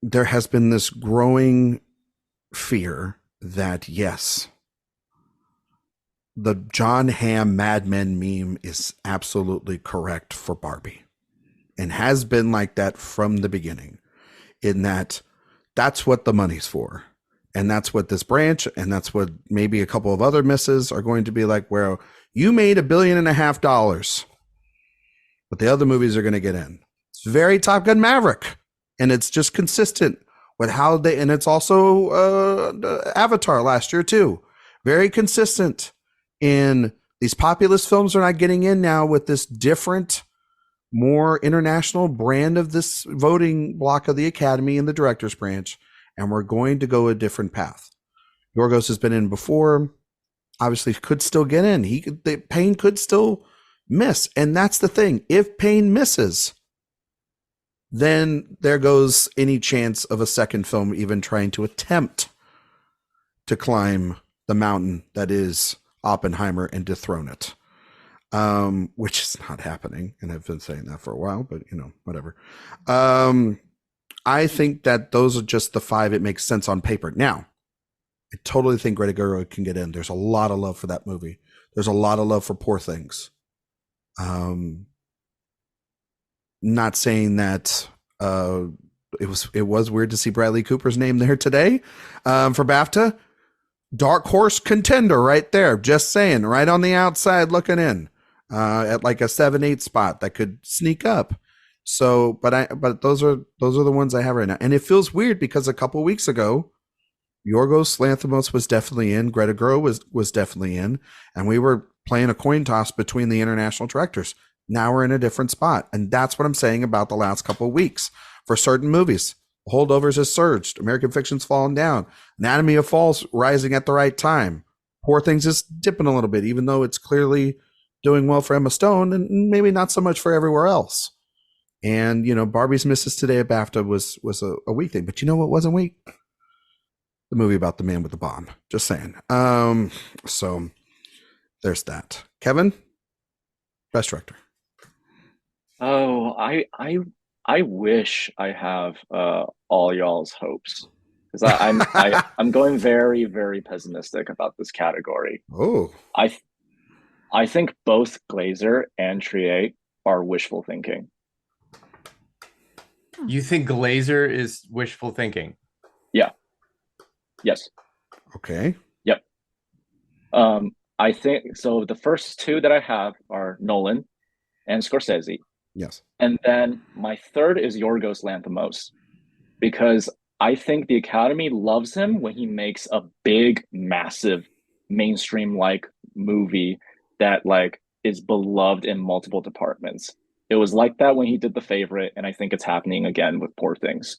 there has been this growing fear that, yes, the John Hamm Mad Men meme is absolutely correct for Barbie and has been like that from the beginning, in that that's what the money's for. And that's what this branch, and that's what maybe a couple of other misses are going to be like, where you made $1.5 billion, but the other movies are going to get in. It's very Top Gun Maverick. And it's just consistent with how they, and it's also Avatar last year too. Very consistent in these populist films are not getting in now with this different, more international brand of this voting block of the Academy and the director's branch. And we're going to go a different path. Yorgos has been in before. Obviously could still get in. Payne could still miss. And that's the thing. If Payne misses, then there goes any chance of a second film even trying to attempt to climb the mountain that is Oppenheimer and dethrone it, which is not happening. And I've been saying that for a while, but whatever. I think that those are just the 5. It makes sense on paper. Now, I totally think Greta Gerwig can get in. There's a lot of love for that movie. There's a lot of love for Poor Things. Not saying that it was weird to see Bradley Cooper's name there today for BAFTA. Dark horse contender right there. Just saying, right on the outside looking in at like a 7-8 spot that could sneak up. So, but those are the ones I have right now, and it feels weird because a couple weeks ago, Yorgos Lanthimos was definitely in, Greta Gerwig was definitely in, and we were playing a coin toss between the international directors. Now we're in a different spot, and that's what I'm saying about the last couple of weeks for certain movies. Holdovers has surged, American Fiction's fallen down, Anatomy of Fall's rising at the right time. Poor Things is dipping a little bit, even though it's clearly doing well for Emma Stone and maybe not so much for everywhere else. And, Barbie's misses today at BAFTA was a weak thing. But you know what wasn't weak? The movie about the man with the bomb. Just saying. So there's that. Kevin, best director. Oh, I wish I have all y'all's hopes, because I'm going very, very pessimistic about this category. Oh, I think both Glazer and Trier are wishful thinking. You think Glazer is wishful thinking? Yeah. Yes. Okay. Yep. I think so. The first 2 that I have are Nolan and Scorsese. Yes. And then my third is Yorgos Lanthimos, because I think the Academy loves him when he makes a big, massive, mainstream-like movie that is beloved in multiple departments. It was like that when he did The Favorite, and I think it's happening again with Poor Things.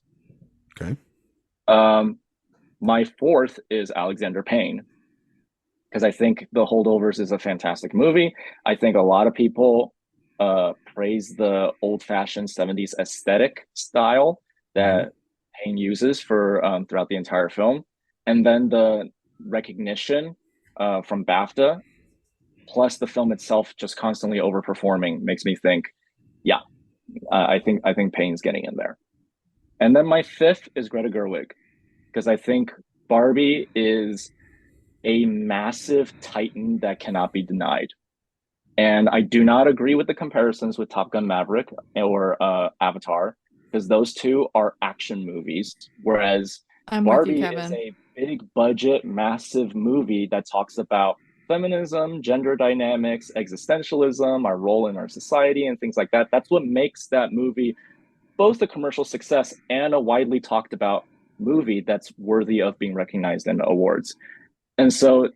Okay. My fourth is Alexander Payne, because I think The Holdovers is a fantastic movie. I think a lot of people praise the old-fashioned 70s aesthetic style that Payne uses for throughout the entire film. And then the recognition from BAFTA, plus the film itself just constantly overperforming, makes me think, yeah, I think Payne's getting in there. And then my fifth is Greta Gerwig, because I think Barbie is a massive titan that cannot be denied. And I do not agree with the comparisons with Top Gun Maverick or Avatar, because those two are action movies, whereas I'm with you, Barbie is Kevin. a big budget, massive movie that talks about feminism, gender dynamics, existentialism, our role in our society, and things like that. That's what makes that movie both a commercial success and a widely talked about movie that's worthy of being recognized in awards. And so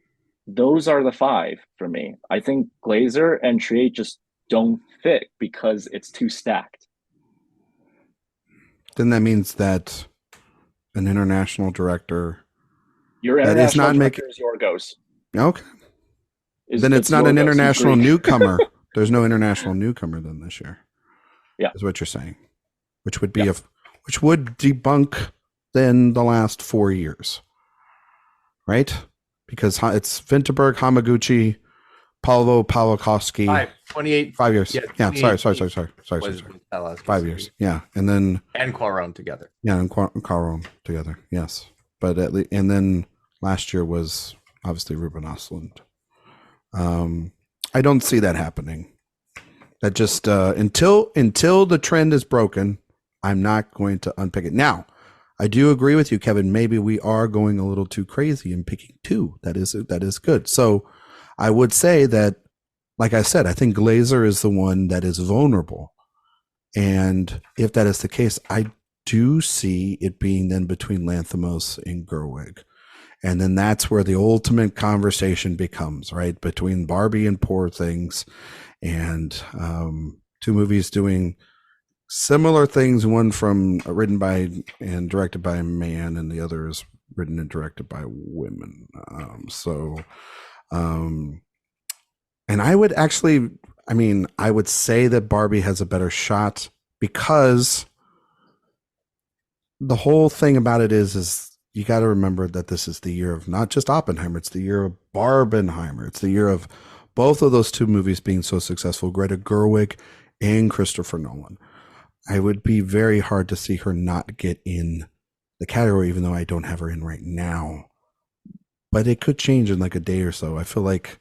those are the five for me. I think Glazer and Trier just don't fit because it's too stacked. Then that means that an international director Your international director is Yorgos. Okay. Then it's not an international newcomer. There's no international newcomer then this year. Yeah. Is what you're saying. Which would be which would debunk then the last 4 years. Right? Because it's Vinterberg, Hamaguchi, Paolo Pawlikowski. 5 years. Yeah, sorry. 5 years. Yeah. And then Cuarón together. Yeah, and Cuarón together. Yes. But and then last year was obviously Ruben Östlund. I don't see that happening. That just until the trend is broken, I'm not going to unpick it. Now, I do agree with you, Kevin. Maybe we are going a little too crazy in picking two. That is good. So I would say that, like I said, I think Glazer is the one that is vulnerable. And if that is the case, I do see it being then between Lanthimos and Gerwig. And then that's where the ultimate conversation becomes, right? Between Barbie and Poor Things, and two movies doing similar things, one from written by and directed by a man, and the other is written and directed by women. And I would actually, I would say that Barbie has a better shot, because the whole thing about it is you got to remember that this is the year of not just Oppenheimer, it's the year of Barbenheimer. It's the year of both of those two movies being so successful, Greta Gerwig and Christopher Nolan. I would be very hard to see her not get in the category, even though I don't have her in right now. But it could change in like a day or so. I feel like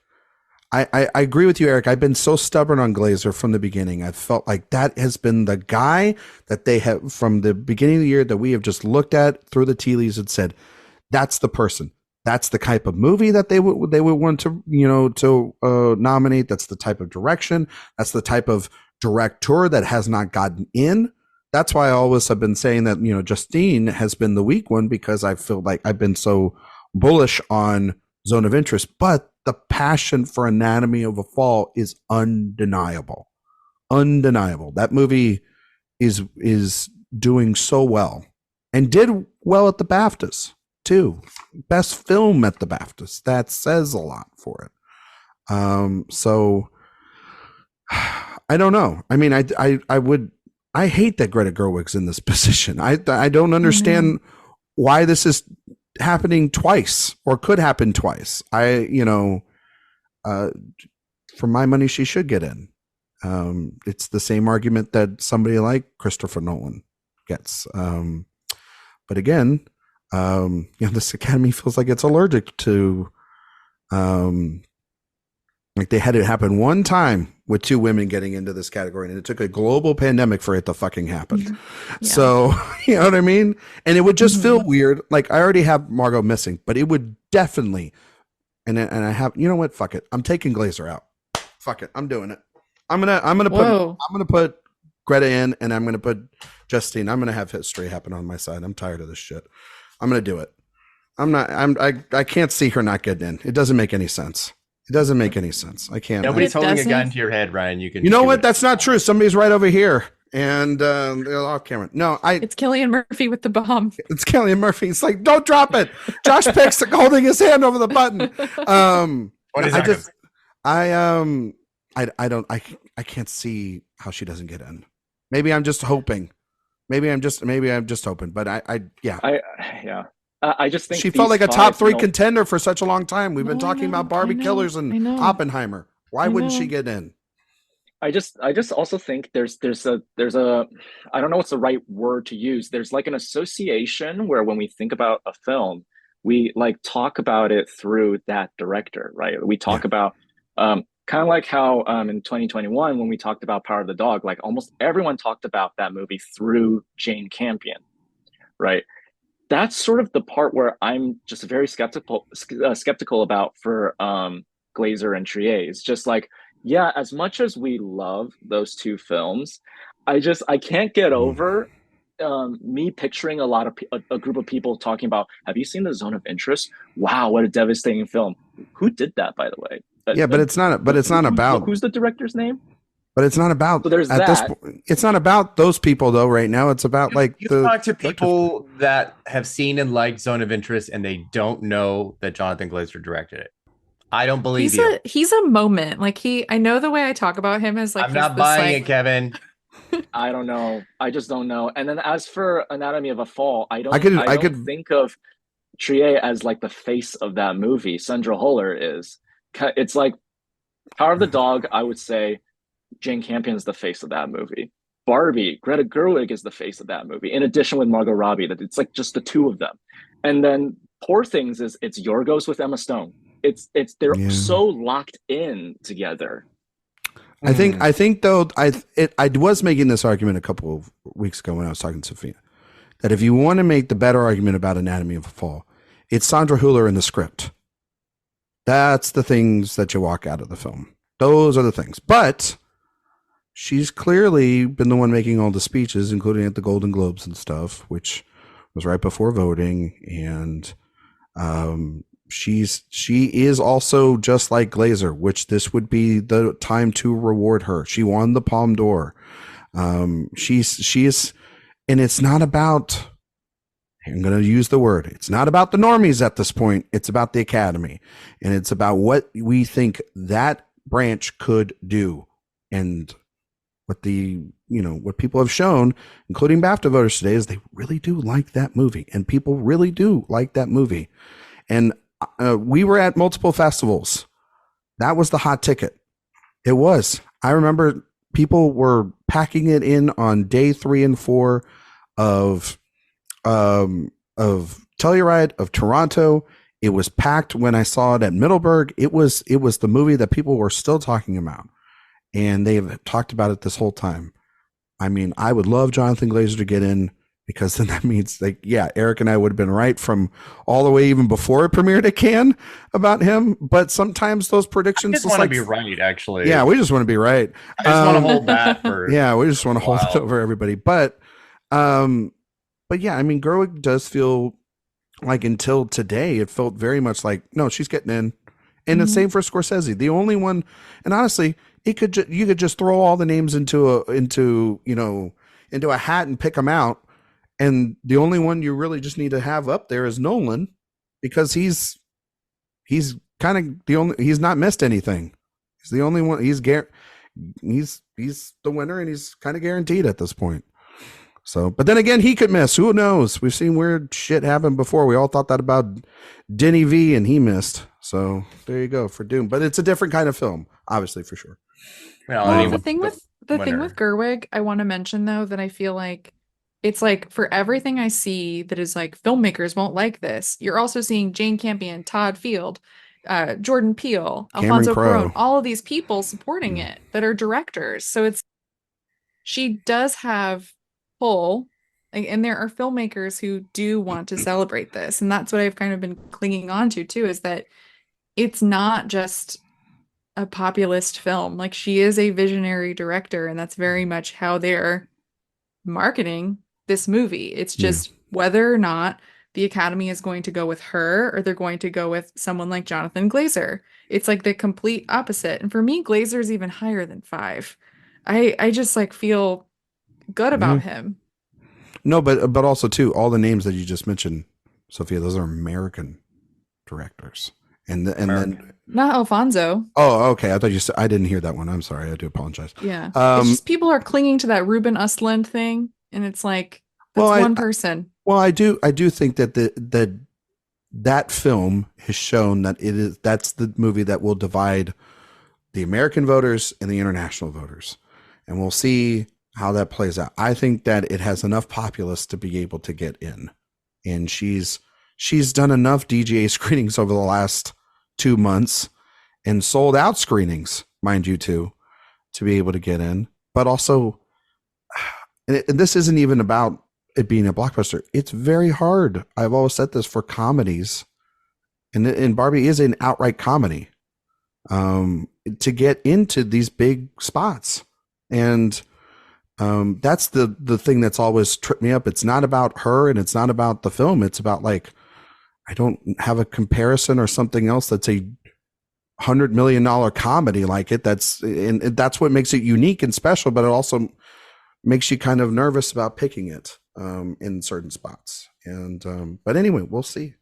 I agree with you, Erik. I've been so stubborn on Glazer from the beginning. I felt like that has been the guy that they have from the beginning of the year that we have just looked at through the tea leaves and said, that's the person. That's the type of movie that they would want to nominate. That's the type of direction. That's the type of director that has not gotten in. That's why I always have been saying that, Justine has been the weak one, because I feel like I've been so bullish on Zone of Interest, but the passion for Anatomy of a Fall is undeniable. Undeniable. That movie is doing so well, and did well at the BAFTAs too. Best film at the BAFTAs. That says a lot for it. So I don't know. I hate that Greta Gerwig's in this position. I don't understand why this is happening twice, or could happen twice. For my money, she should get in. It's the same argument that somebody like Christopher Nolan gets. But again, this Academy feels like it's allergic to, like they had it happen one time with two women getting into this category, and it took a global pandemic for it to fucking happen. Yeah. So, you know what I mean? And it would just feel weird. Like, I already have Margot missing, but it would definitely, and I have, you know what? Fuck it. I'm taking Glazer out. Fuck it. I'm doing it. I'm gonna put Greta in, and I'm gonna put Justine. I'm gonna have history happen on my side. I'm tired of this shit. I'm gonna do it. I can't see her not getting in. It doesn't make any sense. It doesn't make any sense. I can't. Nobody's holding a gun to your head, Ryan. You can. You know what? That's not true. Somebody's right over here, and they're off camera. No, It's Cillian Murphy with the bomb. It's Cillian Murphy. It's like, don't drop it. Josh Peck's holding his hand over the button. I can't see how she doesn't get in. Maybe I'm just hoping. Maybe I'm just hoping. But I just think she felt like a top 3 contender for such a long time. We've been talking about Barbie killers and Oppenheimer. Why wouldn't she get in? I just also think there's a I don't know what's the right word to use. There's like an association where when we think about a film, we like talk about it through that director, right? We talk about kind of like how in 2021 when we talked about Power of the Dog, like almost everyone talked about that movie through Jane Campion, right? That's sort of the part where I'm just very skeptical about for Glazer and Trier. It's just like, yeah, as much as we love those two films, I can't get over me picturing a group of people talking about, have you seen The Zone of Interest? Wow, what a devastating film. Who did that, by the way? Yeah, but it's not. But it's not about. Who's the director's name? But it's not about. So there's at that. this point, it's not about those people though. Right now, it's about You talk to people that have seen and liked Zone of Interest, and they don't know that Jonathan Glazer directed it. I don't believe He's a moment. Like I know the way I talk about him is like I'm not buying it, Kevin. I don't know. I just don't know. And then as for Anatomy of a Fall, I don't think of Trier as like the face of that movie. Sandra Huller is. It's like Power of the Dog, I would say Jane Campion is the face of that movie. Barbie, Greta Gerwig is the face of that movie. In addition with Margot Robbie, that it's like just the two of them. And then Poor Things it's Yorgos with Emma Stone. They're so locked in together. I think though I was making this argument a couple of weeks ago when I was talking to Sophia, that if you want to make the better argument about Anatomy of a Fall, it's Sandra Hüller in the script. That's the things that you walk out of the film. Those are the things. But she's clearly been the one making all the speeches, including at the Golden Globes and stuff, which was right before voting. And she is also just like Glazer, which this would be the time to reward her. She won the Palme d'Or. She is, and it's not about, I'm going to use the word, it's not about the normies at this point. It's about the Academy, and it's about what we think that branch could do. And what what people have shown, including BAFTA voters today, is they really do like that movie, and people really do like that movie. And we were at multiple festivals. That was the hot ticket. It was. I remember people were packing it in on day 3 and 4 of Telluride, of Toronto. It was packed when I saw it at Middleburg. It was the movie that people were still talking about, and they've talked about it this whole time. I mean, I would love Jonathan Glazer to get in, because then that means, like, yeah, Erik and I would have been right from all the way even before it premiered at Cannes about him. But sometimes those predictions just want to be right, actually. Yeah, we just want to be right. I just want to hold that for. Yeah, we just want to hold it over everybody. But yeah, I mean, Gerwig does feel like, until today, it felt very much like, no, she's getting in. And the same for Scorsese. The only one, and honestly, you could just throw all the names into a hat and pick them out. And the only one you really just need to have up there is Nolan, because he's kind of the only, he's not missed anything. He's the only one. He's the winner, and he's kind of guaranteed at this point. So, but then again, he could miss. Who knows? We've seen weird shit happen before. We all thought that about Denny V, and he missed. So there you go for Dune. But it's a different kind of film, obviously, for sure. Well, the thing with Gerwig, I want to mention though, that I feel like it's like, for everything I see that is like, filmmakers won't like this, you're also seeing Jane Campion, Todd Field, Jordan Peele, Alfonso Cuarón, all of these people supporting it that are directors. So she does have pull, and there are filmmakers who do want to celebrate this. And that's what I've kind of been clinging on to too, is that it's not just a populist film. Like, she is a visionary director, and that's very much how they're marketing this movie. It's just whether or not the Academy is going to go with her, or they're going to go with someone like Jonathan Glazer. It's like the complete opposite. And for me, Glazer's even higher than 5. I just like feel good about him. No, but also too, all the names that you just mentioned, Sophia, those are American directors. And then not Alfonso. Oh, okay. I thought you said, I didn't hear that one. I'm sorry. I do apologize. Yeah. It's just people are clinging to that Ruben Östlund thing, and it's like, that's one person. I do think that that film has shown that that's the movie that will divide the American voters and the international voters. And we'll see how that plays out. I think that it has enough populace to be able to get in. And she's she's done enough DGA screenings over the last 2 months and sold out screenings, mind you, too, to be able to get in. But also, and this isn't even about it being a blockbuster. It's very hard. I've always said this for comedies, and Barbie is an outright comedy, to get into these big spots. And that's the thing that's always tripped me up. It's not about her and it's not about the film. It's about, like, I don't have a comparison or something else that's a $100 million comedy like it. And that's what makes it unique and special, but it also makes you kind of nervous about picking it in certain spots. And but anyway, we'll see.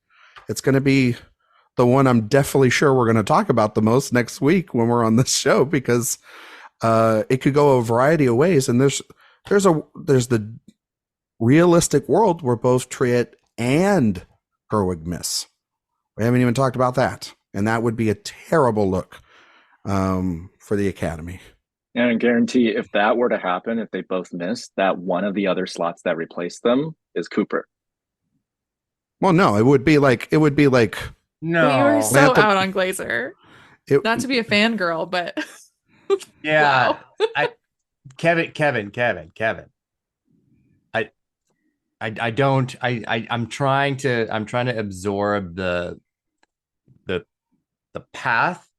It's going to be the one I'm definitely sure we're going to talk about the most next week when we're on this show, because it could go a variety of ways. And there's the realistic world where both Triet and Gerwig miss. We haven't even talked about that, and that would be a terrible look for the Academy. And I guarantee if that were to happen, if they both missed, that one of the other slots that replaced them is Cooper. Well, no, it would be like No, we were so out on Glazer. Not to be a fangirl, but yeah, wow. Kevin. I'm trying to absorb the path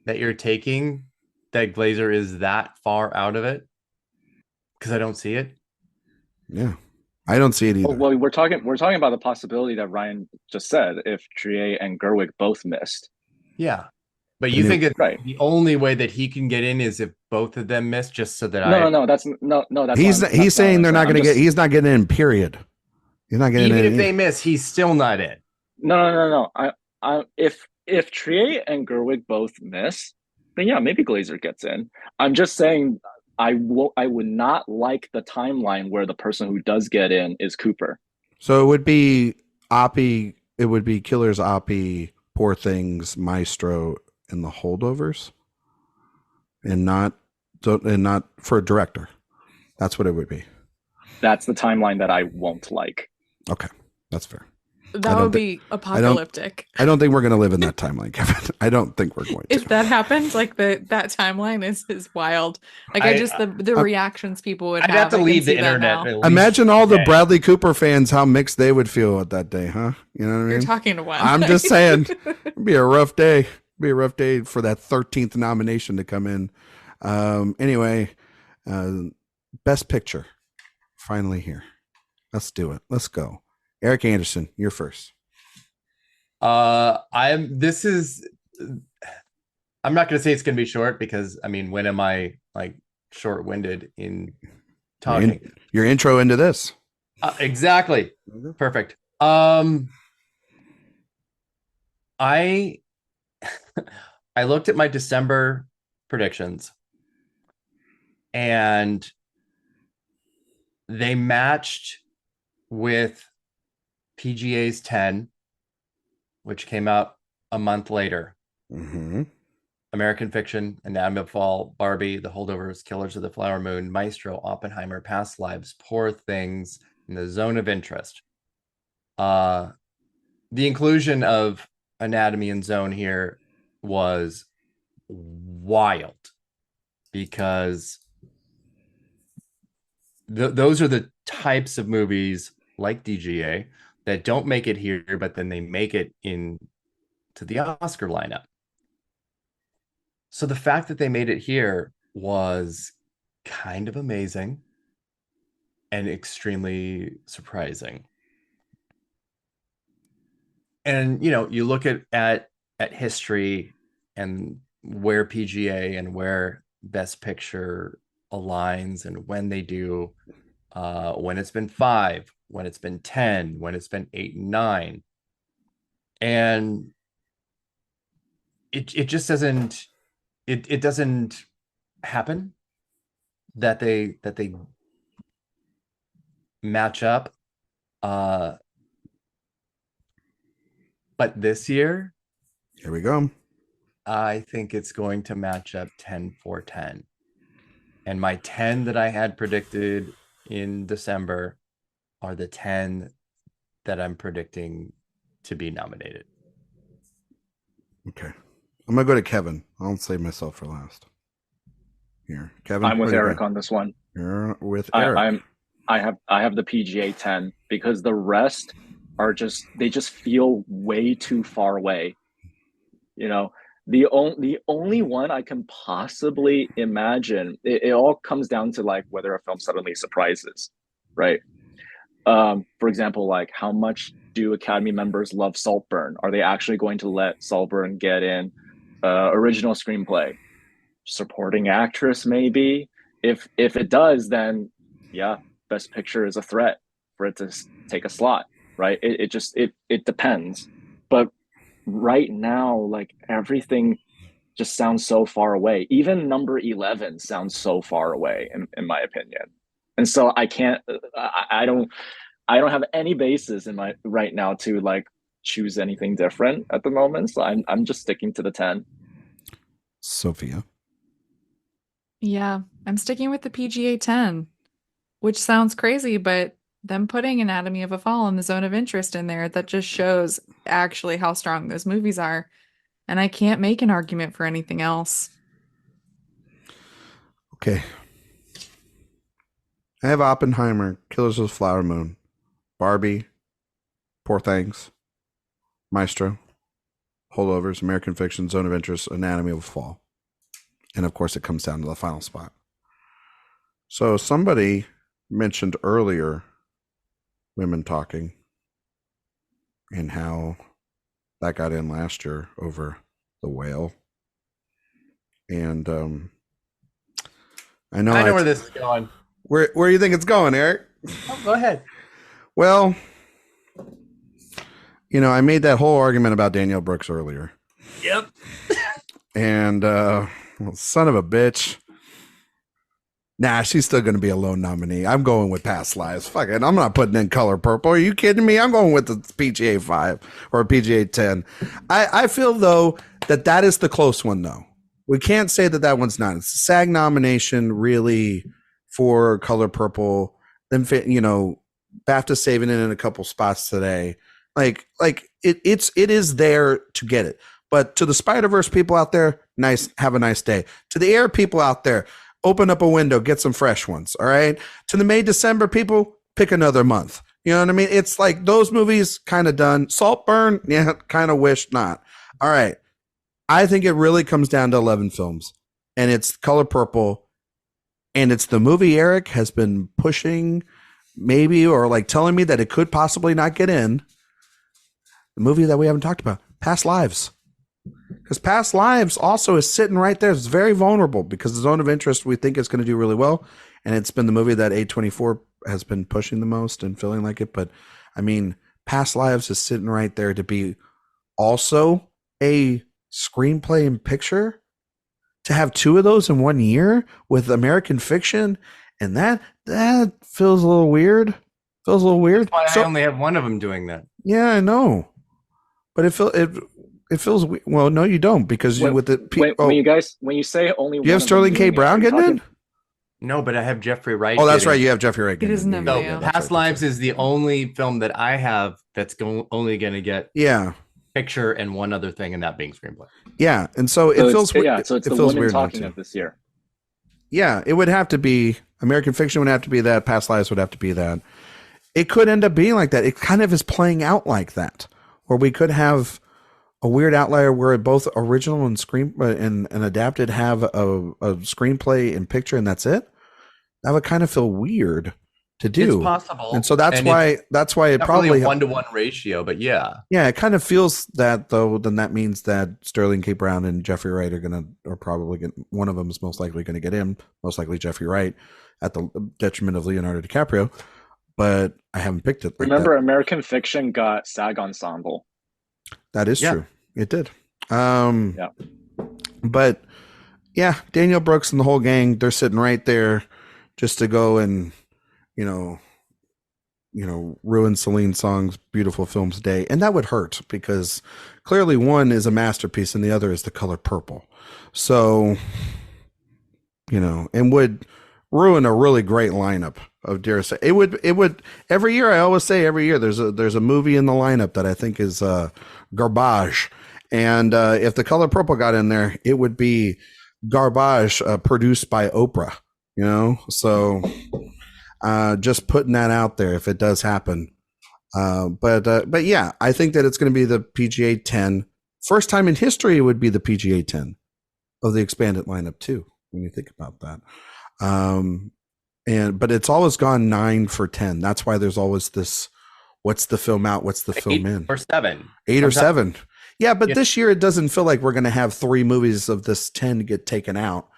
that you're taking, that Glazer is that far out of it, because I don't see it. Yeah, I don't see it either. Well, we're talking about the possibility that Ryan just said, if Triet and Gerwig both missed. Yeah, but you think it's right. The only way that he can get in is if both of them miss, just so that no, that's he's saying they're not going to get. He's not getting in. Period. He's not getting in. Even if they miss, he's still not in. No. If Triet and Gerwig both miss, then yeah, maybe Glazer gets in. I'm just saying I would not like the timeline where the person who does get in is Cooper. So it would be Oppie. It would be Killers, Oppie, Poor Things, Maestro, and the Holdovers, and not for a director. That's what it would be. That's the timeline that I won't like. Okay, that's fair. That would be apocalyptic. I don't think we're going to live in that timeline, Kevin. I don't think we're going to. If that happens, like that timeline is wild. Like the reactions people would have. I'd have to leave the internet. Imagine all the Bradley Cooper fans, how mixed they would feel at that day, huh? You know what I mean? You're talking to one. I'm just saying, it'd be a rough day. It'd be a rough day for that 13th nomination to come in. Anyway, Best Picture, finally here. Let's do it. Let's go. Erik Anderson, you're first. I'm not going to say it's going to be short, because I mean, when am I like short-winded in talking? Your intro into this. Exactly. Perfect. I looked at my December predictions, and they matched with PGA's 10, which came out a month later. Mm-hmm. American Fiction, Anatomy of a Fall, Barbie, The Holdovers, Killers of the Flower Moon, Maestro, Oppenheimer, Past Lives, Poor Things, and The Zone of Interest. The inclusion of Anatomy and Zone here was wild, because those are the types of movies like DGA that don't make it here, but then they make it in to the Oscar lineup. So the fact that they made it here was kind of amazing and extremely surprising. And, you know, you look at history and where PGA and where Best Picture aligns, and when they do, when it's been 5, when it's been 10, when it's been 8 and 9. And it just doesn't happen that they match up. But this year, here we go. I think it's going to match up 10-4-10. And my 10 that I had predicted in December are the 10 that I'm predicting to be nominated. Okay. I'm going to go to Kevin. I'll save myself for last. Here, Kevin. I'm with Erik on this one. You're with Erik. I have the PGA 10 because the rest are they just feel way too far away. You know, the only one I can possibly imagine, it all comes down to like whether a film suddenly surprises, right? For example, like how much do Academy members love Saltburn? Are they actually going to let Saltburn get in original screenplay, supporting actress? Maybe if it does, then yeah, Best Picture is a threat for it to take a slot, right? It depends, but right now, like everything just sounds so far away. Even number 11 sounds so far away, in my opinion. And so I can't. I don't have any basis in my right now to like choose anything different at the moment. So I'm just sticking to the 10. Sophia. Yeah, I'm sticking with the PGA 10, which sounds crazy, but them putting Anatomy of a Fall and The Zone of Interest in there, that just shows actually how strong those movies are. And I can't make an argument for anything else. Okay. I have Oppenheimer, Killers of the Flower Moon, Barbie, Poor Things, Maestro, Holdovers, American Fiction, Zone of Interest, Anatomy of a Fall. And of course, it comes down to the final spot. So somebody mentioned earlier Women Talking and how that got in last year over The Whale. And I know where this is going. Where do you think it's going, Erik? Oh, go ahead. Well, I made that whole argument about Danielle Brooks earlier. Yep. And son of a bitch. Nah, she's still going to be a lone nominee. I'm going with Past Lives. Fuck it. I'm not putting in Color Purple. Are you kidding me? I'm going with the PGA 5 or PGA 10. I feel, though, that is the close one, though. We can't say that one's not. It's a SAG nomination, really, for Color Purple. Then, BAFTA saving it in a couple spots today. Like it is there to get it. But to the Spider-Verse people out there, have a nice day. To the Air people out there, open up a window, get some fresh ones. All right. To the May, December people, pick another month. You know what I mean? It's like those movies kind of done. Saltburn, yeah, kind of wish not. All right. I think it really comes down to 11 films, and it's Color Purple, and it's the movie Erik has been pushing maybe, or like telling me that it could possibly not get in. The movie that we haven't talked about, Past Lives. Because Past Lives also is sitting right there. It's very vulnerable because The Zone of Interest we think is going to do really well. And it's been the movie that A24 has been pushing the most and feeling like it. But I mean, Past Lives is sitting right there to be also a screenplay and picture. To have two of those in 1 year with American Fiction. And that feels a little weird. That's why I only have one of them doing that. Yeah, I know. But it feels well. No, you don't, because when you say only, you have Sterling K. Brown getting in. No, but I have Jeffrey Wright. Oh, that's right. You have Jeffrey Wright. It is in. Past Lives is the only film that I have that's only going to get picture and one other thing, and that being screenplay. Yeah, and so it feels weird. Yeah, so it's the Women Talking of this year. Yeah, it would have to be American Fiction. Would have to be that. Past Lives would have to be that. It could end up being like that. It kind of is playing out like that, where we could have a weird outlier where both original and and adapted have a screenplay and picture, and that's it. That would kind of feel weird to do. It's possible, and so that's why it probably really a 1-to-1 ratio. But yeah, it kind of feels that, though. Then that means that Sterling K. Brown and Jeffrey Wright are probably one of them is most likely going to get in. Most likely Jeffrey Wright, at the detriment of Leonardo DiCaprio. But I haven't picked it. Remember, American Fiction got SAG Ensemble. That is true. It did. But yeah, Danielle Brooks and the whole gang, they're sitting right there just to go and, ruin Celine Song's Beautiful Films Day. And that would hurt because clearly one is a masterpiece and the other is The Color Purple. So, and ruin a really great lineup of Dear Say. It would every year. I always say every year there's a movie in the lineup that I think is garbage, and if The Color Purple got in there, it would be garbage produced by Oprah. You know, so just putting that out there if it does happen. But yeah, I think that it's going to be the PGA 10. First time in history, it would be the PGA 10 of the expanded lineup too. When you think about that, but it's always gone 9 for 10. That's why there's always this. What's the film out? What's the film in? 8 or 7. 8 or 7. Yeah, but this year it doesn't feel like we're going to have 3 movies of this 10 get taken out.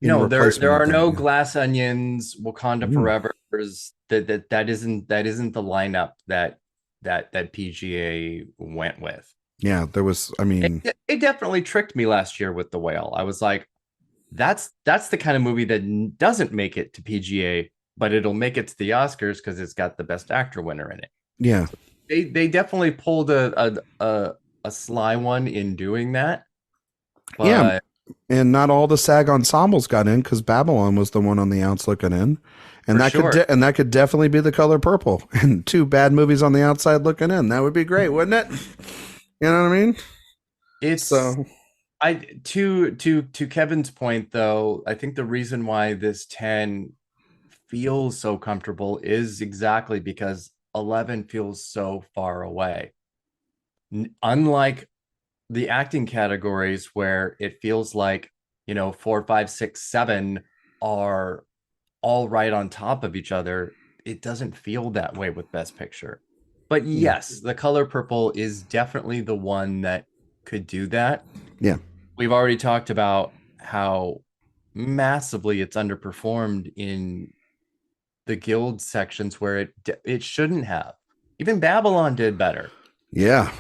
No, there are no Glass Onions, Wakanda Forever's. That isn't the lineup that PGA went with. Yeah, there was. I mean, it definitely tricked me last year with The Whale. I was like, that's the kind of movie that doesn't make it to PGA, but it'll make it to the Oscars because it's got the Best Actor winner in it. Yeah, so they definitely pulled a sly one in doing that. But yeah, and not all the SAG ensembles got in because Babylon was the one on the outs looking in, and that could definitely be The Color Purple and 2 bad movies on the outside looking in. That would be great, wouldn't it? You know what I mean? It's so. To Kevin's point, though, I think the reason why this 10 feels so comfortable is exactly because 11 feels so far away. Unlike the acting categories where it feels like, 4, 5, 6, 7 are all right on top of each other, it doesn't feel that way with Best Picture. But yes, The Color Purple is definitely the one that could do that. Yeah. We've already talked about how massively it's underperformed in the guild sections where it shouldn't have. Even Babylon did better. Yeah.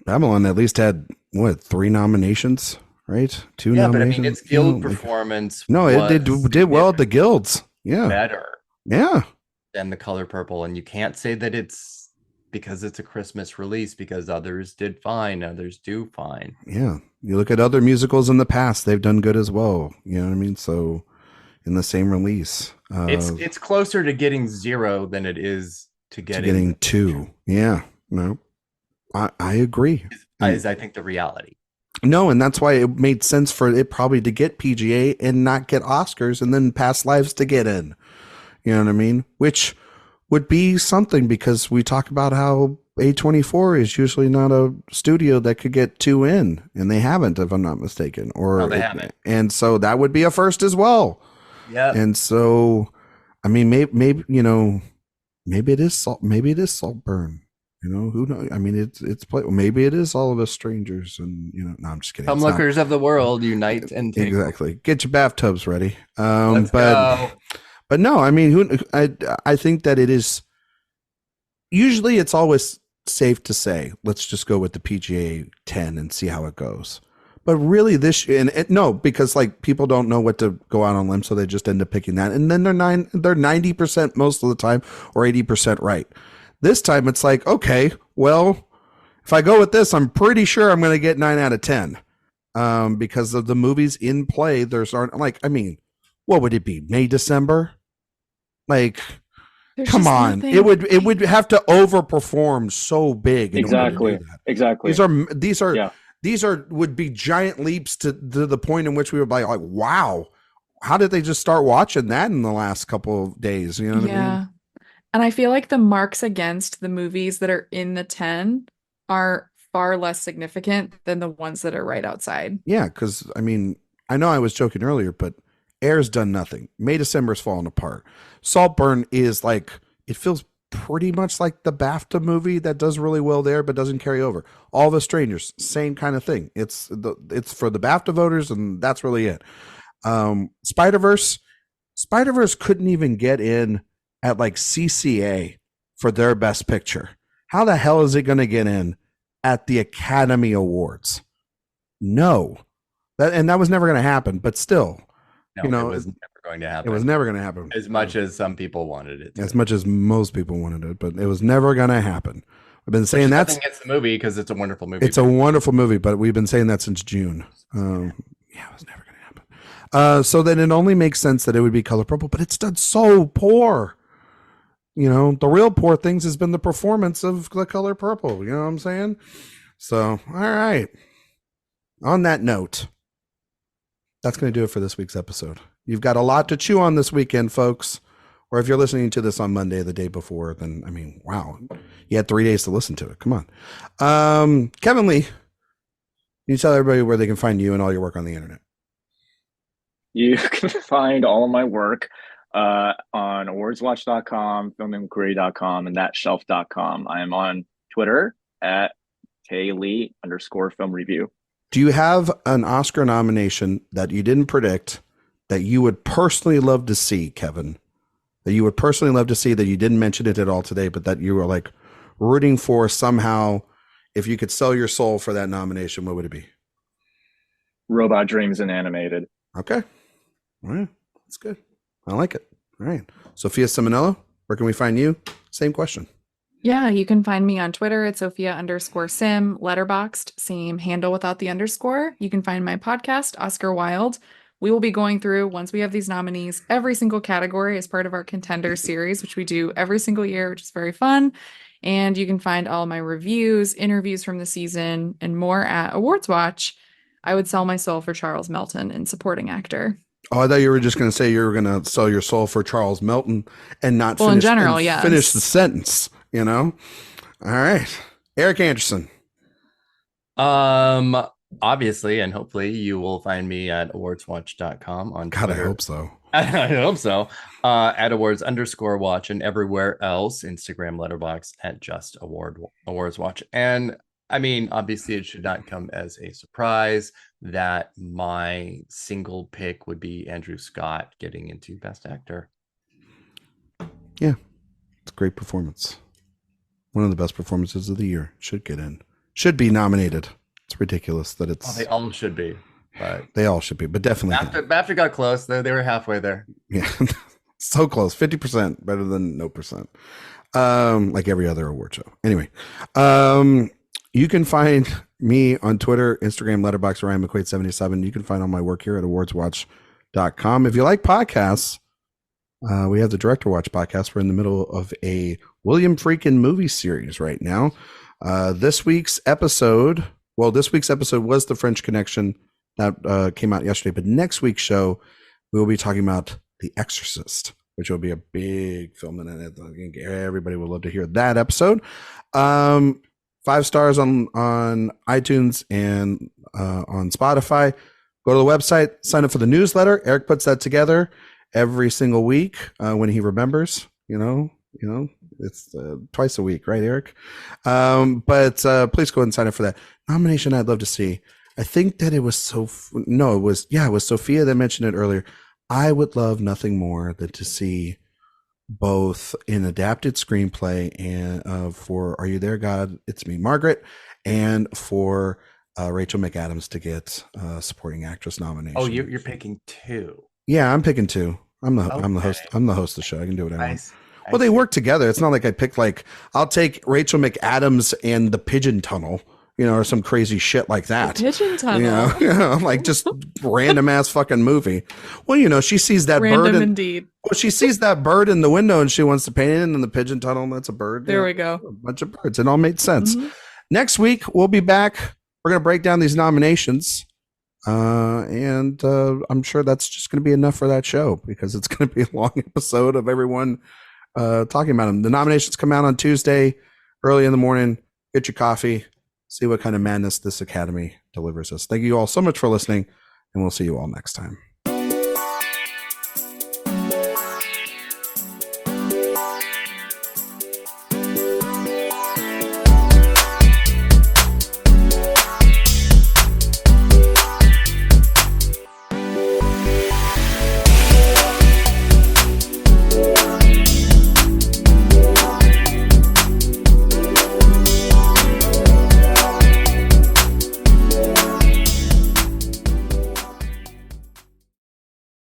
Babylon at least had 3 nominations, right? 2 nominations. But I mean, its guild performance. It did well at the guilds. Yeah. Better. Yeah. Than The Color Purple. And you can't say that it's because it's a Christmas release, because others did fine, others do fine. Yeah. You look at other musicals in the past, they've done good as well. You know what I mean? So in the same release. It's closer to getting 0 than it is to getting 2. Yeah. No. I agree. Is I think the reality. No, and that's why it made sense for it probably to get PGA and not get Oscars and then Past Lives to get in. You know what I mean? Which would be something, because we talk about how A24 is usually not a studio that could get 2 in, and they haven't, if I'm not mistaken. No, they haven't. And so that would be a first as well. Yeah. And so, I mean, maybe maybe it is Saltburn. Who knows? I mean, maybe it is All of Us Strangers, and no, I'm just kidding. Some lookers of the world unite and take. Exactly. Get your bathtubs ready. Let's go. But no, I mean, I think that it is. Usually, it's always safe to say, let's just go with the PGA 10 and see how it goes. But really, because like people don't know what to go out on limb, so they just end up picking that, and then they're 90% most of the time, or 80% right. This time, it's like, okay, well, if I go with this, I'm pretty sure I'm going to get 9 out of 10, because of the movies in play. What would it be? May, December? Like, come on, nothing. It would have to overperform so big. Exactly. These would be giant leaps to the point in which we would be like, wow, how did they just start watching that in the last couple of days? You know what I mean? And I feel like the marks against the movies that are in the 10 are far less significant than the ones that are right outside. Yeah, because I mean, I know I was joking earlier, but Air's done nothing. May, December's fallen apart. Saltburn is like, it feels pretty much like the BAFTA movie that does really well there, but doesn't carry over. All the Strangers, same kind of thing. It's for the BAFTA voters, and that's really it. Spider-Verse couldn't even get in at like CCA for their Best Picture. How the hell is it going to get in at the Academy Awards? No, that was never going to happen. But still, it was never going to happen. It was never going to happen. As much as some people wanted it to. As much as most people wanted it, but it was never going to happen. I've been saying that's against the movie, because it's a wonderful movie. It's a wonderful movie, but we've been saying that since June. Yeah, it was never going to So then it only makes sense that it would be Color Purple, but it's done so poor. You know, the real poor things has been the performance of The Color Purple. You know what I'm saying? So, all right. On that note, that's going to do it for this week's episode. You've got a lot to chew on this weekend, folks. Or if you're listening to this on Monday, the day before, then, I mean, wow. You had 3 days to listen to it. Come on. Kevin Lee, can you tell everybody where they can find you and all your work on the internet? You can find all of my work on AwardsWatch.com, filminquiry.com, and thatshelf.com. I am on Twitter at @KLee_film_review. Do you have an Oscar nomination that you didn't predict that you would personally love to see, Kevin? That you would personally love to see that you didn't mention it at all today, but that you were like rooting for somehow? If you could sell your soul for that nomination, what would it be? Robot Dreams and Animated. Okay. All right. That's good. I like it. All right. Sophia Ciminello, where can we find you? Same question. Yeah, you can find me on Twitter at Sophia_Sim, Letterboxd, same handle without the underscore. You can find my podcast, Oscar Wilde. We will be going through, once we have these nominees, every single category as part of our contender series, which we do every single year, which is very fun. And you can find all my reviews, interviews from the season, and more at Awards Watch. I would sell my soul for Charles Melton in supporting actor. Oh, I thought you were just going to say you were going to sell your soul for Charles Melton and not well, finish, in general, yes. Finish the sentence, you know? All right. Erik Anderson. Obviously, and hopefully you will find me at awardswatch.com on God, Twitter. I hope so. I hope so. At awards_watch and everywhere else, Instagram, Letterboxd at just awards watch. And I mean, obviously it should not come as a surprise that my single pick would be Andrew Scott getting into Best Actor. Yeah, it's a great performance. One of the best performances of the year. Should get in. Should be nominated. It's ridiculous that it's... Oh, they all should be. But they all should be, but definitely... BAFTA got close. They were halfway there. Yeah, so close. 50% better than no percent. Like every other award show. Anyway, you can find me on Twitter, Instagram, Letterboxd, Ryan McQuade 77. You can find all my work here at awardswatch.com. If you like podcasts, we have the Director Watch podcast. We're in the middle of a William Friedkin movie series right now. This week's episode was The French Connection that came out yesterday, but next week's show, we will be talking about The Exorcist, which will be a big film, and I think everybody will love to hear that episode. 5 stars on iTunes and on Spotify. Go to the website, sign up for the newsletter. Erik puts that together every single week when he remembers. You know, it's twice a week, right, Erik? But please go ahead and sign up for that nomination. I'd love to see. I think that it was it was Sophia that mentioned it earlier. I would love nothing more than to see both an adapted screenplay and for Are You There, God? It's Me, Margaret, and for Rachel McAdams to get supporting actress nomination. Oh, you're picking 2. Yeah, I'm picking 2. I'm the host. I'm the host of the show. I can do what I want. Well, they work together. It's not like I pick I'll take Rachel McAdams and The Pigeon Tunnel, or some crazy shit like that. The Pigeon Tunnel. Like just random ass fucking movie. Well, she sees that bird. Indeed. Well, she sees that bird in the window and she wants to paint it in the pigeon tunnel. And that's a bird. There we go. A bunch of birds. It all made sense. Mm-hmm. Next week, we'll be back. We're going to break down these nominations. And I'm sure that's just going to be enough for that show because it's going to be a long episode of everyone talking about them. The nominations come out on Tuesday, early in the morning. Get your coffee. See what kind of madness this Academy delivers us. Thank you all so much for listening, and we'll see you all next time.